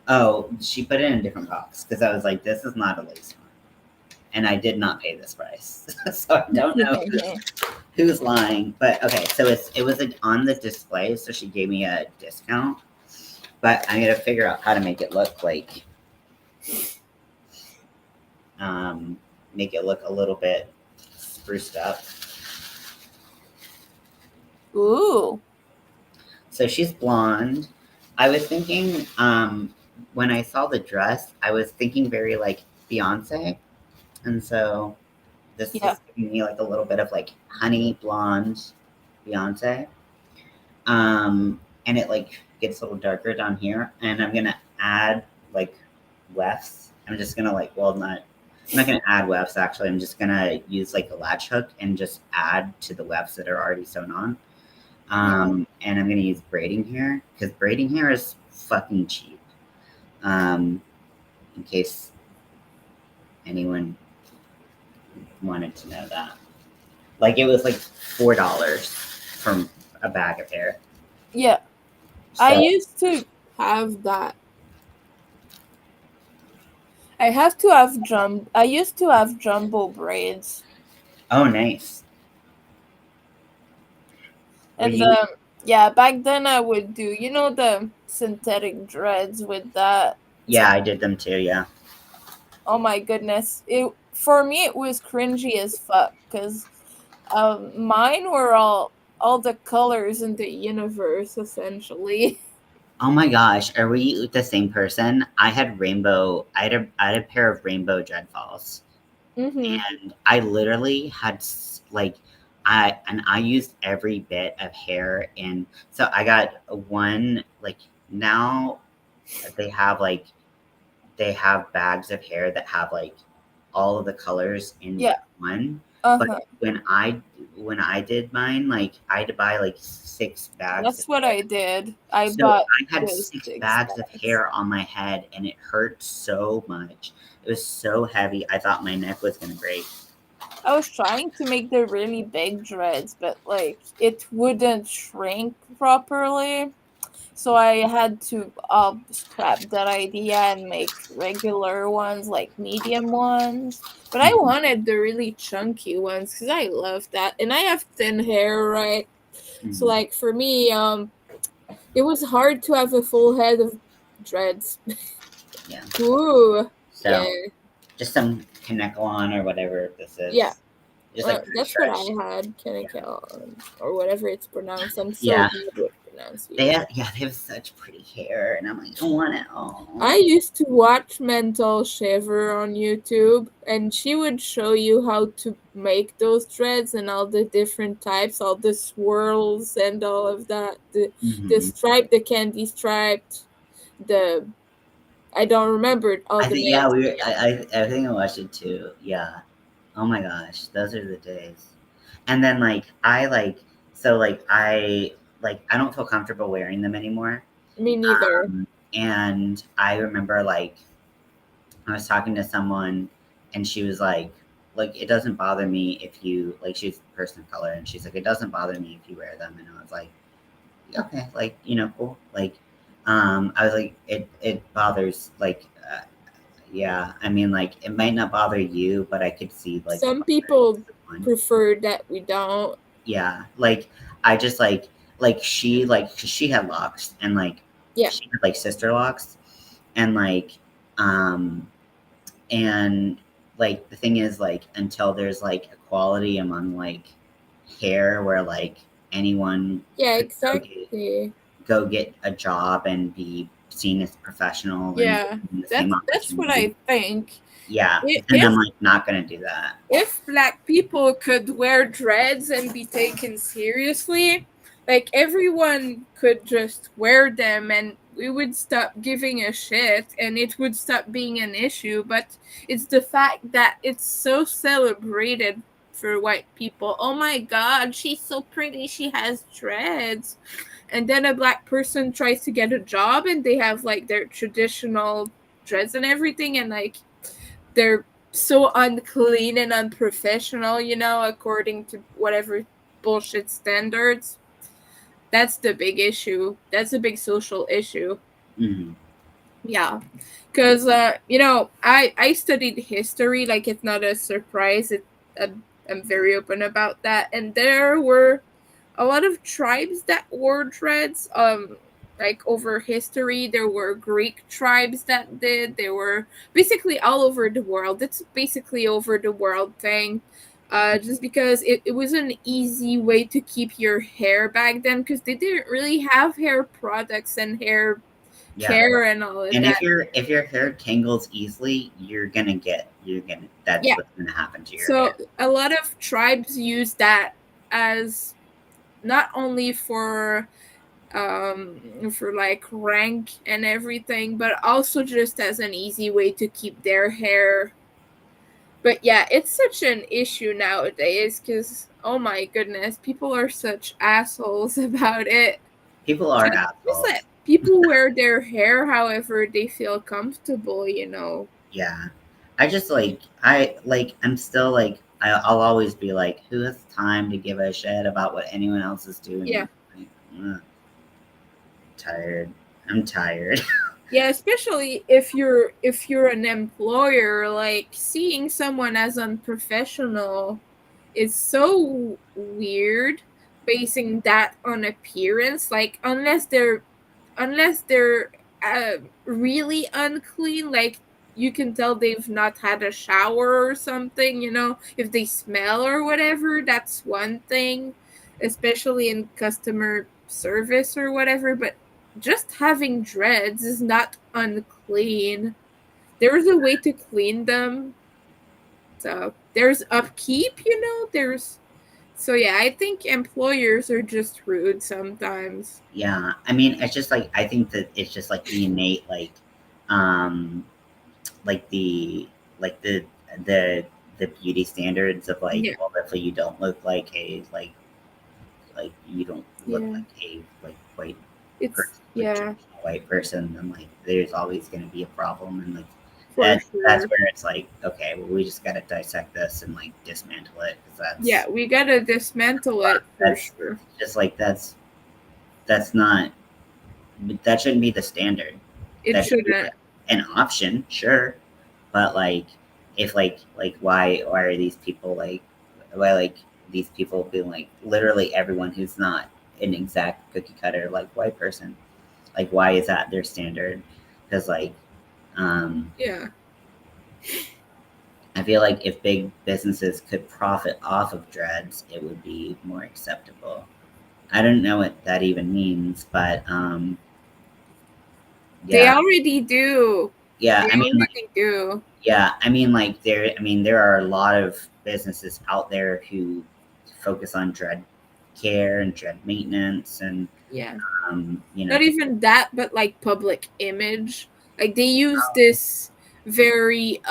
oh she put it in a different box because I was like this is not a lace front and I did not pay this price so I don't know who's lying but okay so it was on the display so she gave me a discount but I'm gonna figure out how to make it look like make it look a little bit spruced up. Ooh. So she's blonde. I was thinking when I saw the dress, I was thinking very like Beyonce, and so this Yeah. is giving me like a little bit of like honey blonde Beyonce. And it like gets a little darker down here, and I'm gonna add like wefts. I'm just gonna like I'm not gonna add wefts actually. I'm just gonna use like a latch hook and just add to the wefts that are already sewn on. Yeah. And I'm gonna use braiding hair because braiding hair is fucking cheap. Um, in case anyone wanted to know that, like it was like $4 from a bag of hair. Yeah. I So, used to have that. I used to have jumbo braids. oh, nice. Were And you? yeah, back then I would do, the synthetic dreads with that. Yeah, I did them too. Yeah. Oh my goodness. It for me it was cringy as fuck cuz mine were all the colors in the universe essentially. Oh my gosh, are we the same person? I had rainbow. I had a pair of rainbow dreadfalls, Mhm. and I literally had like I used every bit of hair, and so I got one like now they have like they have bags of hair that have like all of the colors in Yeah. one. But Uh-huh. when I did mine, like I had to buy like 6 bags of That's what hair. I did. I So bought I had those 6 six bags of bags. hair on my head and it hurt so much. It was so heavy. I thought my neck was gonna break. I was trying to make the really big dreads, but like it wouldn't shrink properly. So I had to scrap that idea and make regular ones, like medium ones. But I Mhm, wanted the really chunky ones because I love that. And I have thin hair, right? So mhm. like for me, it was hard to have a full head of dreads. Yeah. Ooh, yeah, So just some Kanekalon or whatever this yeah. is. Just like That's what I stretch. had, Yeah. Kanakal, or whatever it's pronounced. I'm so Yeah. bad with pronunciation. They have such pretty hair and I'm like, I want it I all. used to watch Mental Shaver on YouTube, and she would show you how to make those threads and all the different types, all the swirls and all of that. The Hmm. stripe, the candy striped, the I don't remember all I the think yeah, names. I think I watched it too. Yeah. Oh my gosh, those are the days. And then I don't feel comfortable wearing them anymore. Me neither. And I remember I was talking to someone and she was like it doesn't bother me if you like she's a person of color and she's like it doesn't bother me if you wear them and I was like okay cool I was like it bothers yeah, I mean, like, it might not bother you, but I could see, like, it Some bothering people someone. prefer that we don't. Yeah, I just, like, 'cause she had locks, and, Yeah, she had, sister locks, and, um, and, the thing is, until there's, equality among, hair where, anyone yeah, could exactly. go get a job and be seen as professional and Yeah, given the same that's what opportunity. I think. Yeah, then I'm, If not gonna do that. if black people could wear dreads and be taken seriously, like everyone could just wear them and we would stop giving a shit and it would stop being an issue. But it's the fact that it's so celebrated for white people. Oh my god, she's so pretty, she has dreads. And then a black person tries to get a job and they have like their traditional dreads and everything, and like they're so unclean and unprofessional, according to whatever bullshit standards. That's the big issue. That's a big social issue. Mhm. Yeah. Because, I studied history. Like, it's not a surprise. I'm very open about that. And there were a lot of tribes that wore dreads. Like over history, there were Greek tribes that did. They were basically all over the world. It's basically over the world thing. Just because it was an easy way to keep your hair back then, because they didn't really have hair products and hair Yeah, care and all of and that. if your hair tangles easily, you're gonna that's Yeah. what's gonna happen to your So hair. a lot of tribes use that as not only for like rank and everything, but also just as an easy way to keep their hair But yeah, it's such an issue nowadays because, oh my goodness, people are such assholes about it. People are Just assholes. let people wear their hair however they feel comfortable, you know. Yeah. I just I'm still I'll always be like, who has time to give a shit about what anyone else is Yeah. doing? Like, ugh, tired. I'm tired. Yeah, especially if you're an employer, like seeing someone as unprofessional is so weird, basing that on appearance. Like unless they're really unclean, like you can tell they've not had a shower or something, you know, if they smell or whatever, that's one thing, especially in customer service or whatever. But just having dreads is not unclean. There's a way to clean them. So there's upkeep, you know, there's so yeah, I think employers are just rude sometimes. Yeah. I mean, it's just I think that it's just the innate um like the the the beauty standards of Yeah. well, if you don't look like a you don't look Yeah. like a white It's person, yeah, traditional white person, then there's always going to be a problem, and for that's sure. where it's okay, well, we just got to dissect this and dismantle it, because Yeah, we gotta dismantle it for that's sure. just that's not that shouldn't be the standard. It That should be shouldn't. an option, sure, but if why are these people why these people being literally everyone who's not an exact cookie cutter white person, why is that their standard? Because um Yeah. I feel like if big businesses could profit off of dreads, it would be more acceptable. I don't know what that even means, but They yeah, already do. yeah. They I mean, already do. yeah. There are a lot of businesses out there who focus on dread care and dread maintenance, and Yeah. you know, Not even that, but like public image. Like they use this very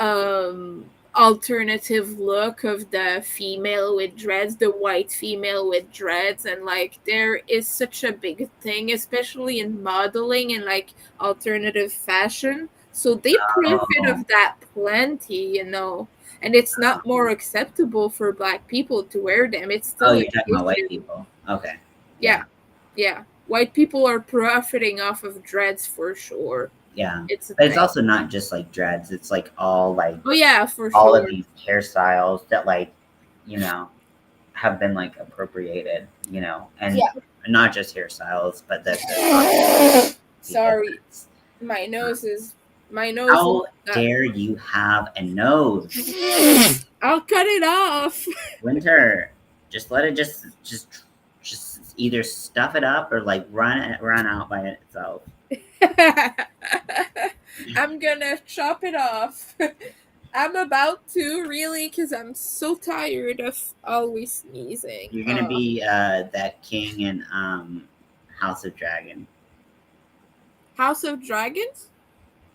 alternative look of the female with dreads, the white female with dreads, and like there is such a big thing, especially in modeling and like alternative fashion. So they profit oh, of that plenty, you know. And it's not more acceptable for black people to wear them. It's oh, still an you're talking about white issue. people. Okay, yeah, Yeah. Yeah. White people are profiting off of dreads for sure. yeah. It's a But it's thing. also not just dreads. It's Oh yeah, for all of sure. these hairstyles that you know have been appropriated, and Yeah. not just hairstyles, but the Sorry. headsets. My nose is my nose is How dare you have a nose, I'll cut it off. Winter? Just let it just either stuff it up or run out by itself. I'm gonna chop it off. I'm about to really because I'm so tired of always sneezing. You're gonna be that king in House of Dragon. House of Dragons?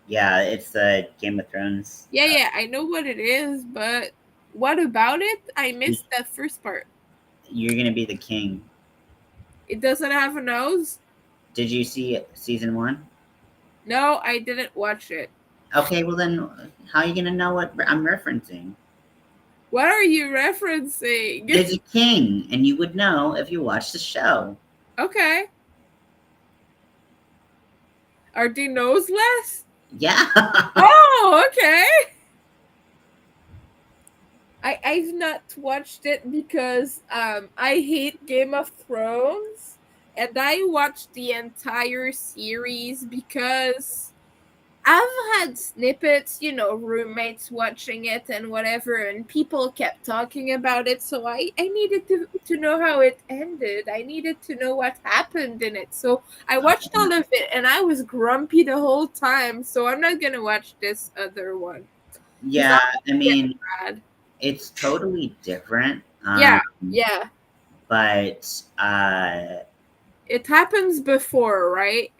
Yeah, it's the Game of Thrones. Yeah, yeah, I know what it is, but what about it? I missed that first part. You're gonna be the king. It doesn't have a nose? Did you see season one? No, I didn't watch it. Okay, well then, how are you gonna know what I'm referencing? What are you referencing? There's a king, and you would know if you watched the show. Okay. Are they noseless? Yeah. Oh, okay. I've not watched it because I hate Game of Thrones, and I watched the entire series because I've had snippets, you know, roommates watching it and whatever, and people kept talking about it. So I needed to know how it ended. I needed to know what happened in it. So I watched all of it, and I was grumpy the whole time. So I'm not gonna watch this other one because Yeah, I'll I get mean, mad. it's totally different. Yeah, yeah. But It happens before, right?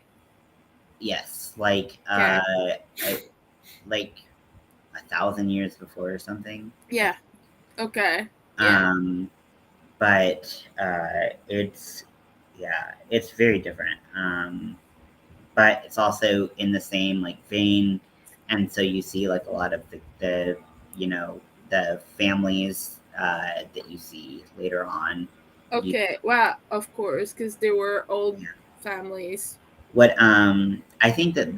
yes, Okay. I, like 1,000 years before or something. Yeah. Okay. Yeah. But it's very different. But it's also in the same like vein, and so you see like a lot of the you know the families that you see later on. Okay. Well, of course, because they were old Yeah. families. What I think that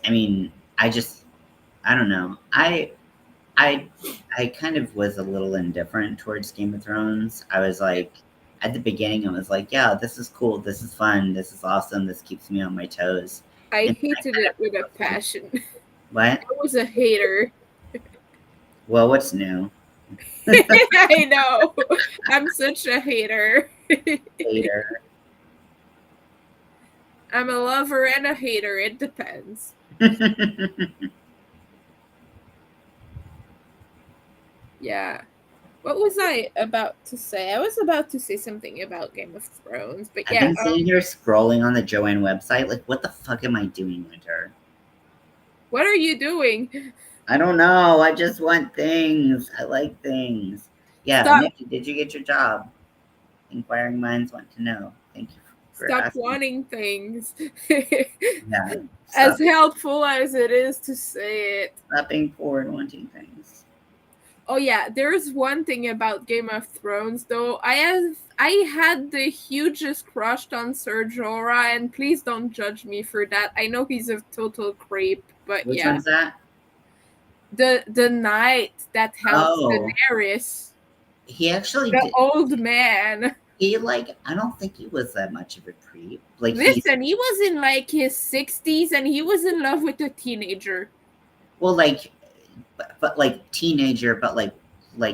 I mean, I don't know. I I kind of was a little indifferent towards Game of Thrones. I was like, at the beginning, I was like, yeah, this is cool, this is fun, this is awesome, this keeps me on my toes. I And I hated kind it of with a grew up passion. what? I was a hater. Well, what's new? I know. I'm such a hater. Later. I'm a lover and a hater. It depends. Yeah. What was I about to say? I was about to say something about Game of Thrones, but I've yeah. been sitting here scrolling on the Joanne website, like, what the fuck am I doing, Winter? What are you doing? I don't know. I just want things. I like things. Yeah, Stop. Nikki, did you get your job? Inquiring minds want to know. Thank you for Stop asking. wanting things. Yeah, As stop helpful as it is to say it. being poor and wanting things. Oh yeah, there's one thing about Game of Thrones though. I had the hugest crush on Ser Jorah, and please don't judge me for that. I know he's a total creep, but Which yeah. one's that? The knight that helps Oh, Daenerys. he actually The did. old man. He like I don't think he was that much of a creep. Like he Listen, he was in like his 60s and he was in love with a teenager. well like but like teenager, but like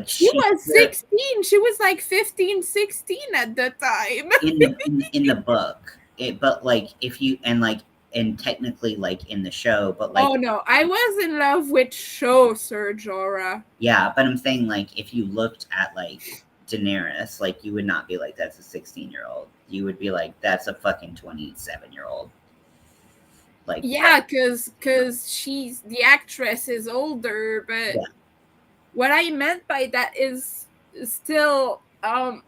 She she was 16. She was like 15, 16 at the time. in the book. But like if you and technically like in the show, but Oh like no, I was in love with show Ser Jorah. yeah, but I'm saying like if you looked at like Daenerys, like you would not be like that's a 16-year-old. You would be like that's a fucking 27-year-old. Like Yeah, cause she's the actress is older, but yeah, what I meant by that is still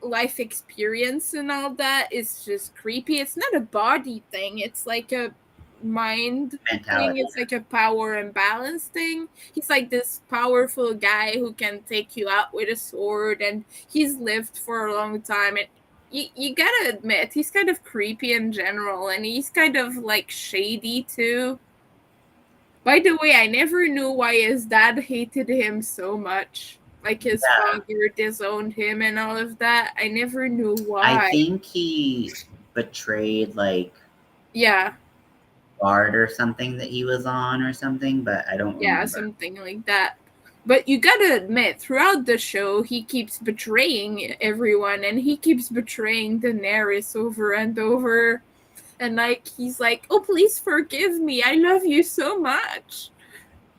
life experience and all that is just creepy. It's not a body thing, it's like a mind thing, mentality. it's like a power and balance thing. He's like this powerful guy who can take you out with a sword, and he's lived for a long time, and you gotta admit he's kind of creepy in general, and he's kind of like shady too. By the way, I never knew why his dad hated him so much. Like his Yeah, father disowned him and all of that. I never knew I why. think he betrayed like Yeah, Bard or something that he was on or something, but I don't yeah, remember. something like that. But you gotta admit, throughout the show, he keeps betraying everyone, and he keeps betraying Daenerys over and over. And like, he's like, "Oh, please forgive me. I love you so much."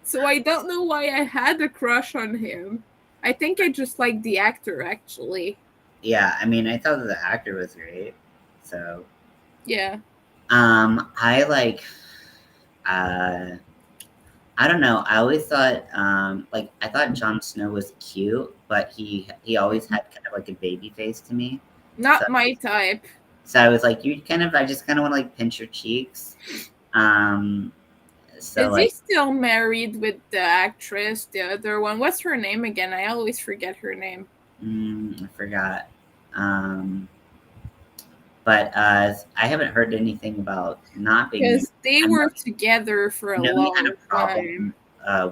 So I don't know why I had a crush on him. I think I just like the actor, actually. Yeah, I mean, I thought that the actor was great. So, Yeah. I like, uh, I don't know. I always thought, like, I thought Jon Snow was cute, but he always had kind of like a baby face to me. So, Not my type. so I was like, I just kind of want to like pinch your cheeks. Um, so Is he like, still married with the actress, the other one? What's her name again? I always forget her name. I forgot. Um, but I haven't heard anything about not being married. Because they I know were together for a he had long a time. problem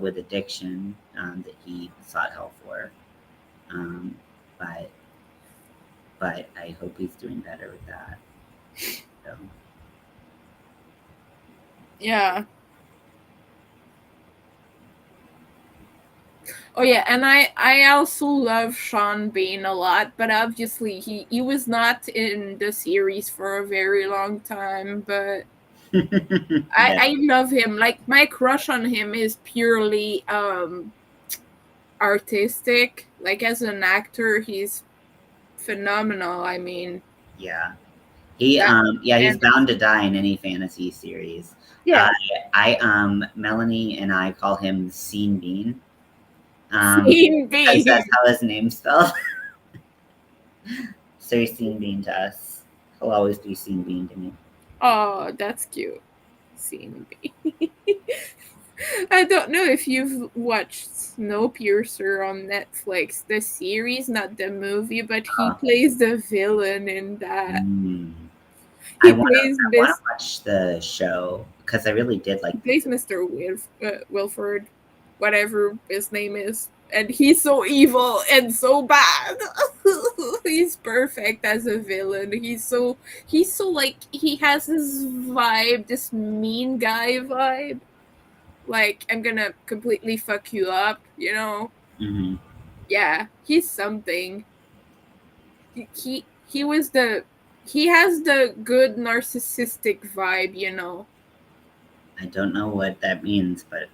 with addiction that he sought help for. Um, but I hope he's doing better with that. So, Yeah. Oh yeah, and I also love Sean Bean a lot, but obviously he was not in the series for a very long time, but yeah, I love him. Like my crush on him is purely artistic. Like as an actor, he's phenomenal. I mean, yeah. that Yeah, he's man bound is, to die in any fantasy series. Yeah. Melanie and I call him Scene Bean. Scene Because that's Bean. how his name's spelled. So he's Scene Bean to us. He'll always be Scene Bean to me. Oh, that's cute. Scene Bean. I don't know if you've watched Snowpiercer on Netflix, the series, not the movie, but he plays the villain in that. I He want plays to watch the show because I really did like. He plays Mr. Wilford, whatever his name is, and he's so evil and so bad. He's perfect as a villain. He's so like he has this vibe, this mean guy vibe. Like I'm gonna completely fuck you up, you know? Mm-hmm. Yeah, he's something. He was the he has the good narcissistic vibe, you know. I don't know what that means, but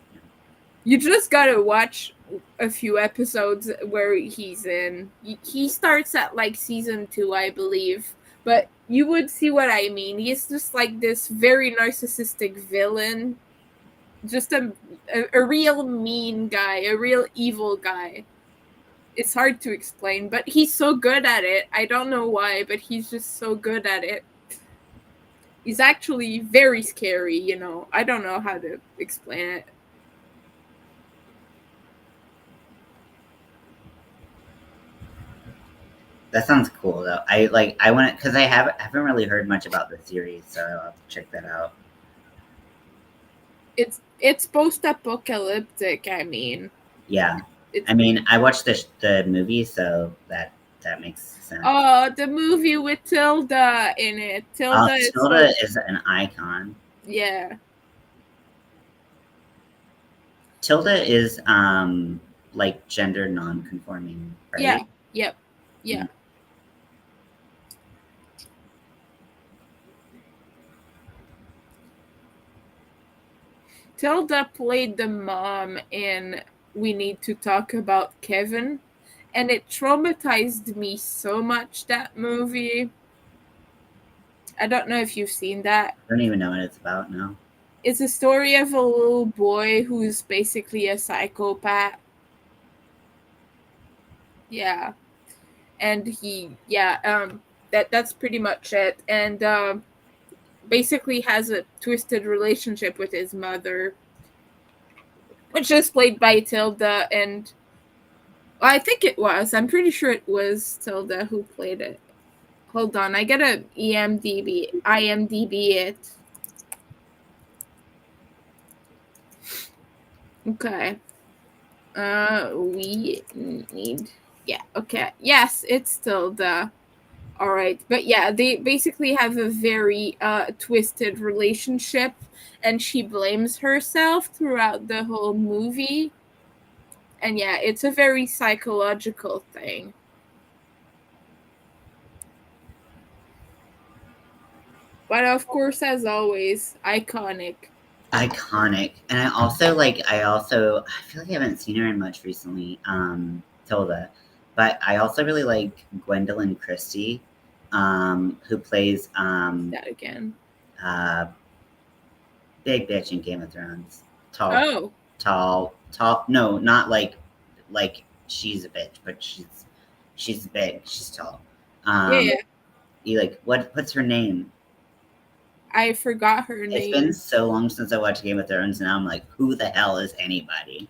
You just gotta watch a few episodes where he's in. He starts at like season 2, I believe. But you would see what I mean. He's just like this very narcissistic villain. Just a real mean guy, a real evil guy. It's hard to explain, but he's so good at it. I don't know why, but he's just so good at it. He's actually very scary, you know. I don't know how to explain it. that sounds cool though. I want because I haven't really heard much about the series, so I'll have to check that out. It's post-apocalyptic, I mean. Yeah, It's I mean, I watched the movie, so that makes sense. Oh, the movie with Tilda in it. Tilda is Tilda is an icon. yeah. Tilda is like gender non-conforming, right? Yeah. Yep. Yeah. Mm. Tilda played the mom in We Need to Talk About Kevin, and it traumatized me so much, that movie. I don't know if you've seen that. I don't even know what it's about now. It's a story of a little boy who's basically a psychopath. Yeah. And that's pretty much it. And basically has a twisted relationship with his mother, which is played by Tilda, and I think it was. I'm pretty sure it was Tilda who played it. Hold on, I gotta IMDb it. Okay. We need. Yeah. Okay. Yes, it's Tilda. All right, but yeah, they basically have a very twisted relationship, and she blames herself throughout the whole movie. And yeah, it's a very psychological thing. But of course, as always, iconic. Iconic. And I feel like I haven't seen her in much recently, Tilda. But I also really like Gwendolyn Christie, who plays That again. big bitch in Game of Thrones. Oh. Tall. No, not like she's a bitch, but she's big. She's tall. Yeah. You like what's her name? I forgot her name. It's been so long since I watched Game of Thrones, and now I'm like, who the hell is anybody?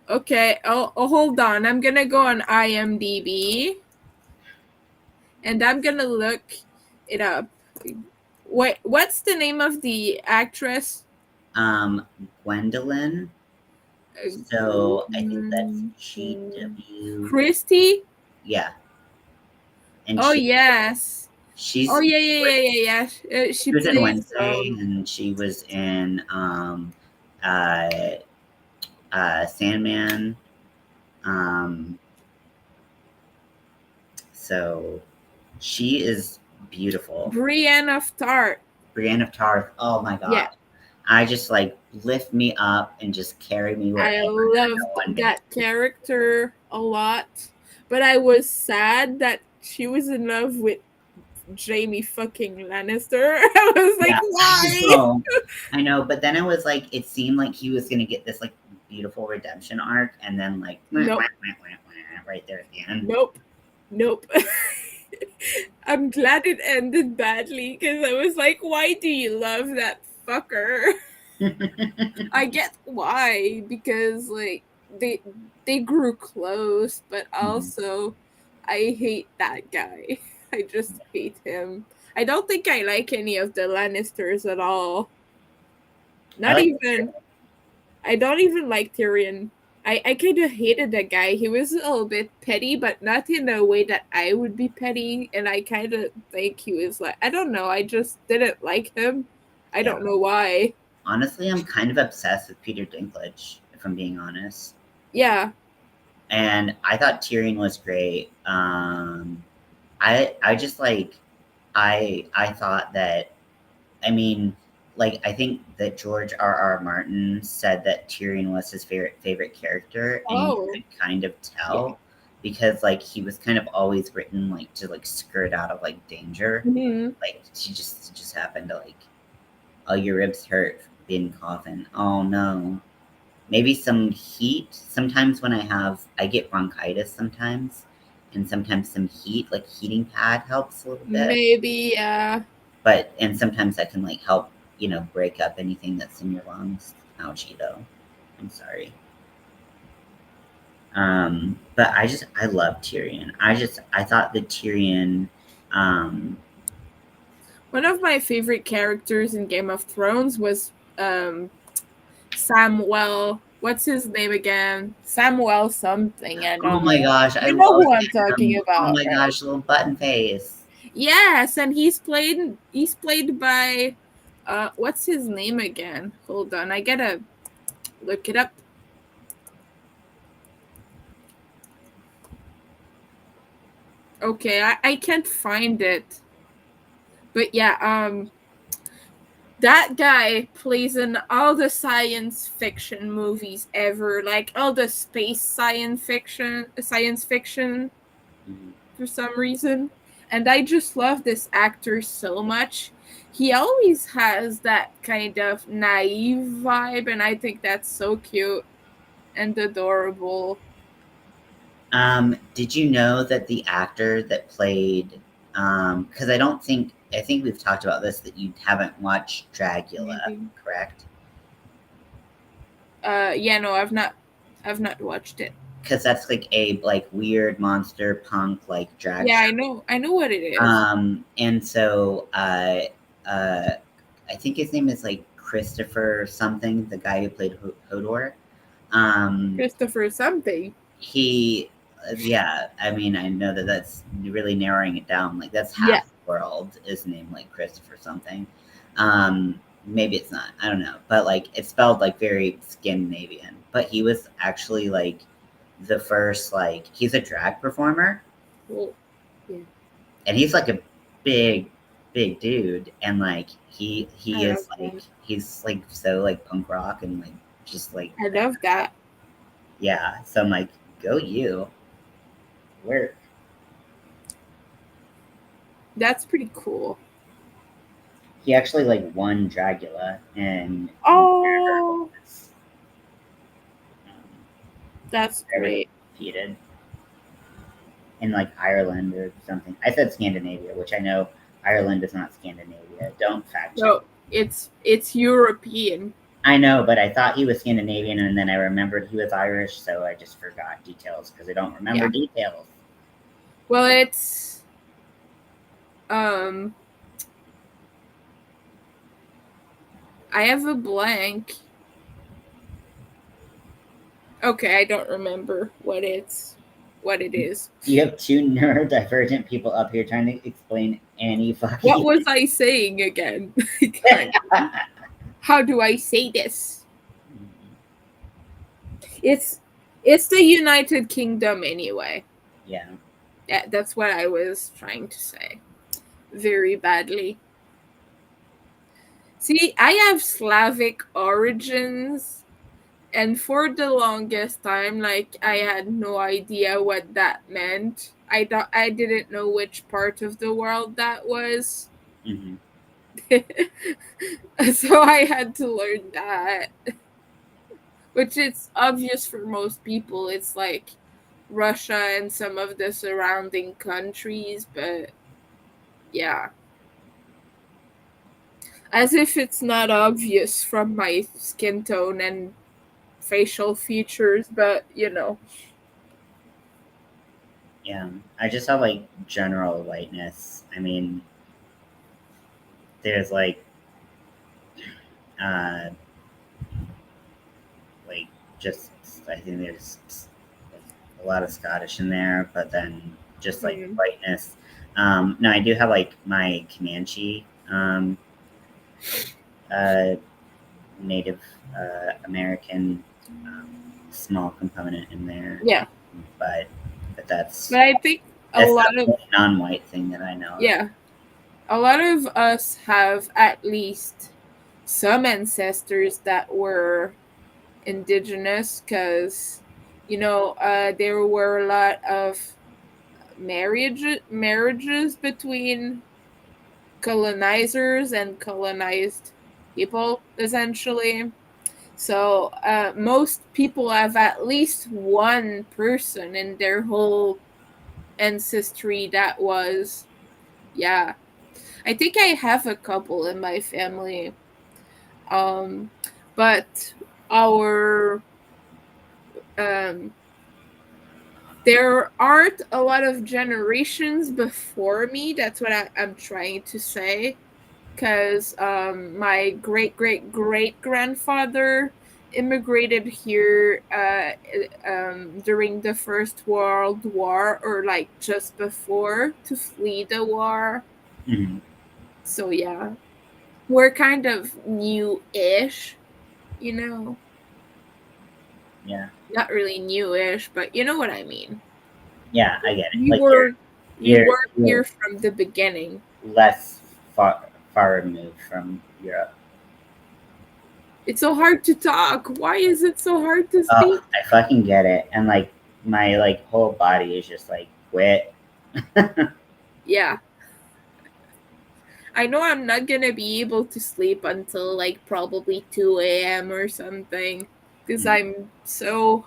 Okay, hold on. I'm gonna go on IMDb, and I'm gonna look it up. Wait, what's the name of the actress? Gwendolyn. So I think that's GW. Christie. Yeah, and Oh yes. she's Oh yeah. She was in plays. Wednesday, and she was in uh, Sandman. So she is beautiful. Brienne of Tarth. Brienne of Tarth. Oh my god. Yeah. I just like lift me up and just carry me wherever. I loved that character a lot, but I was sad that she was in love with Jaime fucking Lannister. I was like, Yeah, why? I know, but then it was like it seemed like he was gonna get this like beautiful redemption arc, and then like Nope, right there at the end. nope. I'm glad it ended badly because I was like, why do you love that fucker? I get why, because like they grew close, but also I hate that guy. I just hate him. I don't think I like any of the Lannisters at all. I Not like even I don't even like Tyrion. I kind of hated that guy. He was a little bit petty, but not in a way that I would be petty. And I kind of think he was like, I don't know. I just didn't like him. I yeah. don't know why. Honestly, I'm kind of obsessed with Peter Dinklage, if I'm being honest. Yeah. And I thought Tyrion was great. I just like I thought that I mean, like I think that George R. Martin said that Tyrion was his favorite character, and you Oh, could kind of yeah. tell because like he was kind of always written like to like skirt out of like danger. Hmm. Like she just happened to like, oh, your ribs hurt being coughing. Oh no. Maybe some heat. Sometimes when I get bronchitis sometimes, and sometimes some heat, like heating pad helps a little bit. Maybe, yeah. But and sometimes that can like help, break up anything that's in your lungs. Ouchie though. I'm sorry. But I love Tyrion. I thought that Tyrion, um, One of my favorite characters in Game of Thrones was Samuel. What's his name again? Samuel something. I oh don't my know. gosh, I You know love who I'm talking him. Oh about, my right? gosh, little button face. Yes, and he's played by what's his name again? Hold on, I gotta look it up. Okay, I can't find it. But yeah, that guy plays in all the science fiction movies ever, like all the space science fiction Mhm. for some reason. And I just love this actor so much. He always has that kind of naive vibe, and I think that's so cute and adorable. Did you know that the actor that played, because I think we've talked about this, that you haven't watched Dragula, Maybe. correct? Yeah, no, I've not watched it. Because that's like a like weird monster punk like drag Yeah, show. I know what it is. And so uh, I think his name is like Christopher something, the guy who played Hodor. Um, Christopher something. he, yeah, I mean, I know that that's really narrowing it down. Like that's Yeah. half the world is named like Christopher something. Maybe it's not. I don't know, but like it's spelled like very Scandinavian. But he was actually like the first like he's a drag performer, Well, yeah. and he's like a big big dude, and like he I love is like that. he's like so like punk rock and like just like I love that. yeah. So I'm like, go you work. That's pretty cool. He actually like won Dragula and Oh, um, that's wherever they great. competed in like Ireland or something. I said Scandinavia, which I know Ireland is not Scandinavia. Don't fact check. No, it's European. I know, but I thought he was Scandinavian, and then I remembered he was Irish, so I just forgot details because I don't remember Yeah. details. Well, it's um I have a blank. Okay, I don't remember what it is. You have two neurodivergent people up here trying to explain any What fucking. was I saying again? How do I say this? It's it's the United Kingdom anyway. Yeah. Yeah, that's what I was trying to say. Very badly. See, I have Slavic origins, And for the longest time, like, I had no idea what that meant. I didn't know which part of the world that was. Mm-hmm. So I had to learn that, which is obvious for most people. It's like Russia and some of the surrounding countries, but yeah. As if it's not obvious from my skin tone and facial features, but you know. Yeah, I just have like general whiteness. I mean, there's uh, like just I think there's like a lot of Scottish in there, but then just like Hmm. whiteness. No, I do have like my Comanche uh, Native American small component in there, Yeah. but but that's But I think a that's the lot of, only non-white thing that I know of. yeah, a lot of us have at least some ancestors that were indigenous because, there were a lot of marriages between colonizers and colonized people, essentially. So most people have at least one person in their whole ancestry that was, yeah. I think I have a couple in my family. Um, but our um, there aren't a lot of generations before me. That's what I'm trying to say. Because my great great great grandfather immigrated here during the First World War, or like just before, to flee the war. Mm-hmm. So yeah, we're kind of new-ish, you know. Yeah, Not really new-ish, but you know what I mean. yeah, I get it. We Like were we you're weren't you're here from the beginning. less far removed from Europe. It's so hard to talk. Why is it so hard to Oh, speak? I fucking get it. And like my like whole body is just like quit. Yeah. I know I'm not gonna be able to sleep until like probably 2 a.m. or something because Mm, I'm so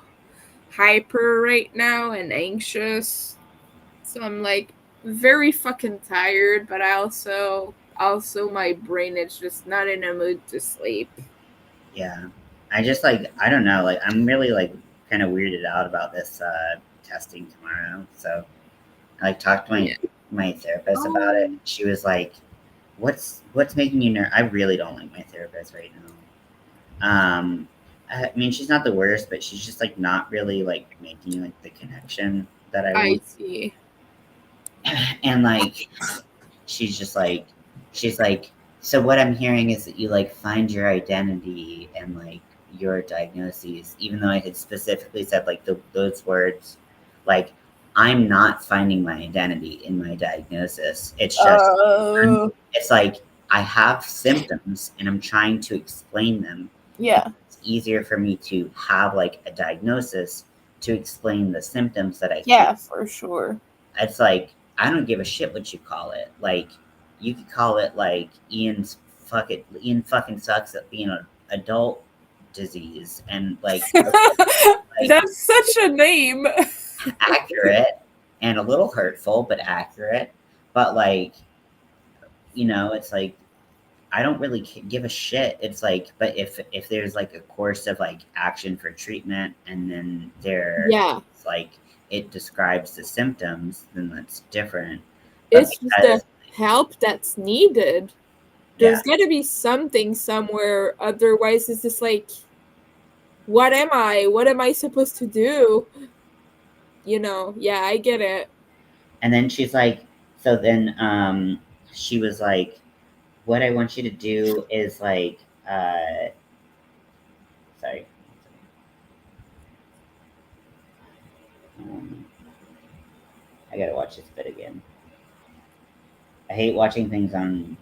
hyper right now and anxious. So I'm like very fucking tired, but I also my brain is just not in a mood to sleep. yeah. I just like I don't know, like I'm really like kind of weirded out about this testing tomorrow. So I like talked to Yeah. my therapist about it. Oh, She was like, what's making you nervous? I really don't like my therapist right now. I mean, she's not the worst, but she's just like not really like making like the connection that I I want. see. And like she's just like she's like, so what I'm hearing is that you like find your identity and like your diagnoses, even though I had specifically said like those words, like I'm not finding my identity in my diagnosis. It's just Uh, it's like I have symptoms and I'm trying to explain them. And yeah. it's easier for me to have like a diagnosis to explain the symptoms that I feel. Yeah, for sure. It's like I don't give a shit what you call it. Like you could call it like Ian fucking sucks at being an adult disease and like That's such a name. accurate and a little hurtful but accurate. But like, it's like I don't really give a shit. It's like, but if there's like a course of like action for treatment, and then Yeah. it's like it describes the symptoms, then that's different. But It's just the because help that's needed. yeah, There's got to be something somewhere. Otherwise, it's just like, what am I? What am I supposed to do? Yeah, I get it. and then she's like, so then she was like, what I want you to do is like, sorry, um, I gotta watch this bit again. I hate watching things on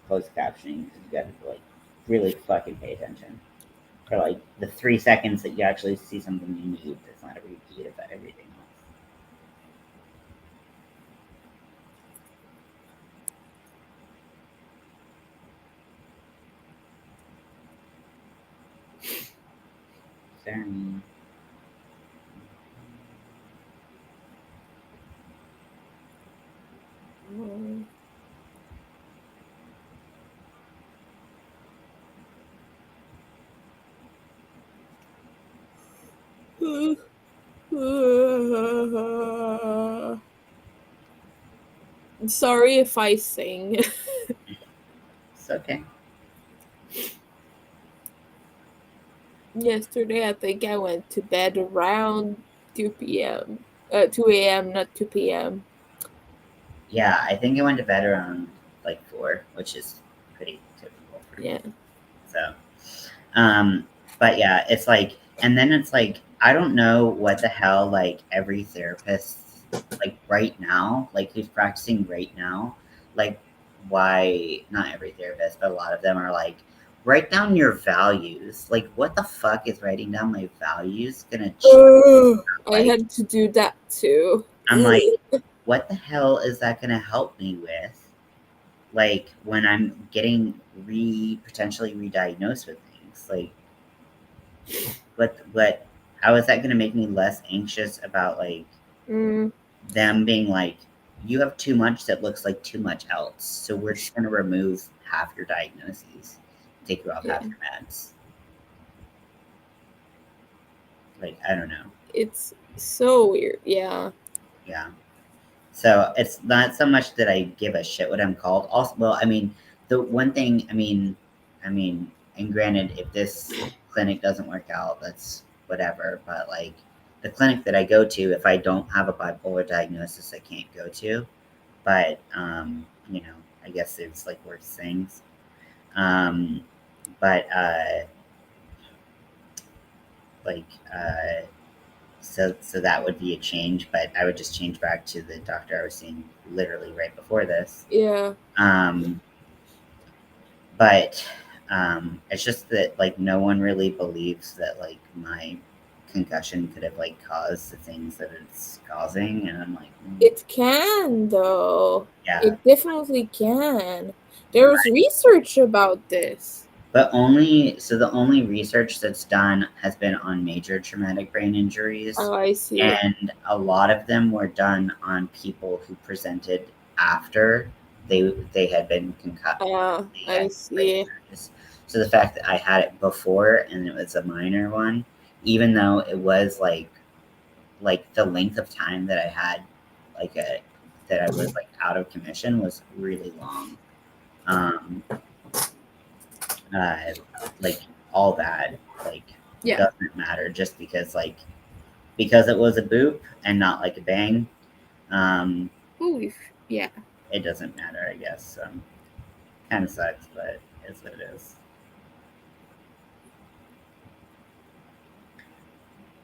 closed captioning because you gotta like really fucking pay attention. For like the 3 seconds that you actually see something you moved, it's not a repeat of everything else. Sorry. Sorry if I sing. It's okay. Yesterday, I think I went to bed around 2 p.m. 2 a.m., not 2 p.m. Yeah, I think I went to bed around like 4, which is pretty typical for me. Yeah. So, but yeah, it's like, and then it's like, I don't know what the hell, like, every therapist, like, right now, like, who's practicing right now, like, why, not every therapist, but a lot of them are like, write down your values. Like, what the fuck is writing down my values gonna change? I had to do that too. I'm like, what the hell is that gonna help me with? Like, when I'm getting potentially re-diagnosed with things, like, what how is that going to make me less anxious about like them being like, you have too much that looks like too much else, so we're just going to remove half your diagnoses, take you off half your meds. Like, I don't know. It's so weird. Yeah. So it's not so much that I give a shit what I'm called. Also, well, I mean, the one thing, and granted, if this clinic doesn't work out, that's whatever. But like the clinic that I go to, if I don't have a bipolar diagnosis, I can't go to. But I guess it's like worse things. Um, but like so that would be a change, but I would just change back to the doctor I was seeing literally right before this. Yeah. But it's just that like no one really believes that like my concussion could have like caused the things that it's causing, and I'm like, It can though. yeah. It definitely can. There's research about this. But the only research that's done has been on major traumatic brain injuries. Oh, I see. And a lot of them were done on people who presented after they had been concussed. I see. So the fact that I had it before and it was a minor one, even though it was like the length of time that I had that I was like out of commission was really long. Like all that doesn't matter just because it was a boop and not like a bang. Yeah. It doesn't matter, I guess. Kind of sucks, but it's what it is.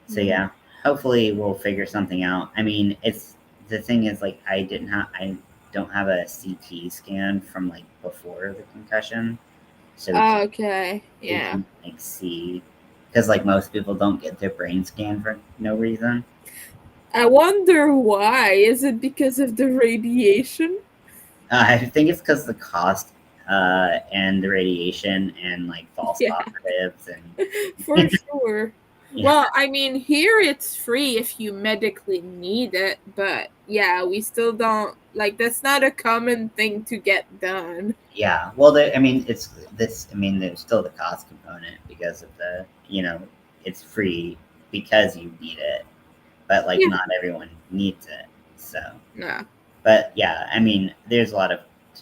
So yeah, hopefully we'll figure something out. I mean, the thing is like I don't have a CT scan from like before the concussion, so okay, we can like see, because like most people don't get their brain scanned for no reason. I wonder why. Is it because of the radiation? I think it's because the cost and the radiation and like false positives and for sure. Yeah. Well, I mean, here it's free if you medically need it, but yeah, we still don't like that's not a common thing to get done. Yeah, well, there's still the cost component because of the it's free because you need it, but like not everyone needs it. So no. But yeah, I mean, there's a lot of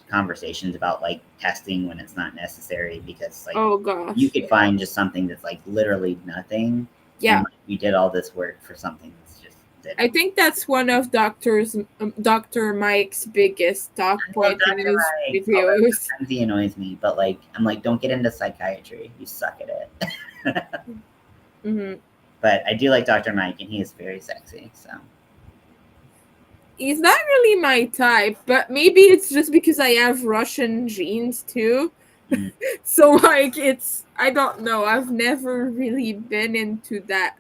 conversations about like testing when it's not necessary because like you could find just something that's like literally nothing. Yeah, and, like, you did all this work for something that's just. I think that's one of Dr. Mike's biggest talk point in his videos. Sometimes he annoys me, but like I'm like, don't get into psychiatry. You suck at it. But I do like Dr. Mike, and he is very sexy. So. He's not really my type, but maybe it's just because I have Russian genes too. Mm. So like I don't know. I've never really been into that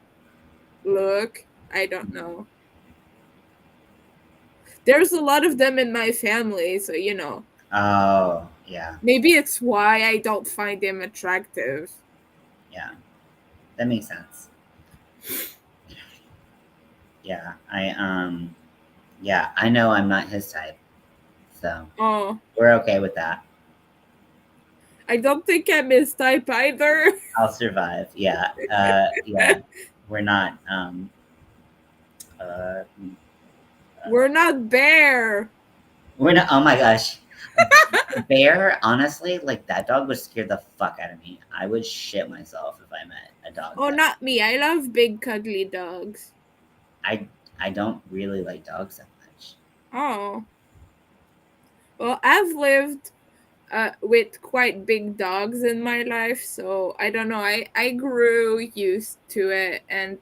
look. I don't know. There's a lot of them in my family, so Oh, yeah, maybe it's why I don't find him attractive. yeah. That makes sense. Yeah, yeah, I know I'm not his type, so Oh, we're okay with that. I don't think I'm his type either. I'll survive. Yeah, yeah. We're not. Uh, We're not bear. we're not. Oh my gosh, bear. Honestly, like that dog would scare the fuck out of me. I would shit myself if I met a dog Oh, that. not me. I love big cuddly dogs. I I don't really like dogs that much. Oh, well, I've lived with quite big dogs in my life, so I don't know. I grew used to it, and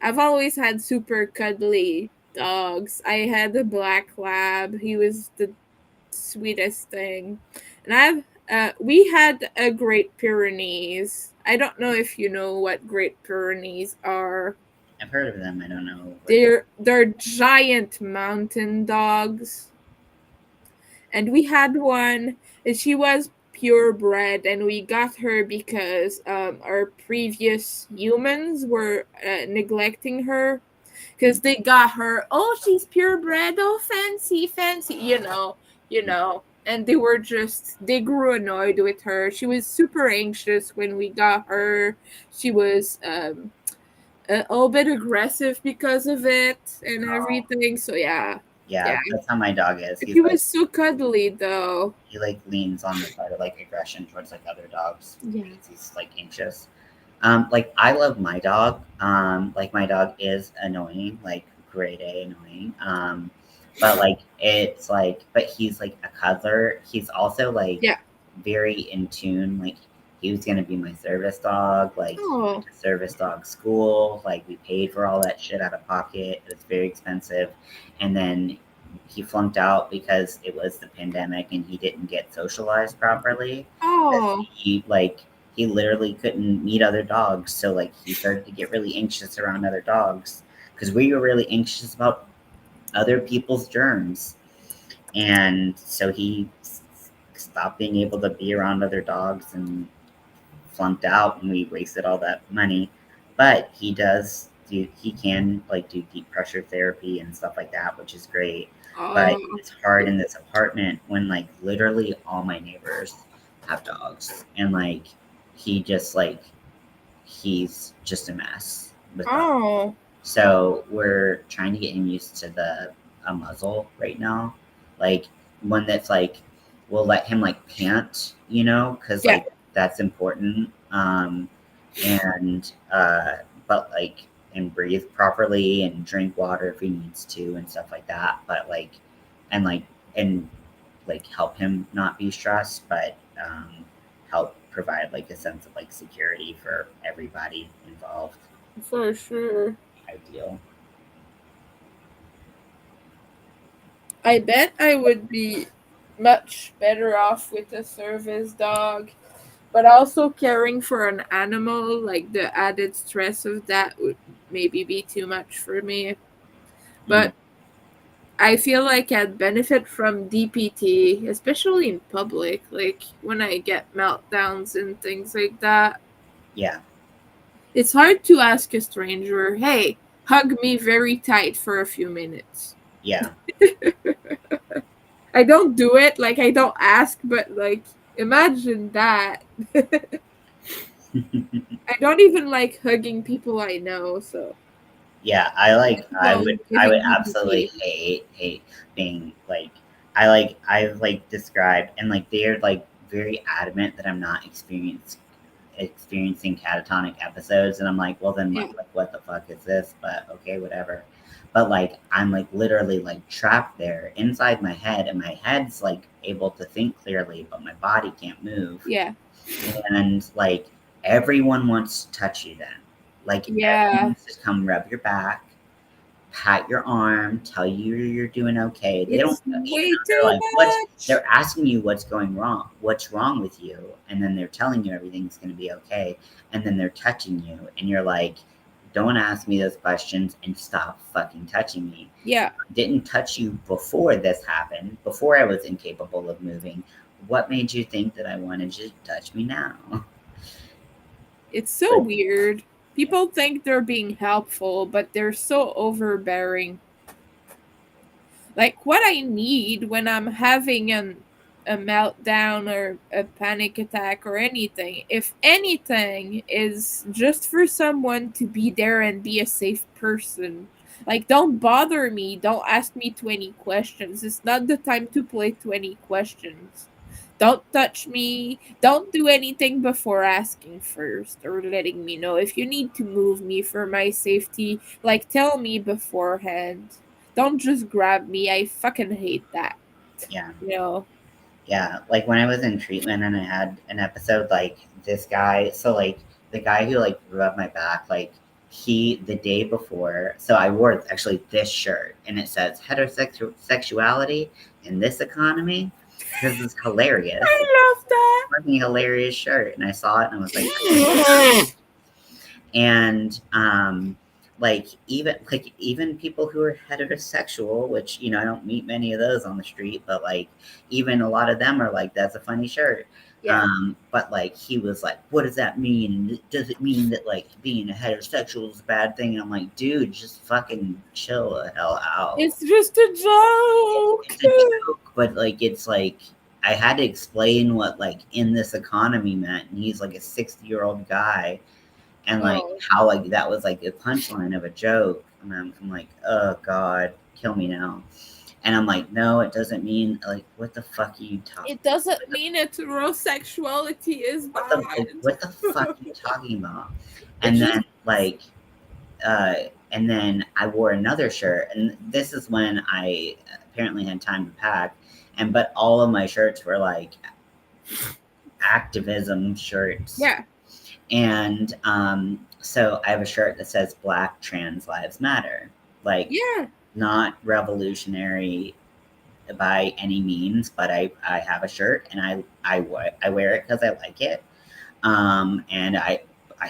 I've always had super cuddly dogs. I had a black lab. He was the sweetest thing. And we had a Great Pyrenees. I don't know if you know what Great Pyrenees are. I've heard of them. I don't know what they. They're giant mountain dogs. And we had one, and she was purebred, and we got her because our previous humans were neglecting her because they got her. Oh, she's purebred. Oh, fancy, fancy. And they grew annoyed with her. She was super anxious when we got her. She was a little bit aggressive because of it and Oh, everything. So yeah, yeah, yeah. that's how my dog is. He was so cuddly though. He like leans on the side of like aggression towards like other dogs Yeah. because he's like anxious. Like I love my dog. Like my dog is annoying, like grade A annoying. But like it's like, but he's like a cuddler. He's also like Yeah. very in tune. Like he was gonna be my service dog. Like he Oh. went to service dog school. Like we paid for all that shit out of pocket. It was very expensive, and then he flunked out because it was the pandemic and he didn't get socialized properly. Oh. He literally couldn't meet other dogs, so like he started to get really anxious around other dogs because we were really anxious about other people's germs, and so he stopped being able to be around other dogs and flunked out, and we wasted all that money. But he can like do deep pressure therapy and stuff like that, which is great. But Oh. it's hard in this apartment when like literally all my neighbors have dogs, and like he just like he's just a mess with dogs. Oh. So we're trying to get him used to the a muzzle right now, like one that's like will let him like pant, because Yeah. like that's important. And but like and breathe properly and drink water if he needs to and stuff like that. But and like and like help him not be stressed, but help provide like a sense of like security for everybody involved. For sure. Ideal. I bet I would be much better off with a service dog. But also caring for an animal, like the added stress of that would maybe be too much for me. Mm, But I feel like I'd benefit from DPT, especially in public, like when I get meltdowns and things like that. yeah, It's hard to ask a stranger, hey, hug me very tight for a few minutes. yeah. I don't do it, like I don't ask, but like imagine that. I don't even like hugging people I know, so Yeah, well, I would giving absolutely DPT. hate being like I've like described and like they're like very adamant that I'm not experiencing catatonic episodes, and I'm like, well then Yeah. what the fuck is this? But okay, whatever. But like I'm like literally like trapped there inside my head, and my head's like able to think clearly, but my body can't move. Yeah. And like everyone wants to touch you then. Like everyone Yeah. wants to come rub your back, pat your arm, tell you you're doing okay. They don't It's even way though they're too like, much. they're asking you what's going wrong, what's wrong with you, and then they're telling you everything's gonna be okay, and then they're touching you, and you're like, don't ask me those questions and stop fucking touching me. Yeah. I didn't touch you before this happened, before I was incapable of moving. What made you think that I wanted you to touch me now? It's so But weird. People think they're being helpful, but they're so overbearing. Like what I need when I'm having a meltdown or a panic attack or anything, if anything, is just for someone to be there and be a safe person. Like, don't bother me. Don't ask me 20 questions. It's not the time to play 20 questions. Don't touch me. Don't do anything before asking first or letting me know. If you need to move me for my safety, like, tell me beforehand. Don't just grab me. I fucking hate that. yeah. You know? Yeah, like when I was in treatment and I had an episode, like this guy, so like the guy who like rubbed my back, like he the day before, so I wore actually this shirt and it says heterosexuality in this economy because it's hilarious. It's I love that. a fucking hilarious shirt, and I saw it and I was like, and like even people who are heterosexual, which I don't meet many of those on the street, but like even a lot of them are like, that's a funny shirt. Yeah. But like he was like, what does that mean? Does it mean that like being a heterosexual is a bad thing? And I'm like, dude, just fucking chill the hell out. It's just a It's joke. a joke, but like it's like I had to explain what like in this economy meant, and he's like a 60-year-old guy, and like Oh. how like that was like a punchline of a joke, and I'm like, oh god, kill me now. And I'm like, no, it doesn't mean, like, what the fuck are you talking? It doesn't mean heterosexuality is What the fuck bad. are you talking about? It's And just then like uh and then I wore another shirt, and this is when I apparently had time to pack, and but all of my shirts were like activism shirts. yeah. And so I have a shirt that says Black Trans Lives Matter. Like, Yeah. not revolutionary by any means, but I have a shirt, and I wear it because I like it. And I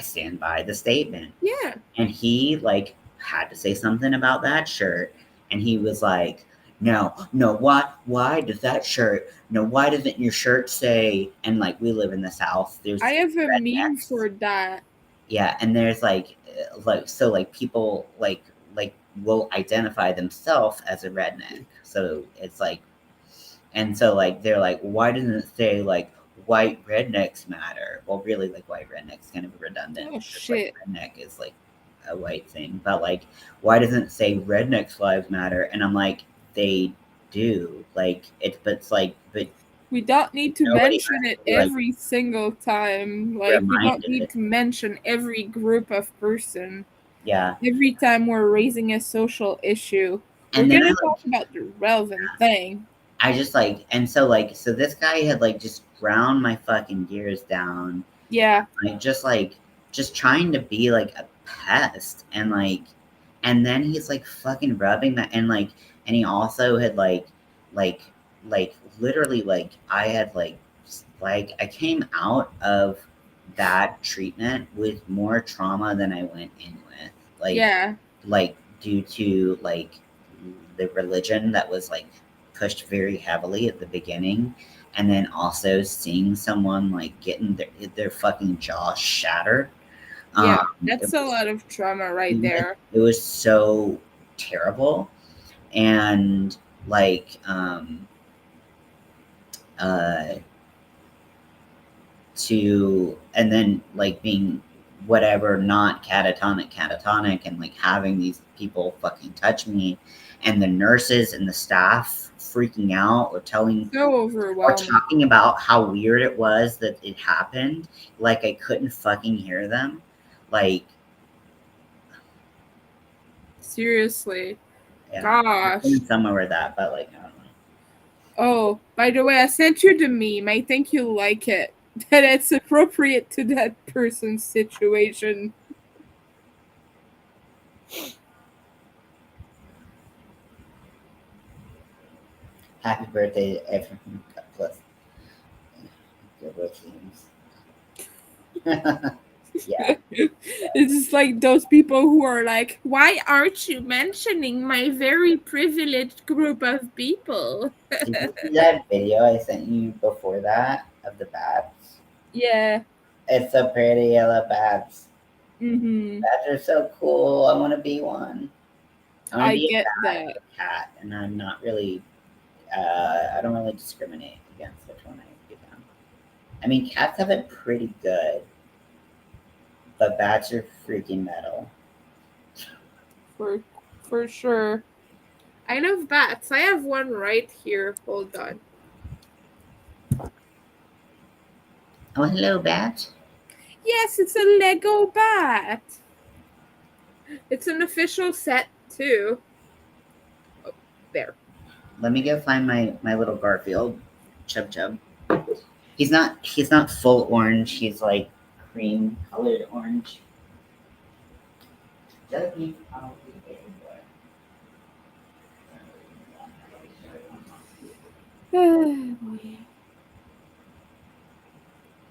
stand by the statement. Yeah. And he like had to say something about that shirt, and he was like, no, why does that shirt, no, why doesn't your shirt say, and like we live in the South, there's I have a meme rednecks. for that. Yeah, and there's like so like people like will identify themselves as a redneck. So it's like, and so like they're like, why doesn't it say like white rednecks matter? Well, really, like white rednecks kind of redundant Oh because like shit. redneck is like a white thing. But like, why doesn't it say rednecks lives matter? And I'm like, they do. Like it's like, but We don't need to nobody mention has it to be like every single time. Like, we don't need reminded. to mention every group of person Yeah, every time we're raising a social issue. We're and then gonna talk about the relevant thing. I just like, and so like, so this guy had like just ground my fucking gears down, Yeah. like just trying to be like a pest, and like, and then he's like fucking rubbing that, and like, and he also had like like literally like I had like I came out of that treatment with more trauma than I went in with, Yeah. like due to like the religion that was like pushed very heavily at the beginning, and then also seeing someone like getting their fucking jaw shattered. Yeah. It That's a was lot of trauma right there. it was so terrible, and like uh to and then like being whatever, not catatonic, and like having these people fucking touch me, and the nurses and the staff freaking out or telling So or overwhelming. talking about how weird it was that it happened, like I couldn't fucking hear them. Like, Seriously. yeah, Gosh. somewhere with that, but like, I don't know. Oh, by the way, I sent you the meme. I think you'll like it. That it's appropriate to that person's situation. Happy birthday, everyone. God bless. Good looking. Yeah. It's just like those people who are like, why aren't you mentioning my very privileged group of people? Did you see that video I sent you before that of the bats? Yeah. It's so pretty, yellow bats. Mm-hmm. Bats are so cool. I want to be one. I want to I be a get bat or that. a cat, and I'm not really. I don't really discriminate against which one I become. I mean, cats have it pretty good, but bats are freaking metal. For for sure. I love bats. I have one right here. Hold on. Oh, hello, bat. Yes, it's a Lego bat. It's an official set too. Oh, there. Let me go find my little Garfield. Chub chub. He's not full orange. He's like cream colored orange. Does he probably everywhere? Oh, boy.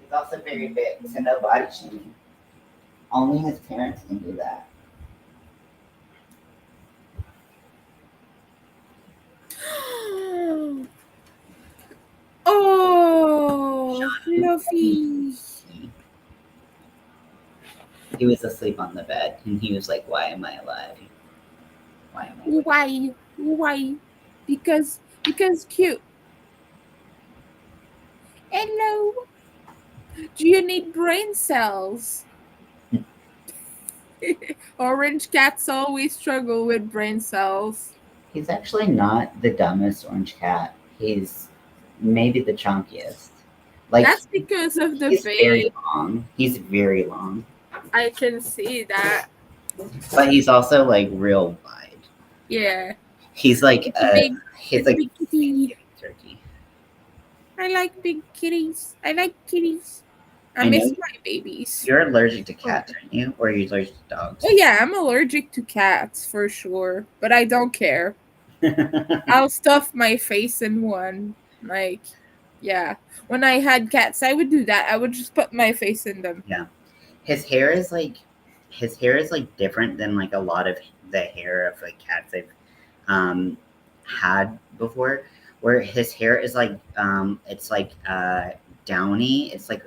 He's also very big, so no body shaming. Only his parents can do that. Oh, fluffy. He was asleep on the bed, and he was like, "Why am I alive? Why am I awake?" Why? Why? Because cute. Hello. Do you need brain cells? Orange cats always struggle with brain cells. He's actually not the dumbest orange cat. He's maybe the chunkiest. Like That's because of the he's very bait. long. He's very long, I can see that. but he's also like real wide. Yeah. He's like It's a big he's it's a like big kitty. turkey. I like big kitties. I like kitties. I I know miss my babies. you're allergic to Oh. cats, aren't you? Or are you allergic to dogs? Oh yeah, I'm allergic to cats for sure, but I don't care. I'll stuff my face in one. Like, yeah. When I had cats, I would do that. I would just put my face in them. Yeah. His hair is like different than like a lot of the hair of like cats I've um had before. Where his hair is like it's like downy. It's like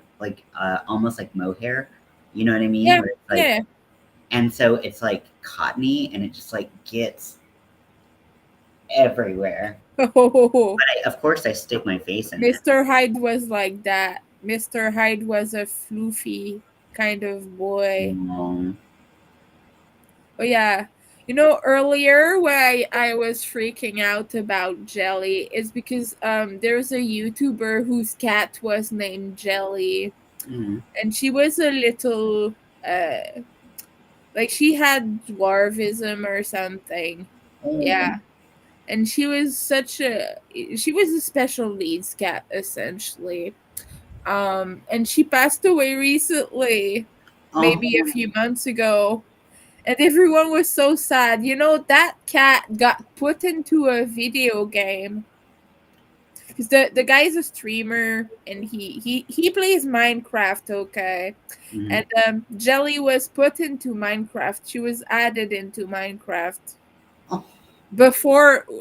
almost like mohair. You know what I mean? Yeah, Where it's like yeah. and so it's like cottony and it just like gets everywhere. Oh, But of course I stick my face in there. Mr. Hyde was like that. Mr. Hyde was a floofy kind of boy. Um, Oh yeah. Earlier when I was freaking out about Jelly is because there's a YouTuber whose cat was named Jelly, mm, and she was a little like she had dwarvism or something. oh, Yeah. And she was a special needs cat essentially. And she passed away recently, maybe a oh, few months ago. And everyone was so sad. That cat got put into a video game because the guy's a streamer and he plays Minecraft, okay? mm, And Jelly was put into Minecraft. She was added into Minecraft oh.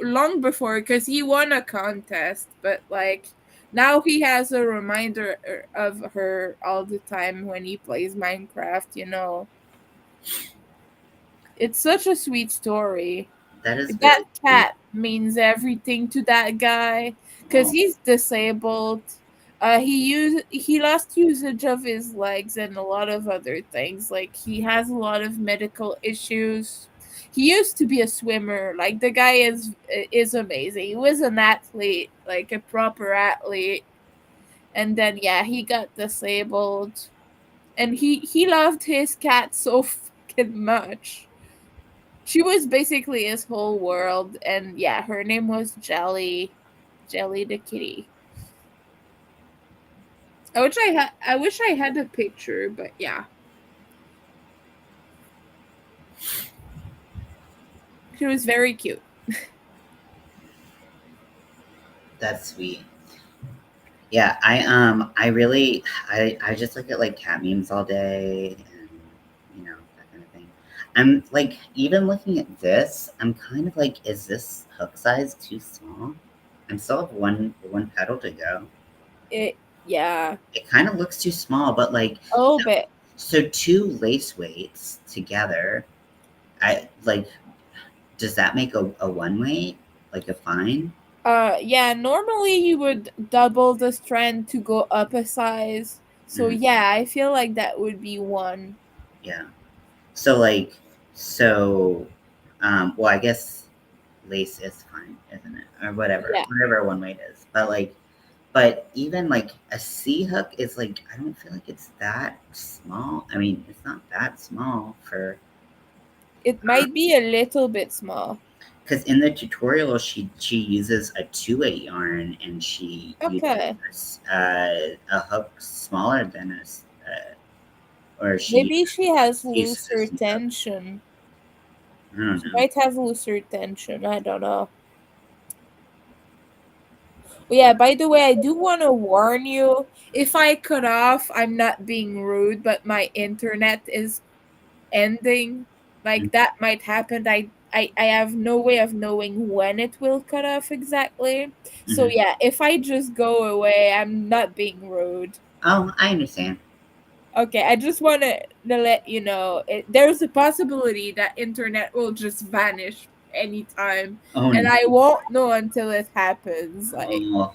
long before, because he won a contest, but like now he has a reminder of her all the time when he plays Minecraft. It's such a sweet story. That is That very sweet. cat means everything to that guy because Oh, he's disabled. He lost usage of his legs and a lot of other things. Like he has a lot of medical issues. He used to be a swimmer. Like the guy is amazing. He was an athlete, like a proper athlete. And then yeah, he got disabled. And he loved his cat so fucking much. She was basically his whole world, and yeah, her name was Jelly the kitty. I wish I had a picture, but yeah, she was very cute. That's sweet. Yeah, I just look at like cat memes all day and that kind of thing. I'm like even looking at this, I'm kind of like, is this hook size too small? I still have one petal to go. It yeah, It kind of looks too small, but like a little bit. so two lace weights together, I like does that make a one weight? Like a fine? Yeah, normally you would double the strand to go up a size. So Mhm. yeah, I feel like that would be one. Yeah. So like so well I guess lace is fine, isn't it? Or whatever. Yeah. Whatever one weight is. But even like a C hook is like I don't feel like it's that small. I mean, it's not that small for It might be a little bit small. because in the tutorial she uses a 2-way yarn and she Okay. uses a hook smaller than or she Maybe she has uses a looser C hook. tension. I don't She know. might have looser tension. I don't know. But yeah, by the way, I do want to warn you. If I cut off, I'm not being rude, but my internet is ending. Like that might happen. I have no way of knowing when it will cut off exactly. So Mhm. yeah, if I just go away, I'm not being rude. Oh, I understand. Okay, I just wanted to let you know there's a possibility that internet will just vanish anytime, Oh and no. I won't know until it happens. Like Oh,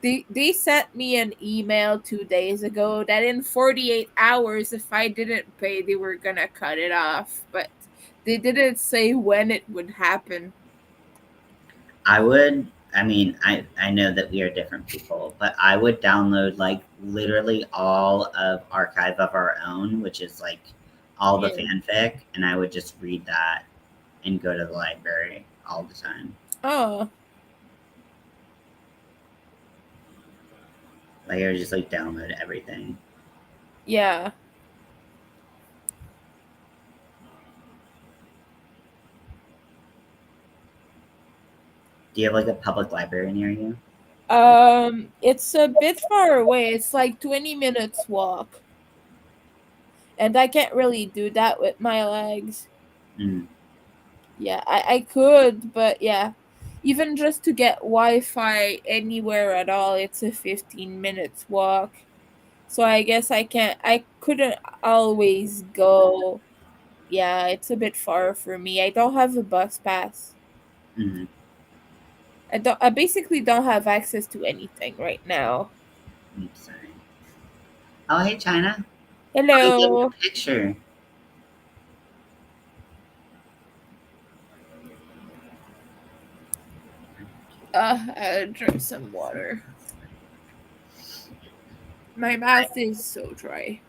they sent me an email 2 days ago that in 48 hours, if I didn't pay, they were gonna cut it off, but they didn't say when it would happen. I would. I mean, I know that we are different people, but I would download like literally all of Archive of Our Own, which is like all the Yeah. fanfic, and I would just read that and go to the library all the time. Oh, Like I would just like download everything. yeah. Do you have like a public library near you? It's a bit far away. It's like 20 minutes walk. And I can't really do that with my legs. Mm, Yeah, I could, but yeah. Even just to get Wi-Fi anywhere at all, it's a 15 minutes walk. So I guess I couldn't always go. Yeah, it's a bit far for me. I don't have a bus pass. mm, I basically don't have access to anything right now. I'm sorry. Oh, hey, China. Oh, you gave me Hello. a picture. I'll drink some water. My mouth is so dry.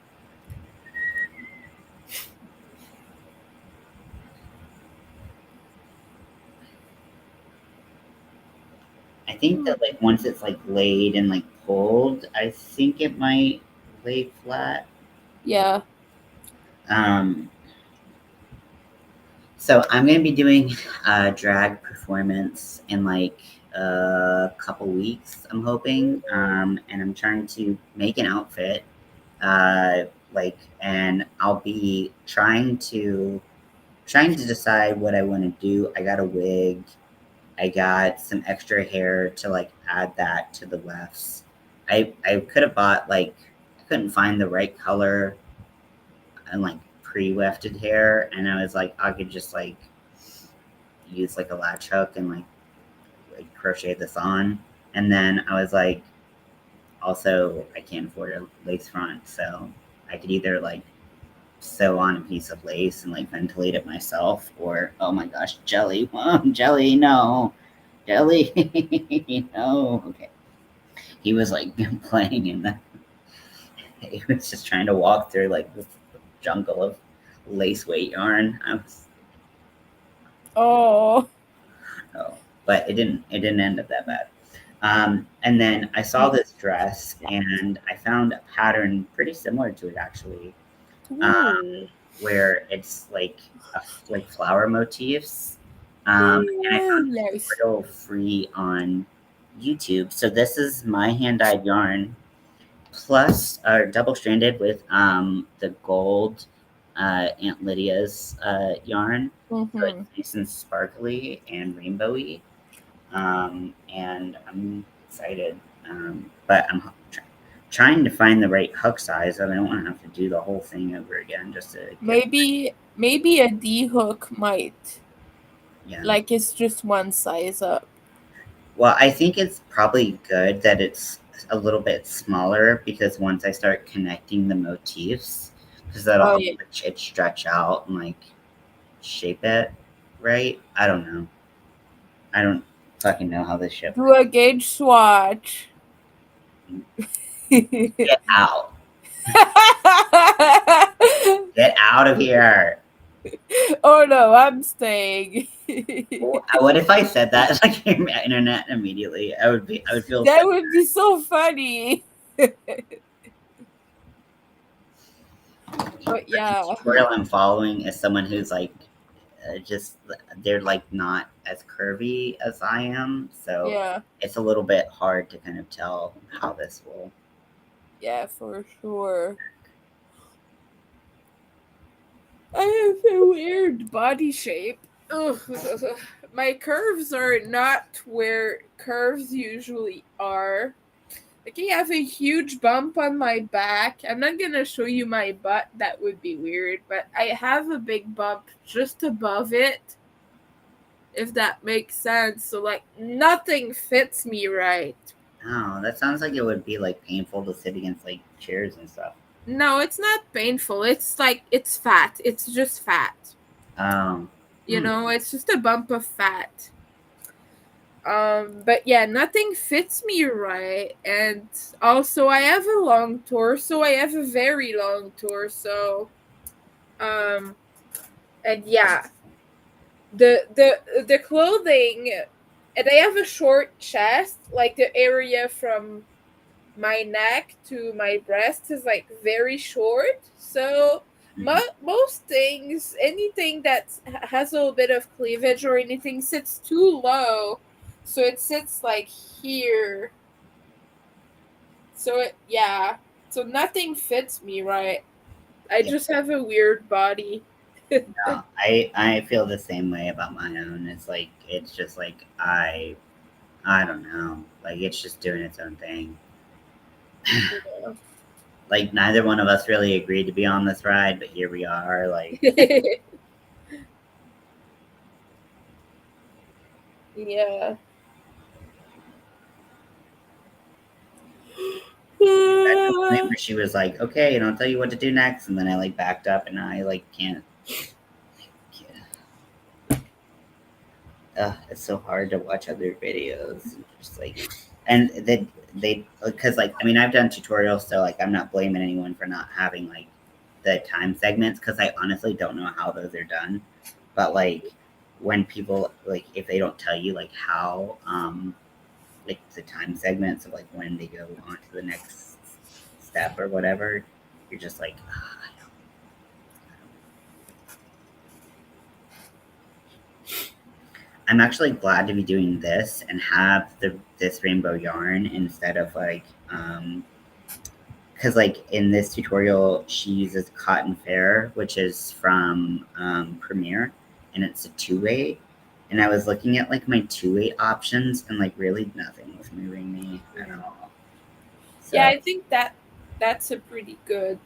I think that like once it's like laid and like pulled, I think it might lay flat. Yeah. Um, so I'm gonna be doing a drag performance in like a couple weeks. I'm hoping, and I'm trying to make an outfit. And I'll be trying to decide what I want to do. I got a wig. I got some extra hair to like add that to the wefts. I could have bought like I couldn't find the right color and like pre-wefted hair, and I was like I could just like use like a latch hook and like crochet this on, and then I was like also I can't afford a lace front, so I could either like sew on a piece of lace and like ventilate it myself, or oh my gosh, jelly, jelly, no, jelly, no. Okay, he was like playing in the. He was just trying to walk through like this jungle of lace weight yarn. I was Oh. oh, but it didn't end up that bad. And then I saw this dress and I found a pattern pretty similar to it actually, Ooh. where it's like flower motifs. And I found Ooh, it nice. real free on YouTube. So this is my hand-dyed yarn, plus double stranded with the gold Aunt Lydia's yarn. So it's Mm-hmm. nice and sparkly and rainbowy. And I'm excited. But I'm trying to find the right hook size. I don't want to have to do the whole thing over again just to get. Maybe a D hook might. Yeah. Like it's just one size up. Well, I think it's probably good that it's a little bit smaller because once I start connecting the motifs, because that'll Oh help yeah. it stretch out and like shape it right. I don't know. I don't fucking know how this shit Do works. a gauge swatch. Get out. Get out of here. Oh no, I'm staying. What if I said that like internet immediately? I would feel so. That would be so funny. But The yeah, tutorial I'm following is someone who's like just they're like not as curvy as I am, so yeah, it's a little bit hard to kind of tell how this will. yeah, for sure. I have a weird body shape. Ugh. My curves are not where curves usually are. Like I have a huge bump on my back. I'm not gonna show you my butt, that would be weird, but I have a big bump just above it, if that makes sense. So like nothing fits me right. Oh, that sounds like it would be like painful to sit against like chairs and stuff. No, it's not painful. It's like it's fat. It's just fat. Um, You know, it's just a bump of fat. But yeah, nothing fits me right. And also I have a long torso. I have a very long torso. Um and yeah, the clothing, and I have a short chest, like the area from my neck to my breast is like very short. So most things, anything that has a little bit of cleavage or anything sits too low, so it sits like here. So yeah, so nothing fits me right. I yeah, just have a weird body. no, I feel the same way about my own. It's just like I don't know, like it's just doing its own thing. Like neither one of us really agreed to be on this ride, but here we are. Like Yeah. at the point where she was like, "Okay, and I'll tell you what to do next," and then I like backed up, and I like can't. It's so hard to watch other videos. Just like, and they because like I mean I've done tutorials, so like I'm not blaming anyone for not having like the time segments because I honestly don't know how those are done. But like when people like if they don't tell you like how like the time segments of like when they go on to the next step or whatever, you're just like, I'm actually glad to be doing this and have this rainbow yarn instead of like because like in this tutorial she uses cotton fair, which is from Premiere, and it's a 2-weight, and I was looking at like my 2-weight options and like really nothing was moving me at all. Yeah, So I think that's a pretty good.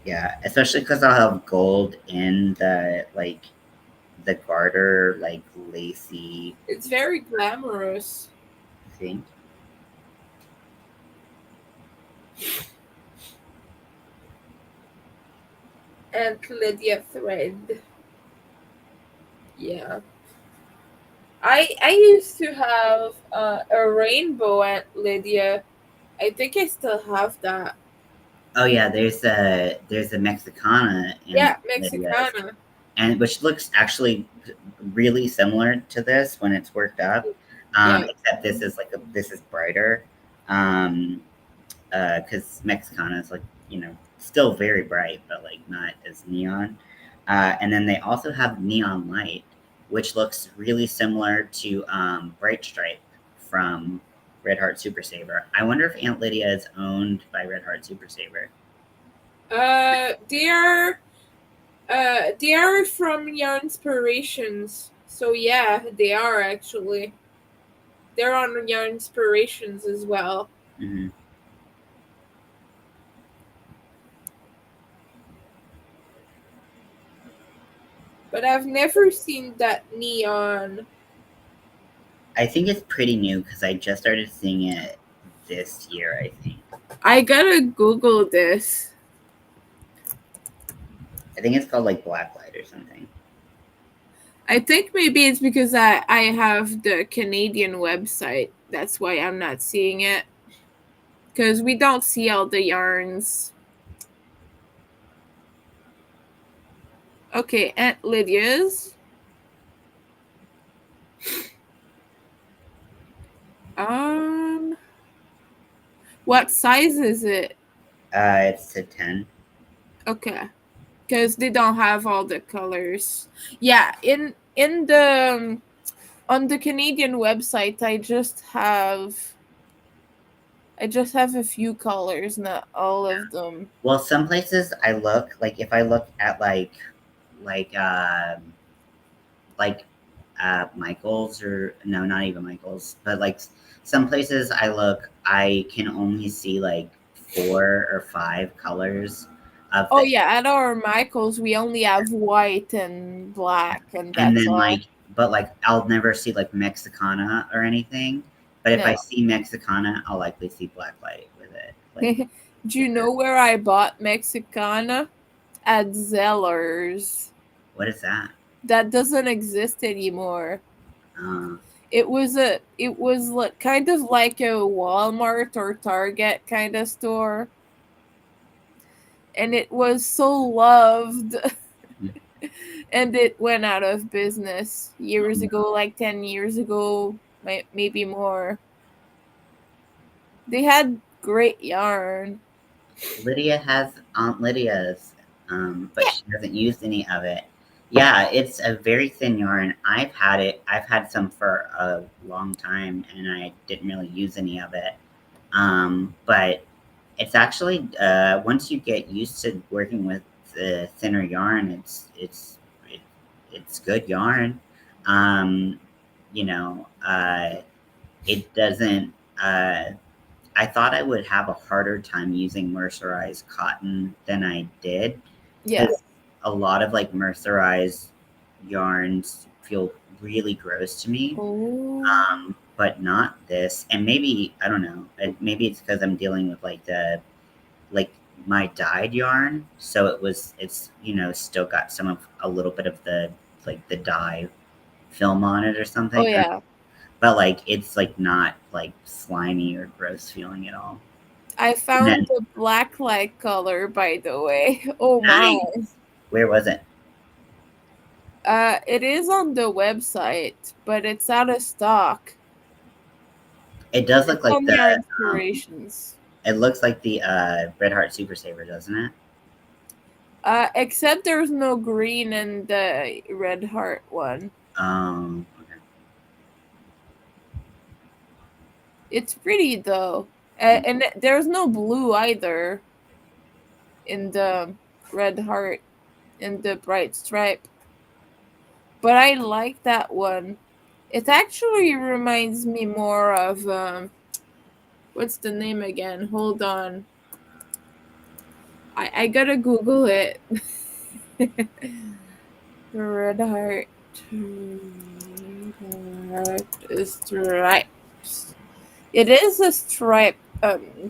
yeah, especially because I'll have gold in the garter like lacy It's very glamorous. thing. And Lydia thread. Yeah. I used to have a rainbow at Lydia. I think I still have that. Oh yeah, there's a Mexicana in Yeah, Lydia's, Mexicana. and which looks actually really similar to this when it's worked up, Yeah. except this is brighter, because Mexicana is like still very bright, but like not as neon. And then they also have neon light, which looks really similar to Bright Stripe from Red Heart Super Saver. I wonder if Aunt Lydia is owned by Red Heart Super Saver. They are from Yarnspirations. So yeah, they are actually. They're on Yarnspirations as well. Mm-hmm. But I've never seen that neon. I think it's pretty new because I just started seeing it this year, I think. I gotta Google this. I think it's called like Blacklight or something. I think maybe it's because I have the Canadian website. That's why I'm not seeing it. Because we don't see all the yarns. Okay, Aunt Lydia's. What size is it? It's a 10. Okay. Because they don't have all the colors. Yeah, in the on the Canadian website I just have a few colors, not all of them. Well, some places I look, like if I look at like like Michael's, or no, not even Michael's, but like some places I look, I can only see like 4 or 5 colors of Oh the, yeah, at our Michaels we only have white and black, and and that's then all. like, but like I'll never see like Mexicana or anything. But if I No. see Mexicana, I'll likely see Blacklight with it. Like, Do you know where I bought Mexicana? At Zellers. what is that? That doesn't exist anymore. Uh, It was like, kind of like a Walmart or Target kind of store, and it was so loved. And it went out of business years ago, like 10 years ago, maybe more. They had great yarn. Lydia has Aunt Lydia's, but Yeah. she hasn't used any of it. Yeah, it's a very thin yarn. I've had it. I've had some for a long time, and I didn't really use any of it. But it's actually, once you get used to working with the thinner yarn, it's good yarn. Um, you know, it doesn't. I thought I would have a harder time using mercerized cotton than I did, Yeah. because a lot of like mercerized yarns feel really gross to me. Oh. But not this. And maybe, I don't know. Maybe it's because I'm dealing with like my dyed yarn, so it's still got some of a little bit of the like the dye film on it or Oh something. yeah. But like it's like not like slimy or gross feeling at all. I And found then, the black light color, by the way. Oh my. nice. Where was it? It is on the website, but it's out of stock. It does look It's like on the. your Um, inspirations. it looks like the Red Heart Super Saver, doesn't it? Except there's no green in the red heart one. Okay. It's pretty though. And there's no blue either in the red heart, in the bright stripe. But I like that one. It actually reminds me more of what's the name again? Hold on. I gotta Google it. Red heart. Stripes. It is a stripe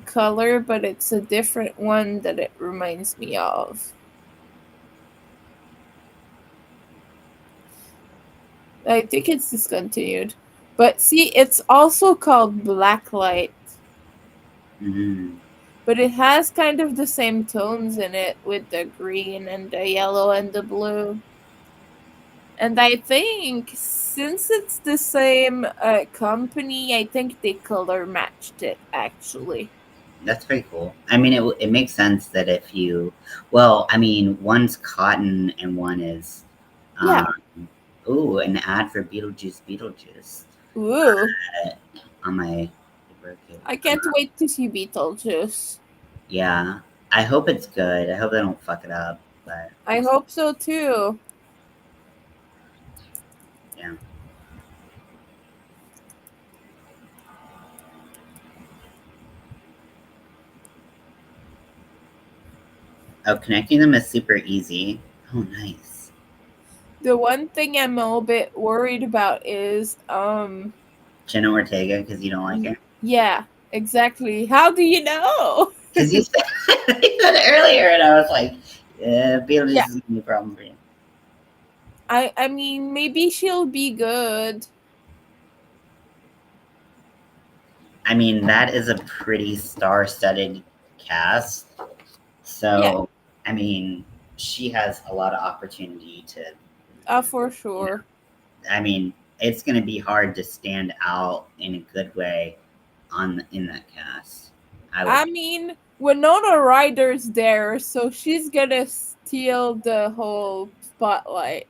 color, but it's a different one that it reminds me of. I think it's discontinued. But see, it's also called Blacklight. Mm-hmm. But it has kind of the same tones in it with the green and the yellow and the blue. And I think since it's the same company, I think they color matched it actually. That's pretty cool. I mean, it makes sense that if you, well, I mean, one's cotton and one is, Yeah. um, ooh, an ad for Beetlejuice, Beetlejuice. Ooh. on my Roku. I can't wait to see Beetlejuice. Yeah, I hope it's good. I hope they don't fuck it up. But I hope so too. yeah. Oh, connecting them is super easy. Oh, nice. The one thing I'm a little bit worried about is Jenna Ortega, because you don't like her. yeah, exactly. How do you know? Because you said, you said it earlier, and I was like, yeah, Beetlejuice Yeah. is gonna be a problem for you. I mean maybe she'll be good. I mean, that is a pretty star-studded cast. Yeah. So, I mean, she has a lot of opportunity to, For you know, sure. I mean, it's going to be hard to stand out in a good way in that cast. I mean, Winona Ryder's there, so she's gonna steal the whole spotlight.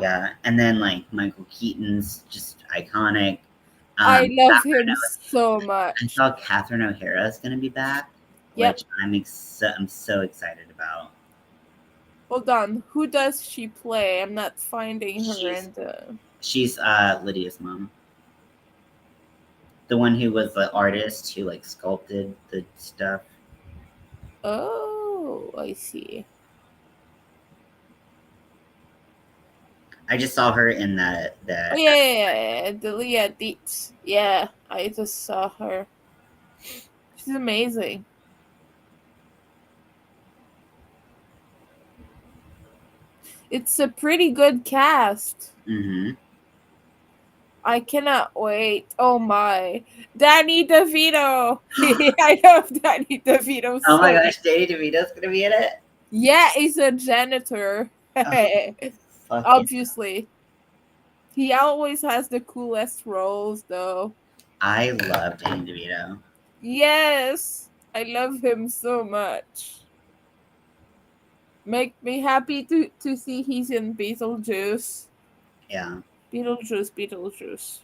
Yeah, and then like Michael Keaton's just iconic. I love Catherine him so I much. saw Catherine O'Hara is going to be back, Yep. which I'm so excited about. Hold on. Who does she play? I'm not finding her She's in the. she's Lydia's mom, the one who was the artist who like sculpted the stuff. Oh, I see. I just saw her in Oh the yeah, the Leah Dietz. Yeah, I just saw her. She's amazing. It's a pretty good cast. Mm-hmm. I cannot wait. Oh my. Danny DeVito. I love Danny DeVito Oh my so much. gosh, Danny DeVito's gonna be in it. Yeah, he's a janitor. Oh, fuck yeah. Obviously. He always has the coolest roles though. I love Danny DeVito. Yes. I love him so much. Make me happy to see he's in Beetlejuice. Yeah. Beetlejuice.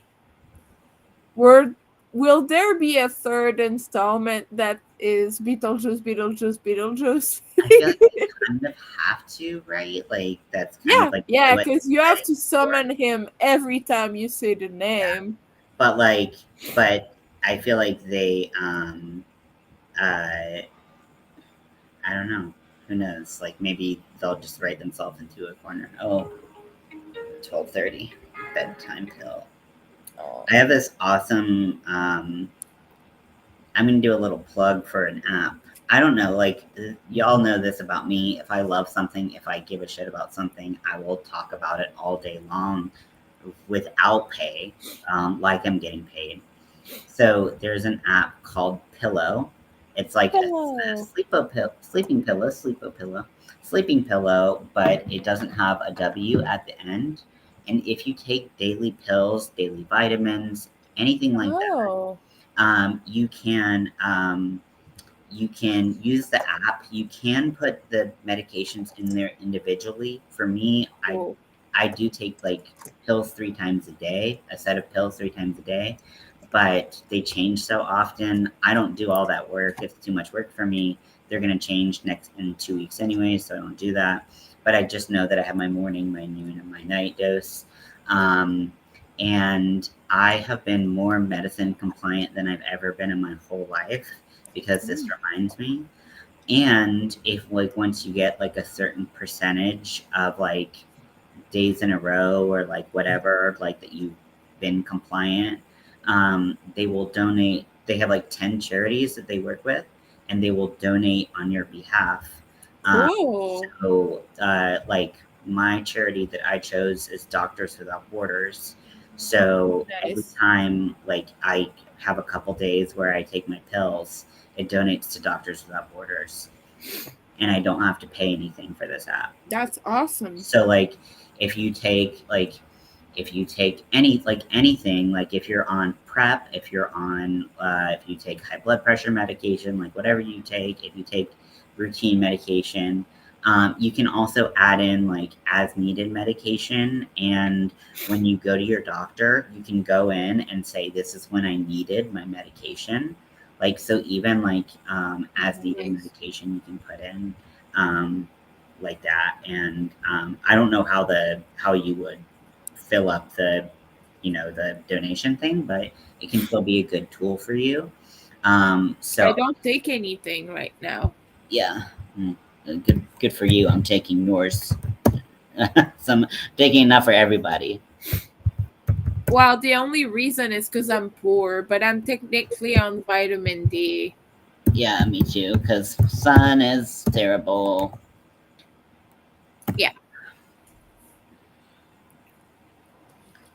Were will there be a third installment that is Beetlejuice? I feel like they kind of have to, right? Like that's kind of like Yeah, what because you have to for. summon him every time you say the name. But but I feel like they uh I don't know. Who knows? Like maybe they'll just write themselves into a corner. Oh, 12:30 bedtime pill. Oh. I have this awesome I'm gonna do a little plug for an app. I don't know, like y'all know this about me. If I love something, if I give a shit about something, I will talk about it all day long without pay, like I'm getting paid. So there's an app called Pillow. It's like a Hello. sleeping pillow, but it doesn't have a W at the end. And if you take daily pills, daily vitamins, anything like that, Oh. you can use the app. You can put the medications in there individually. For me, Cool. I do take like pills 3 times a day, a set of pills 3 times a day, but they change so often. I don't do all that work. It's too much work for me. They're going to change next in 2 weeks anyway, so I don't do that. But I just know that I have my morning, my noon, and my night dose. And I have been more medicine compliant than I've ever been in my whole life because this reminds me. And if like once you get like a certain percentage of like days in a row or like whatever, like that you've been compliant, they will donate. They have like 10 charities that they work with, and they will donate on your behalf. Cool. So, like my charity that I chose is Doctors Without Borders. So every Nice. time like I have a couple days where I take my pills, it donates to Doctors Without Borders, and I don't have to pay anything for this app. That's awesome. So like if you take anything, like if you're on prep, if you're on if you take high blood pressure medication, like whatever you take, if you take routine medication, You can also add in like as needed medication, and when you go to your doctor, you can go in and say, "This is when I needed my medication." Like so, even like as needed Nice. medication, you can put in um, like that. And I don't know how you would fill up the donation thing, but it can still be a good tool for you. I So don't take anything right now. yeah, good for you. I'm taking yours. Some taking enough for everybody. Well, the only reason is because I'm poor, but I'm technically on vitamin D. Yeah, me too. Cause sun is terrible. Yeah.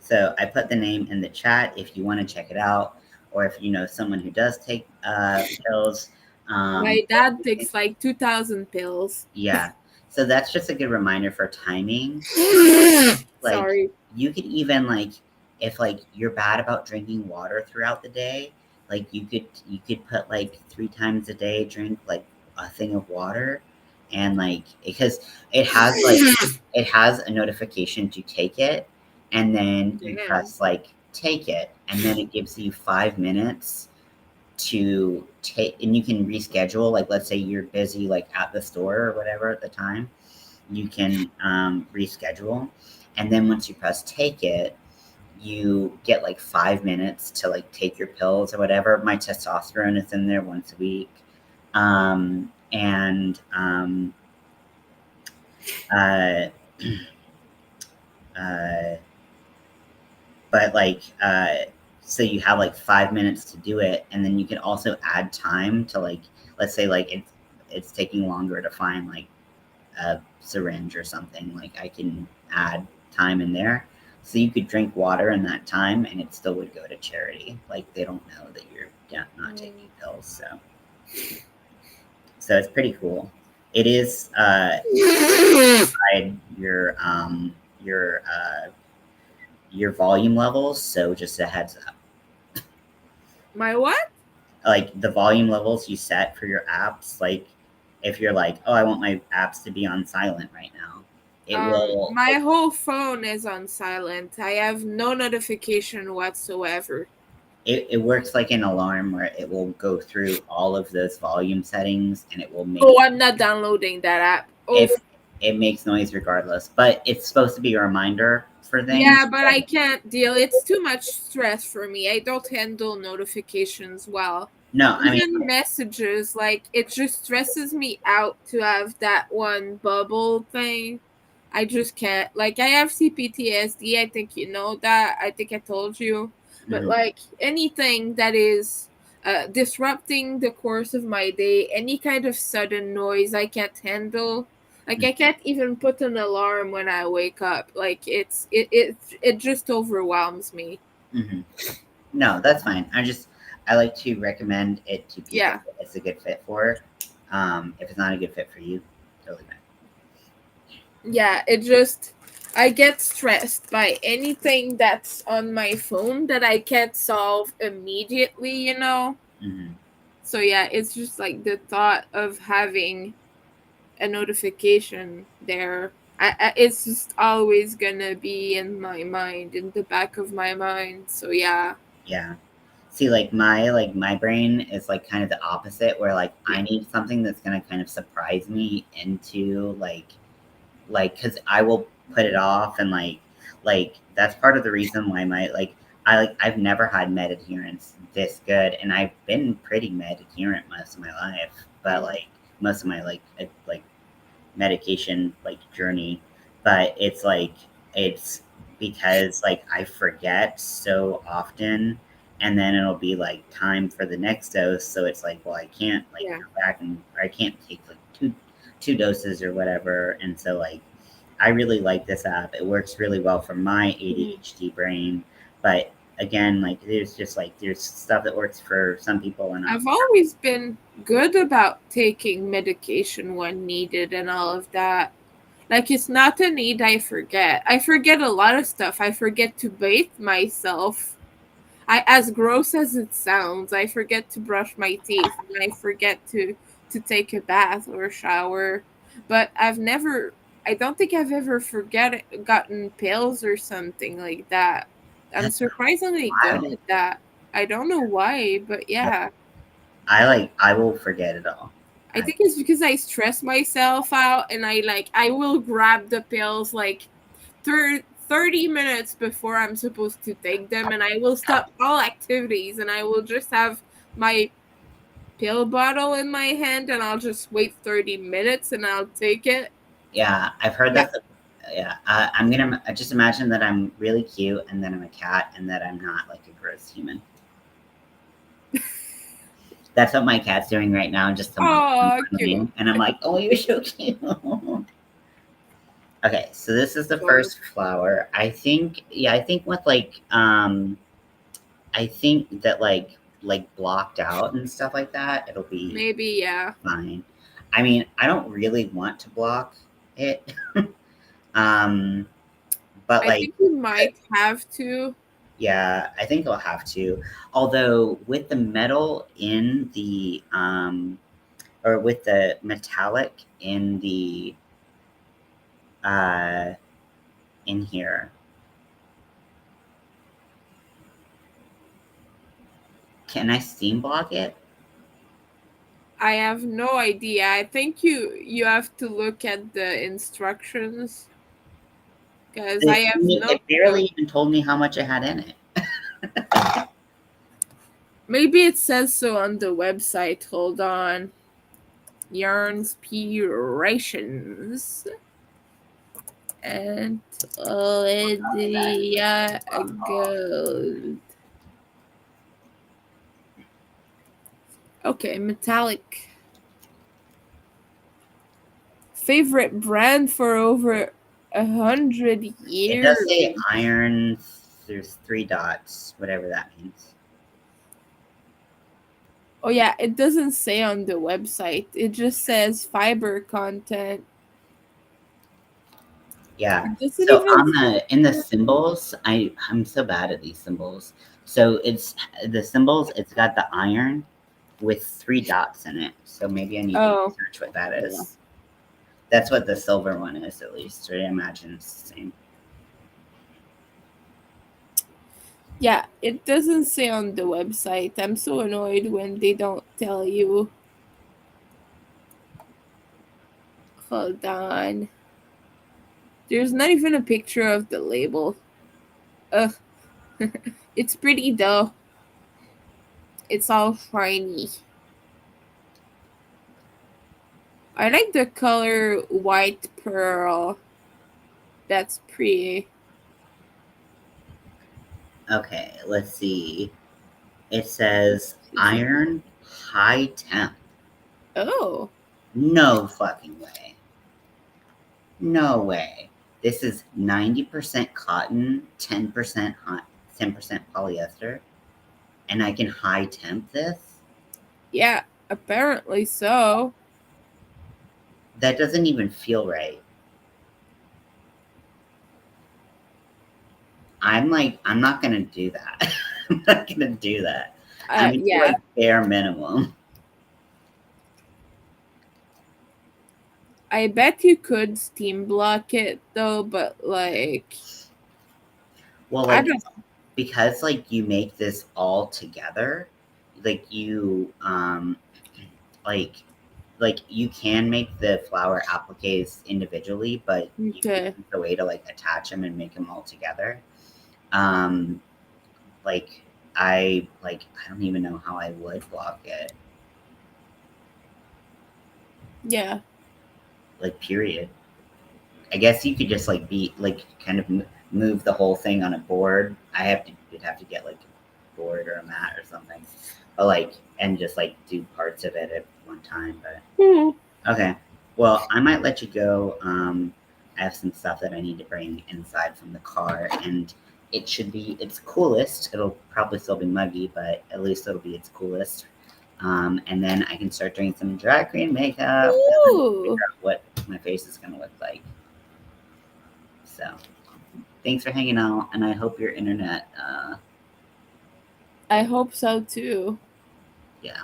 So I put the name in the chat if you want to check it out, or if you know someone who does take pills. My Or dad takes like 2,000 pills. yeah. So that's just a good reminder for timing. Like Sorry. you could even like if like you're bad about drinking water throughout the day, like you could put like 3 times a day drink like a thing of water, and like because it has a notification to take it, and then you Damn. press like take it, and then it gives you 5 minutes to take, and you can reschedule. Like let's say you're busy like at the store or whatever at the time, you can reschedule, and then once you press take it, you get like 5 minutes to like take your pills or whatever. My testosterone is in there once a week, and uh, uh, but like so you have like 5 minutes to do it, and then you can also add time to like let's say like it's taking longer to find like a syringe or something, like I can add time in there. So you could drink water in that time and it still would go to charity. Like they don't know that you're not taking pills. So it's pretty cool. It is inside your volume levels. So just a heads up. My what? Like the volume levels you set for your apps, like if you're like, oh, I want my apps to be on silent right now, it will My whole phone is on silent. I have no notification whatsoever. it works like an alarm where it will go through all of those volume settings, and it will make Oh, I'm not downloading that app. Oh, it it makes noise regardless, but it's supposed to be a reminder for yeah, things. but I can't deal. It's too much stress for me. I don't handle notifications well. No, I mean, Even messages, like, it just stresses me out to have that one bubble thing. I just can't. Like, I have CPTSD. I think you know that. I think I told you. But, mhm, like, anything that is disrupting the course of my day, any kind of sudden noise, I can't handle. Like, mhm, I can't even put an alarm when I wake up. Like, it just overwhelms me. mhm. No, that's fine. I like to recommend it to people Yeah. that it's a good fit for. If it's not a good fit for you, totally fine. Yeah, it just I get stressed by anything that's on my phone that I can't solve immediately, you know? Hmm. So yeah, it's just like the thought of having a notification there. It's just always gonna be in my mind, in the back of my mind. So yeah, Yeah. See, like my brain is like kind of the opposite, where like yeah, I need something that's gonna kind of surprise me into because I will put it off, and like that's part of the reason why my I've never had med adherence this good, and I've been pretty med adherent most of my life, but mm, like most of my like medication like journey, but it's because like I forget so often, and then it'll be like time for the next dose, so it's like, well, I can't like yeah. go back, and or I can't take like two doses or whatever, and so like I really like this app. It works really well for my Mhm. ADHD brain, but again, like there's stuff that works for some people and not. I've always been good about taking medication when needed and all of that. Like, it's not a need I forget. I forget a lot of stuff. I forget to bathe myself. As gross as it sounds, I forget to brush my teeth and I forget to take a bath or a shower. but I don't think I've ever gotten pills or something like that. I'm That's surprisingly good wild. at that. I don't know why, but yeah. I will forget it all. I I think it's because I stress myself out and I will grab the pills like 30 minutes before I'm supposed to take them, and I will stop all activities and I will just have my pill bottle in my hand and I'll just wait 30 minutes and I'll take it. Yeah, I've heard Yeah. this. Yeah, I'm gonna just imagine that I'm really cute, and then I'm a cat, and that I'm not like a gross human. That's what my cat's doing right now, just to mock in Oh, front of cute. me, and I'm like, "Oh, you're so cute." Okay, so this is the So first flower. I think, yeah, I think with I think that like blocked out and stuff like that, it'll be maybe, yeah. fine. I mean, I don't really want to block it, um, but I like, think you might have to. yeah, I think I'll have to. Although with the metal in the or with the metallic uh in here, can I steam block it? I have no idea. I think you have to look at the instructions because I This have no it clue. barely even told me how much it had in it. Maybe it says so on the website. Hold on. Yarnspirations. And Lydia Gold. Okay, metallic. Favorite brand for over 100 It does years. say iron. There's three dots, whatever that means. Oh yeah, it doesn't say on the website. It just says fiber content. Yeah. It doesn't So even on the in the say. symbols, I'm so bad at these symbols. So it's the symbols. It's got the iron with three dots in it. So maybe I need to Oh, research what that yeah. is. That's what the silver one is, at least. Or I imagine it's the same. Yeah, it doesn't say on the website. I'm so annoyed when they don't tell you. Hold on. There's not even a picture of the label. Ugh. It's pretty though. It's all shiny. I like the color white pearl. That's pretty. Okay, let's see. It says iron high temp. Oh. No fucking way. No way. This is 90% cotton, 10% hot, 10% polyester, and I can high temp this? Yeah, apparently so. That doesn't even feel right. I'm not gonna do that. I'm not gonna do that. I'm gonna do Yeah. like bare minimum. I bet you could steam block it though, but like Well, I like don't. because like you make this all together, like you like you can make the flower appliques individually, but you Okay. use a way to like attach them and make them all together. Um, like I don't even know how I would block it. Yeah. Like period. I guess you could just like be like kind of move the whole thing on a board. You'd have to get like a board or a mat or something, but like and just like do parts of it at one time. But Hmm. okay, well I might let you go. I have some stuff that I need to bring inside from the car, and it should be its coolest. It'll probably still be muggy, but at least it'll be its coolest. And then I can start doing some drag queen makeup and Ooh. figure out what my face is gonna look like. So thanks for hanging out, and I hope your internet, I hope so too. yeah.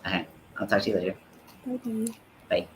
Okay, I'll talk to you later. Okay. Bye.